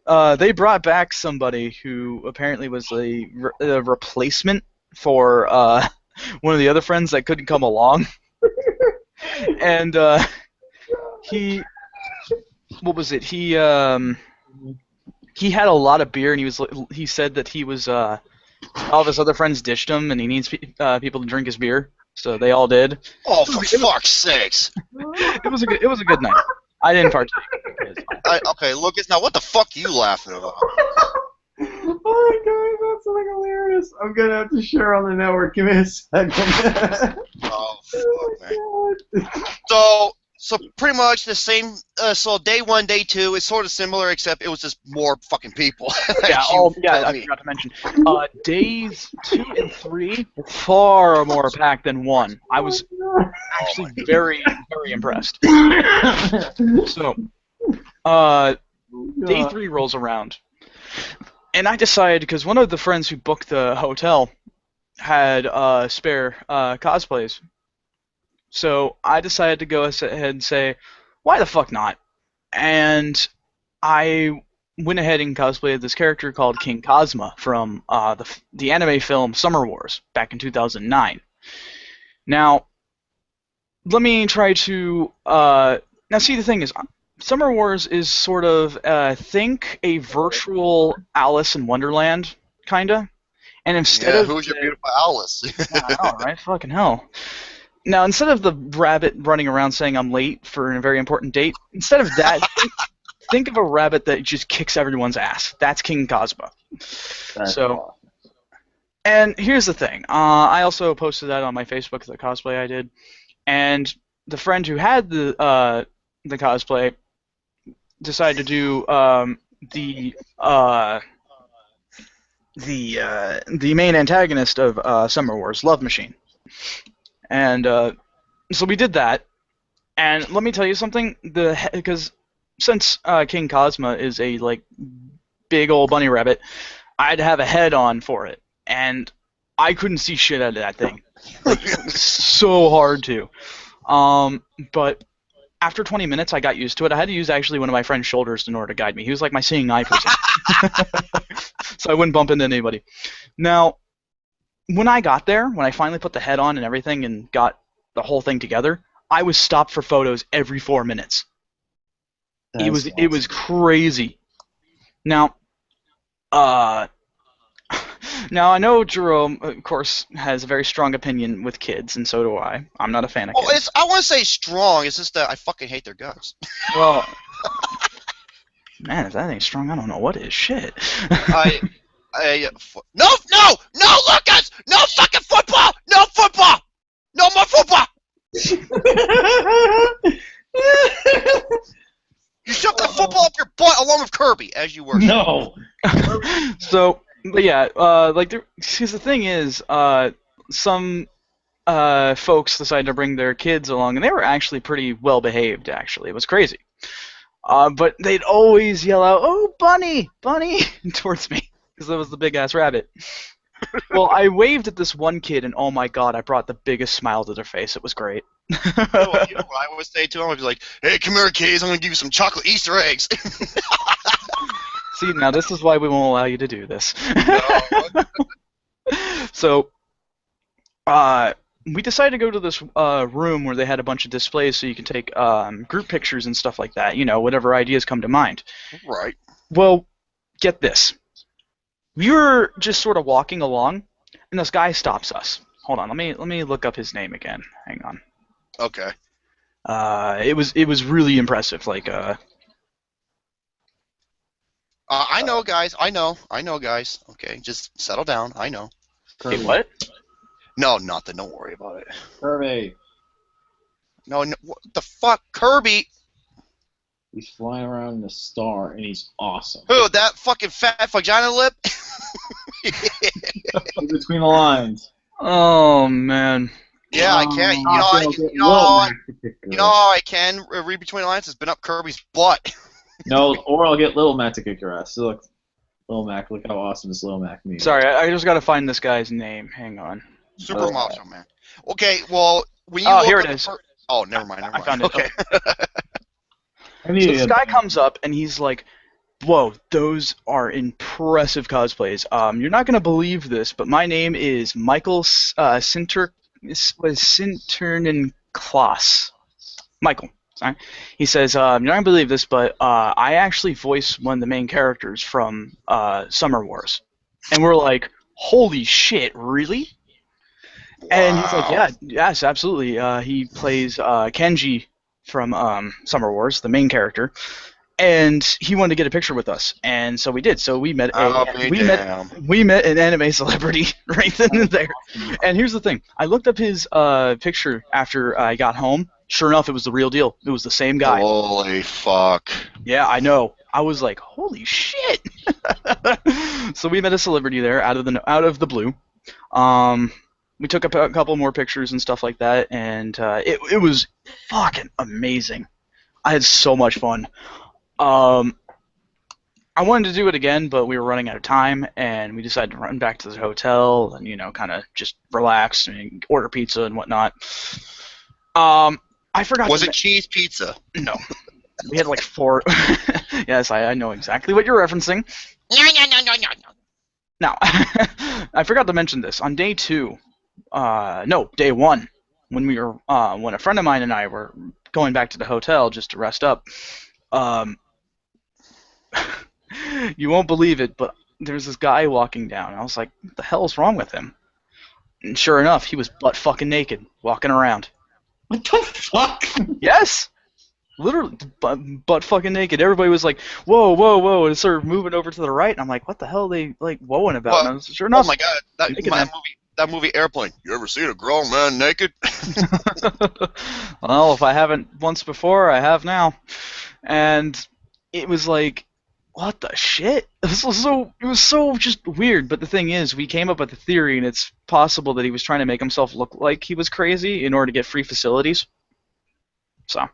they brought back somebody who apparently was a replacement for one of the other friends that couldn't come along, and he. What was it? He had a lot of beer, and he said that he was all of his other friends ditched him, and he needs people to drink his beer, so they all did. Oh, for fuck's sakes! It was a good night. I didn't partake. Okay, Lucas. Now, what the fuck are you laughing about? Oh my god, that's something hilarious. I'm gonna have to share on the network. Give me a second. Oh, fuck, man. So pretty much the same. So day 1, day 2 is sort of similar, except it was just more fucking people. Yeah. I forgot to mention. Days 2 and 3 were far more packed than 1. I was actually very, very impressed. So, day 3 rolls around, and I decided, because one of the friends who booked the hotel had spare cosplays. So I decided to go ahead and say, why the fuck not? And I went ahead and cosplayed this character called King Cosma from the anime film Summer Wars back in 2009. Now, let me try to... now, see, the thing is, Summer Wars is sort of, think a virtual Alice in Wonderland, kinda. And instead of... who's your beautiful Alice? I know, right? Fucking hell. Now, instead of the rabbit running around saying I'm late for a very important date, instead of that, think of a rabbit that just kicks everyone's ass. That's King Cosmo. That's awesome. And here's the thing. I also posted that on my Facebook, the cosplay I did, and the friend who had the cosplay decided to do the main antagonist of Summer Wars, Love Machine. And so we did that, and let me tell you something. Because since King Cosma is a big old bunny rabbit, I had to have a head on for it, and I couldn't see shit out of that thing. So hard to. But after 20 minutes, I got used to it. I had to use actually one of my friend's shoulders in order to guide me. He was like my seeing eye person, so I wouldn't bump into anybody. Now, when I got there, when I finally put the head on and everything and got the whole thing together, I was stopped for photos every 4 minutes. It was crazy. Now, I know Jerome, of course, has a very strong opinion with kids, and so do I. I'm not a fan of kids. I want to say strong. It's just that I fucking hate their guts. Well, man, if that ain't strong, I don't know what is. Shit. No, Lucas! No fucking football! No football! No more football! You shoved the football up your butt along with Kirby, as you were. No! So, but yeah, because the thing is, some folks decided to bring their kids along, and they were actually pretty well behaved, actually. It was crazy. But they'd always yell out, "Oh, bunny! Bunny!" towards me. Because that was the big-ass rabbit. Well, I waved at this one kid, and oh my god, I brought the biggest smile to their face. It was great. You know what I would say to him? I'd be like, "Hey, come here, kids. I'm going to give you some chocolate Easter eggs." See, now this is why we won't allow you to do this. No. So, we decided to go to this room where they had a bunch of displays so you can take group pictures and stuff like that. You know, whatever ideas come to mind. Right. Well, get this. We were just sort of walking along, and this guy stops us. Hold on, let me look up his name again. Hang on. Okay. It was really impressive. I know, guys. I know, guys. Okay, just settle down. I know. Hey, what? No, nothing. Don't worry about it. Kirby. No, what the fuck? Kirby? He's flying around in a star, and he's awesome. Who, that fucking fat vagina lip? In between the lines. Oh man. Yeah, I can't. You know how I can read between the lines? It's been up Kirby's butt. No, or I'll get Little Mac to kick your ass. So look, Little Mac, look how awesome this Little Mac means. Sorry, I just gotta find this guy's name. Hang on. Super Macho Man. Okay, well, when you here it is. Oh, never mind. I found it. Okay. So this guy comes up and he's like, "Whoa, those are impressive cosplays. You're not gonna believe this, but my name is Michael Sinterklaas. Michael." Sorry. He says, "You're not gonna believe this, but I actually voice one of the main characters from Summer Wars." And we're like, "Holy shit, really?" Wow. And he's like, yes, absolutely. He plays Kenji from Summer Wars, the main character, and he wanted to get a picture with us, and so we did. So we met we met an anime celebrity right then and there. And here's the thing: I looked up his picture after I got home. Sure enough, it was the real deal. It was the same guy. Holy fuck! Yeah, I know. I was like, holy shit! So we met a celebrity there out of the blue. We took a couple more pictures and stuff like that, and it was fucking amazing. I had so much fun. I wanted to do it again, but we were running out of time, and we decided to run back to the hotel and, kind of just relax and order pizza and whatnot. I forgot. Was it cheese pizza? No. We had like 4. Yes, I know exactly what you're referencing. No. Now, I forgot to mention this. On day 2, day 1, when we were, when a friend of mine and I were going back to the hotel just to rest up, you won't believe it, but there's this guy walking down. I was like, what the hell's wrong with him? And sure enough, he was butt fucking naked, walking around. What the fuck? Yes! Literally, butt fucking naked. Everybody was like, whoa, whoa, whoa, and started moving over to the right, and I'm like, what the hell are they, like, whoaing about? Well, and I was, sure enough, oh my god, that movie Airplane. You ever seen a grown man naked? Well, if I haven't once before, I have now. And it was like, what the shit? It was so just weird. But the thing is, we came up with a theory, and it's possible that he was trying to make himself look like he was crazy in order to get free facilities. So,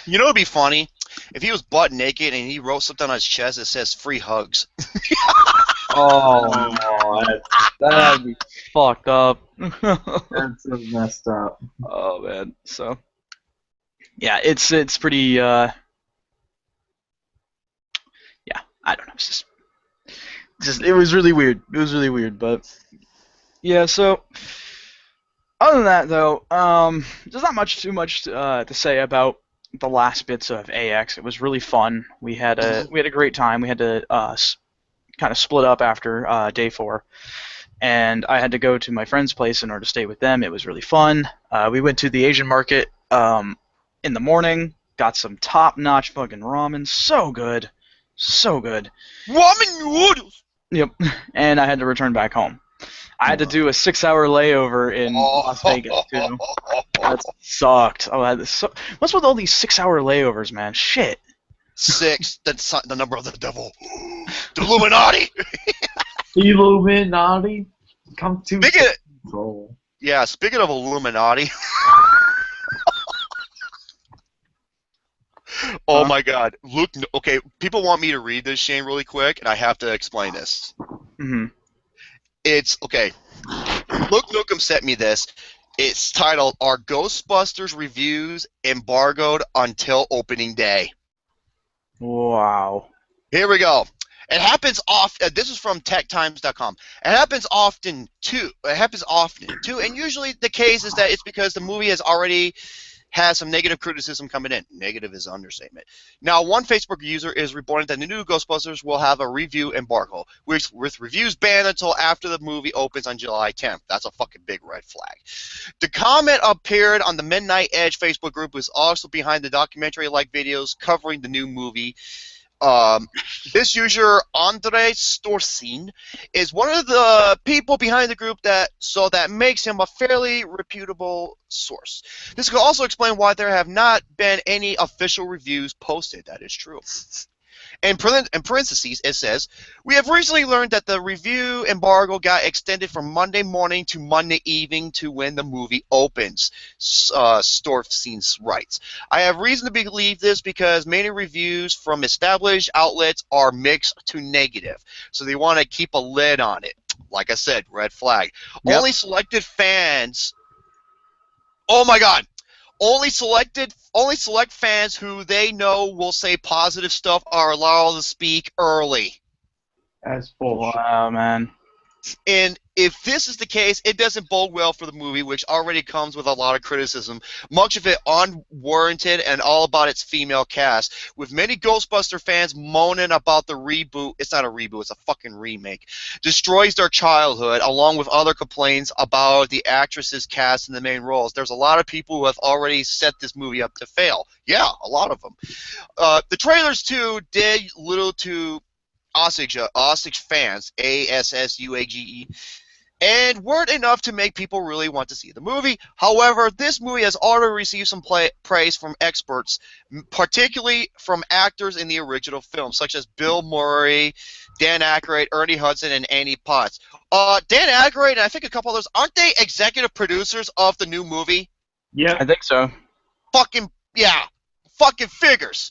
you know, it'd be funny if he was butt naked and he wrote something on his chest that says "free hugs." Oh, that'd be fucked up. That's so messed up. Oh man. So, yeah, it's pretty. Yeah, I don't know. It's just it was really weird. It was really weird, but yeah. So, other than that, though, there's not too much to say about the last bits of AX. It was really fun. We had a great time. We had to kind of split up after day 4, and I had to go to my friend's place in order to stay with them. It was really fun. We went to the Asian market in the morning. Got some top-notch fucking ramen. So good. So good. Ramen noodles! Yep. And I had to return back home. I had to do a 6-hour layover in Las Vegas, too. That sucked. What's with all these 6-hour layovers, man? Shit. 6, that's the number of the devil. The Illuminati! Illuminati? Come to control. Yeah, speaking of Illuminati. Oh my god. Luke, okay, people want me to read this, Shane, really quick, and I have to explain this. Mm-hmm. It's, okay. Luke Nukem sent me this. It's titled, Are Ghostbusters Reviews Embargoed Until Opening Day? Wow. Here we go. It happens often. This is from techtimes.com. It happens often, too. And usually the case is that it's because the movie has some negative criticism coming in. Negative is an understatement. Now, one Facebook user is reporting that the new Ghostbusters will have a review embargo, with reviews banned until after the movie opens on July 10th. That's a fucking big red flag. The comment appeared on the Midnight Edge Facebook group, was also behind the documentary-like videos covering the new movie. This user, Andre Storcine, is one of the people behind the group that makes him a fairly reputable source. This could also explain why there have not been any official reviews posted. That is true. In parentheses, it says, we have recently learned that the review embargo got extended from Monday morning to Monday evening to when the movie opens, Storcine writes. I have reason to believe this because many reviews from established outlets are mixed to negative, so they want to keep a lid on it. Like I said, red flag. Yep. Only selected fans... Oh my god! Only select fans who they know will say positive stuff are allowed to speak early. That's bullshit. Wow, man. And if this is the case, it doesn't bode well for the movie, which already comes with a lot of criticism, much of it unwarranted and all about its female cast, with many Ghostbuster fans moaning about the reboot. It's not a reboot, it's a fucking remake. Destroys their childhood, along with other complaints about the actresses cast in the main roles. There's a lot of people who have already set this movie up to fail. Yeah, a lot of them. The trailers, too, did little to Osage fans, ASSUAGE, and weren't enough to make people really want to see the movie. However, this movie has already received some praise from experts, particularly from actors in the original film, such as Bill Murray, Dan Aykroyd, Ernie Hudson, and Annie Potts. Dan Aykroyd and I think a couple others, aren't they executive producers of the new movie? Yeah. I think so. Fucking, yeah. Fucking figures.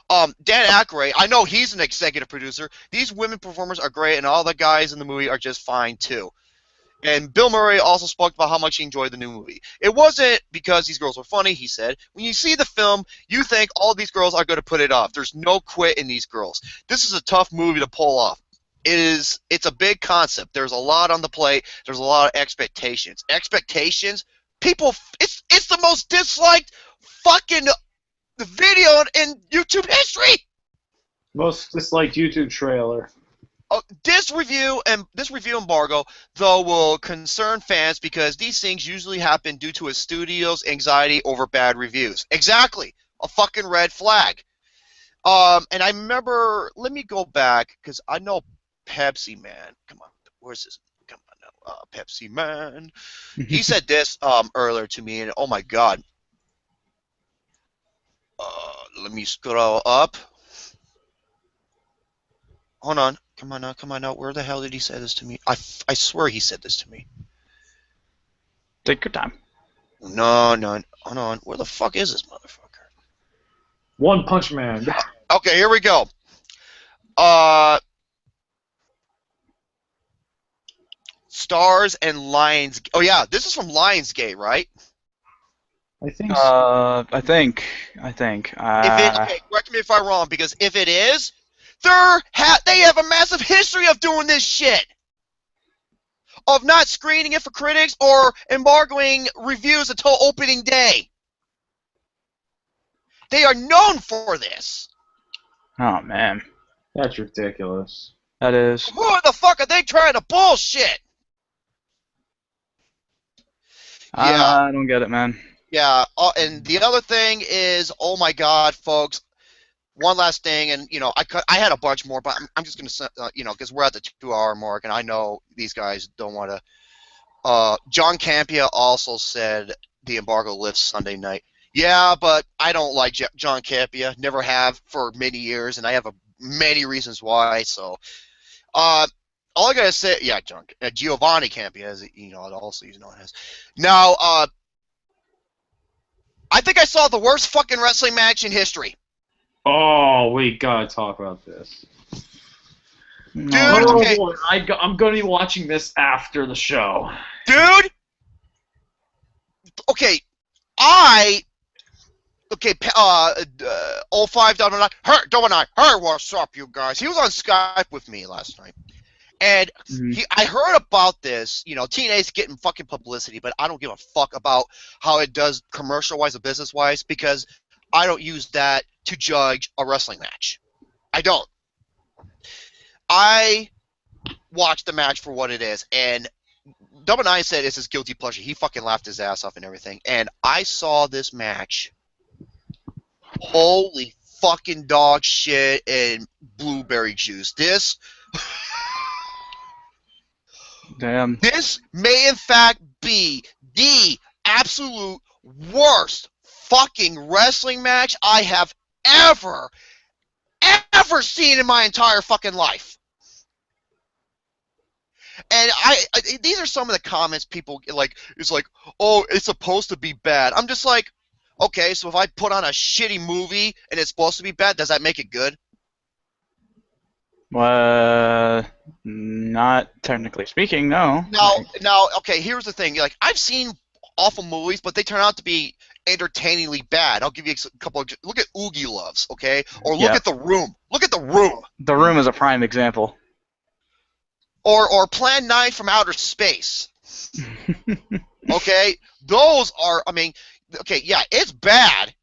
Dan Aykroyd, I know he's an executive producer. These women performers are great, and all the guys in the movie are just fine, too. And Bill Murray also spoke about how much he enjoyed the new movie. It wasn't because these girls were funny, he said. When you see the film, you think all these girls are going to put it off. There's no quit in these girls. This is a tough movie to pull off. It's a big concept. There's a lot on the plate. There's a lot of expectations. Expectations? People, it's the most disliked fucking video in YouTube history. Most disliked YouTube trailer. This review embargo, though, will concern fans because these things usually happen due to a studio's anxiety over bad reviews. Exactly. A fucking red flag. And I remember, let me go back, because I know Pepsi Man. Come on. Where's this? Come on now. Pepsi Man. He said this earlier to me, and oh my god. Let me scroll up. Hold on. Come on now. Where the hell did he say this to me? I swear he said this to me. Take your time. No. Hold on. Where the fuck is this motherfucker? One Punch Man. Okay, here we go. Stars and Lions. Oh yeah, this is from Lionsgate, right? I think so. I think. Okay, correct me if I'm wrong, because if it is, they have a massive history of doing this shit. Of not screening it for critics or embargoing reviews until opening day. They are known for this. Oh, man. That's ridiculous. That is. Who the fuck are they trying to bullshit? Yeah. I don't get it, man. Yeah, and the other thing is, oh my god, folks, one last thing, and, you know, I had a bunch more, but I'm just going to, you know, because we're at the 2-hour mark, and I know these guys don't want to. John Campia also said the embargo lifts Sunday night. Yeah, but I don't like John Campia, never have for many years, and I have many reasons why, so. All I got to say, yeah, Giovanni Campia, as you know, also he's known as. Now, I think I saw the worst fucking wrestling match in history. Oh, we gotta talk about this. Dude, okay. I'm gonna be watching this after the show. Dude! Okay, 05.09, hey, what's up, you guys? He was on Skype with me last night. And I heard about this, you know, TNA's getting fucking publicity, but I don't give a fuck about how it does commercial-wise or business-wise, because I don't use that to judge a wrestling match. I don't. I watched the match for what it is, and Double Nine said it's his guilty pleasure. He fucking laughed his ass off and everything. And I saw this match. Holy fucking dog shit, and blueberry juice. Damn. This may in fact be the absolute worst fucking wrestling match I have ever seen in my entire fucking life. And these are some of the comments people like. It's like, oh, it's supposed to be bad. I'm just like, okay, so if I put on a shitty movie and it's supposed to be bad, does that make it good? Not technically speaking, no. Now, okay, here's the thing. Like, I've seen awful movies, but they turn out to be entertainingly bad. I'll give you a couple. Look at Oogie Loves, okay? Or look at The Room. Look at The Room. The Room is a prime example. Or Plan 9 from Outer Space. Okay? Those are, I mean, okay, yeah, it's bad,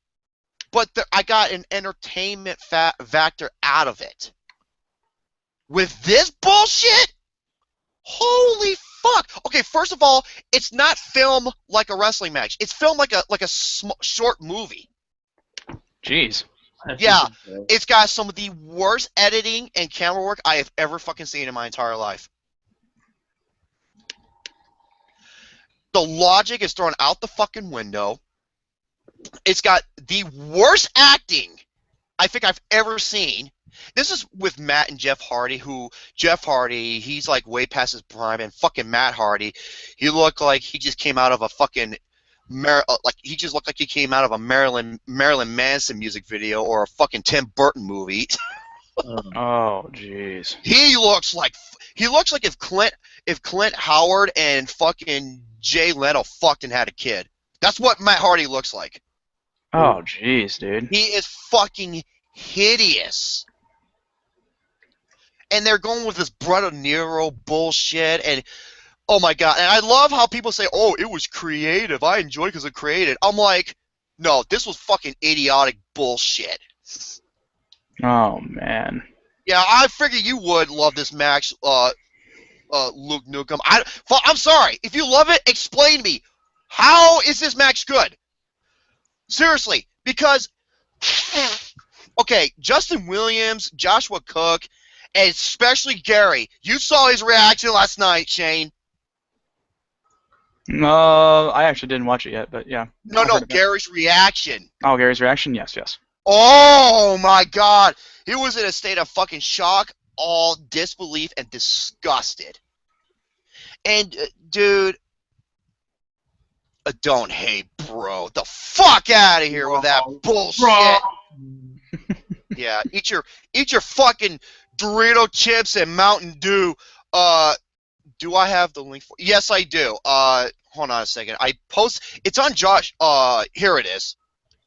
but I got an entertainment factor out of it. With this bullshit? Holy fuck! Okay, first of all, it's not filmed like a wrestling match. It's filmed like a short movie. Jeez. Yeah, it's got some of the worst editing and camera work I have ever fucking seen in my entire life. The logic is thrown out the fucking window. It's got the worst acting I think I've ever seen. This is with Matt and Jeff Hardy, Jeff Hardy, he's like way past his prime, and fucking Matt Hardy, he looked like he just came out of a fucking, he just looked like he came out of a Marilyn Manson music video or a fucking Tim Burton movie. Oh, jeez. He looks like if Clint Howard and fucking Jay Leno fucked and had a kid. That's what Matt Hardy looks like. Oh, jeez, dude. He is fucking hideous. And they're going with this Brother Nero bullshit, and oh my god! And I love how people say, "Oh, it was creative. I enjoyed it because it created." I'm like, no, this was fucking idiotic bullshit. Oh man. Yeah, I figured you would love this match, Luke Nukem. I'm sorry. If you love it, explain to me. How is this match good? Seriously, because okay, Justin Williams, Joshua Cook, and especially Gary. You saw his reaction last night, Shane. No, I actually didn't watch it yet, but yeah. No, Gary's reaction. Oh, Gary's reaction? Yes. Oh my god. He was in a state of fucking shock, all disbelief, and disgusted. And, dude, don't hate, bro. The fuck out of here with that bullshit. Yeah, eat your fucking Dorito chips and Mountain Dew. Do I have the link for? Yes, I do. Hold on a second. It's on Josh. Here it is.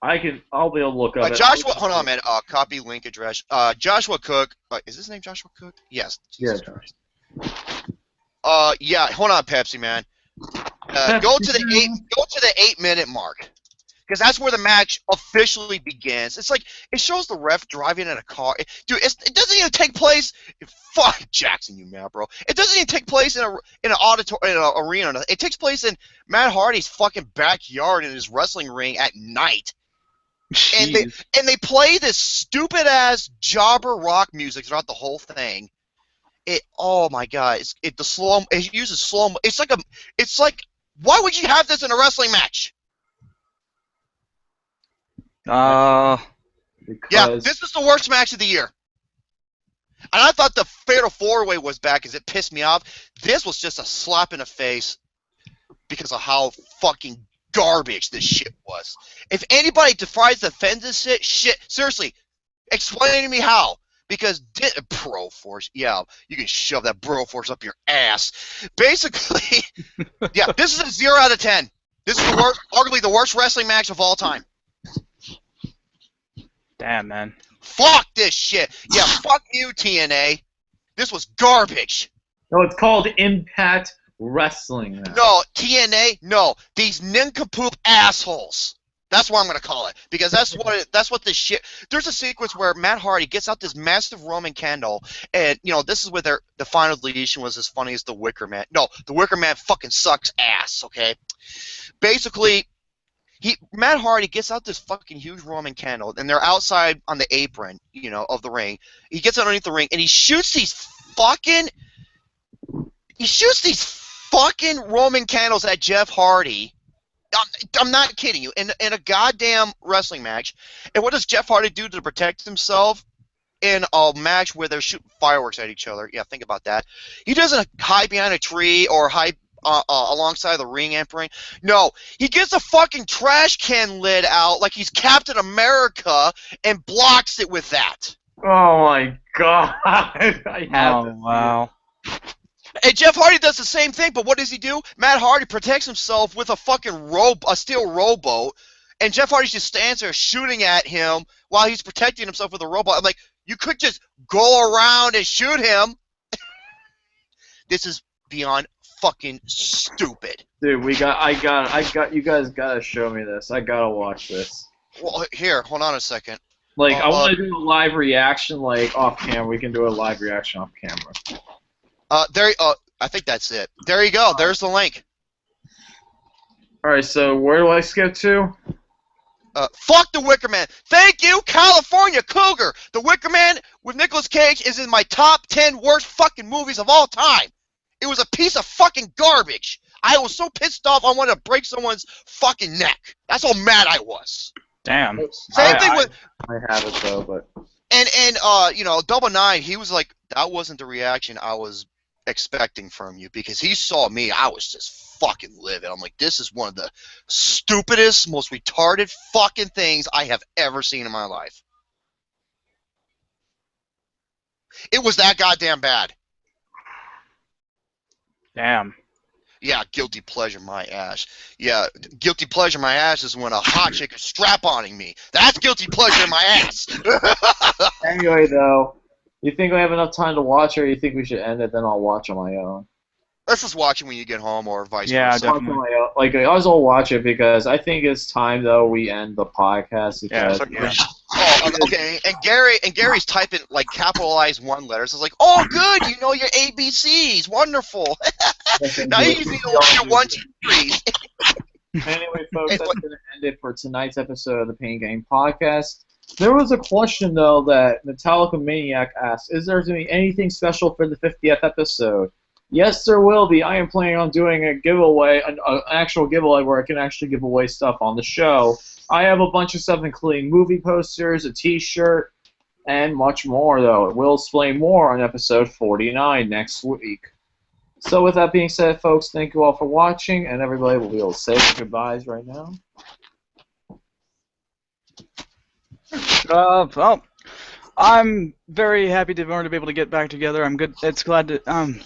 I'll be able to look up it. Joshua, hold on a minute. Copy link address. Joshua Cook. Is his name Joshua Cook? Yes. Jesus Christ. Yeah. Hold on, Pepsi man. Go to the 8-minute mark, because that's where the match officially begins. It's like it shows the ref driving in a car. Dude, it doesn't even take place. Fuck Jackson, you mad, bro. It doesn't even take place in an arena. It takes place in Matt Hardy's fucking backyard in his wrestling ring at night. And they play this stupid ass jobber rock music throughout the whole thing. Oh my god! It uses slow. It's like why would you have this in a wrestling match? Yeah, this is the worst match of the year. And I thought the Fatal 4-Way was bad because it pissed me off. This was just a slap in the face because of how fucking garbage this shit was. If anybody defines this shit, seriously, explain to me how. Because Bro Force, yeah, you can shove that Bro Force up your ass. Basically, yeah, this is a 0 out of 10. This is arguably the worst wrestling match of all time. Damn, man. Fuck this shit. Yeah, fuck you, TNA. This was garbage. No, it's called Impact Wrestling now. No, TNA, no. These nincompoop assholes. That's what I'm gonna call it, because that's what this shit. There's a sequence where Matt Hardy gets out this massive Roman candle, and this is where the final deletion was as funny as the Wicker Man. No, the Wicker Man fucking sucks ass. Okay, basically, Matt Hardy gets out this fucking huge Roman candle, and they're outside on the apron, of the ring. He gets underneath the ring, and he shoots these fucking Roman candles at Jeff Hardy. I'm not kidding you. In a goddamn wrestling match. And what does Jeff Hardy do to protect himself in a match where they're shooting fireworks at each other? Yeah, think about that. He doesn't hide behind a tree or hide alongside the ring apron. No, he gets a fucking trash can lid out like he's Captain America and blocks it with that. Oh my god! Wow. And Jeff Hardy does the same thing, but what does he do? Matt Hardy protects himself with a fucking a steel rowboat, and Jeff Hardy just stands there shooting at him while he's protecting himself with a rowboat. I'm like, you could just go around and shoot him. This is beyond fucking stupid. Dude, you guys gotta show me this. I gotta watch this. Well, here, hold on a second. Like, I want to do a live reaction, like, off camera. We can do a live reaction off camera. I think that's it. There you go. There's the link. Alright, so where do I skip to? Fuck The Wicker Man. Thank you, California Cougar. The Wicker Man with Nicolas Cage is in my top 10 worst fucking movies of all time. It was a piece of fucking garbage. I was so pissed off I wanted to break someone's fucking neck. That's how mad I was. Damn. Same thing with... I have it, though, but... And Double Nine, he was like, that wasn't the reaction I was expecting from you, because he saw me, I was just fucking livid. I'm like, this is one of the stupidest, most retarded fucking things I have ever seen in my life. It was that goddamn bad. Damn. Yeah, guilty pleasure my ass. Yeah, guilty pleasure my ass is when a hot chick is strap-oning me. That's guilty pleasure in my ass. Anyway, though, you think I have enough time to watch it, or you think we should end it, then I'll watch on my own? Let's just watch it when you get home, or vice Yeah, versa. definitely. Like, I always will watch it, because I think it's time, though, we end the podcast. Because, Oh, okay. And Gary's typing like capitalized one letters. It's like, oh, good, you know your ABCs, wonderful. Now you just need to learn your 1, 2, 3. Anyway, folks, that's going to end it for tonight's episode of the Pain Game Podcast. There was a question, though, that Metallica Maniac asked, is there going to be anything special for the 50th episode? Yes, there will be. I am planning on doing a giveaway, an actual giveaway where I can actually give away stuff on the show. I have a bunch of stuff, including movie posters, a T-shirt, and much more, though. We'll explain more on episode 49 next week. So with that being said, folks, thank you all for watching, and everybody will be able to say their goodbyes right now. Well, I'm very happy to be able to get back together. I'm good. It's glad to. I'm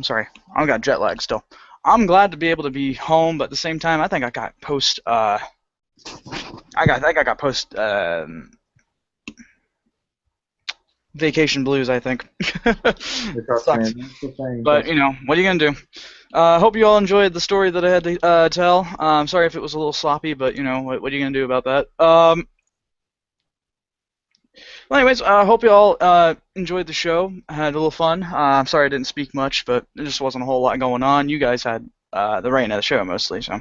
sorry. I've got jet lag still. I'm glad to be able to be home, but at the same time, I think I got post. I got post. Vacation blues, I think. Sucks. But, you know, what are you going to do? Hope you all enjoyed the story that I had to tell. Sorry if it was a little sloppy, but, you know, what are you going to do about that? Well, anyways, I hope you all enjoyed the show. I had a little fun. I'm sorry I didn't speak much, but there just wasn't a whole lot going on. You guys had the rain of the show mostly, so.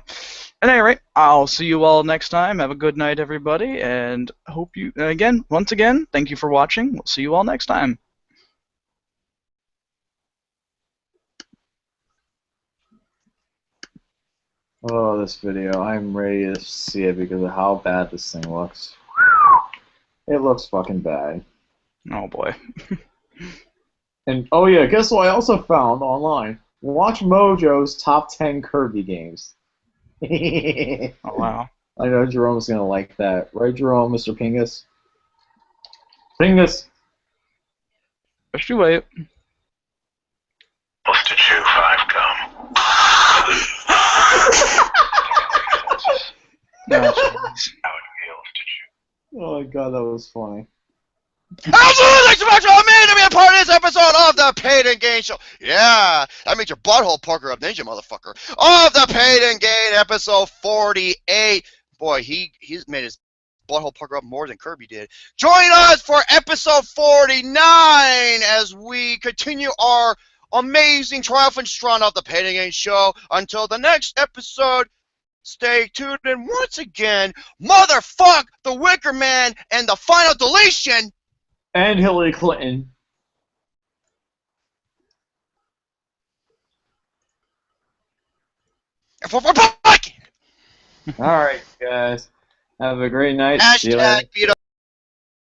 At any rate, I'll see you all next time. Have a good night, everybody, and hope you, once again, thank you for watching. We'll see you all next time. Oh, this video. I'm ready to see it because of how bad this thing looks. It looks fucking bad. Oh, boy. And, oh yeah, guess what I also found online? Watch Mojo's top 10 Kirby games. Oh, wow. I know Jerome's going to like that. Right, Jerome, Mr. Pingus? Pingus! Push you wait. Busted shoe 5 come. No, How it feels to chew. Oh my god, that was funny. Absolutely, thanks so much for me to be a part of this episode of the Paid and Gain Show. Yeah, that makes your butthole pucker up, ninja motherfucker. Of the Paid and Gain episode 48. Boy, he's made his butthole pucker up more than Kirby did. Join us for episode 49 as we continue our amazing triumphant run of the Paid and Gain Show. Until the next episode, Stay tuned, and once again, motherfuck the Wicker Man and the final deletion. And Hillary Clinton. Fuck. All right, guys. Have a great night. See you later. Hashtag beat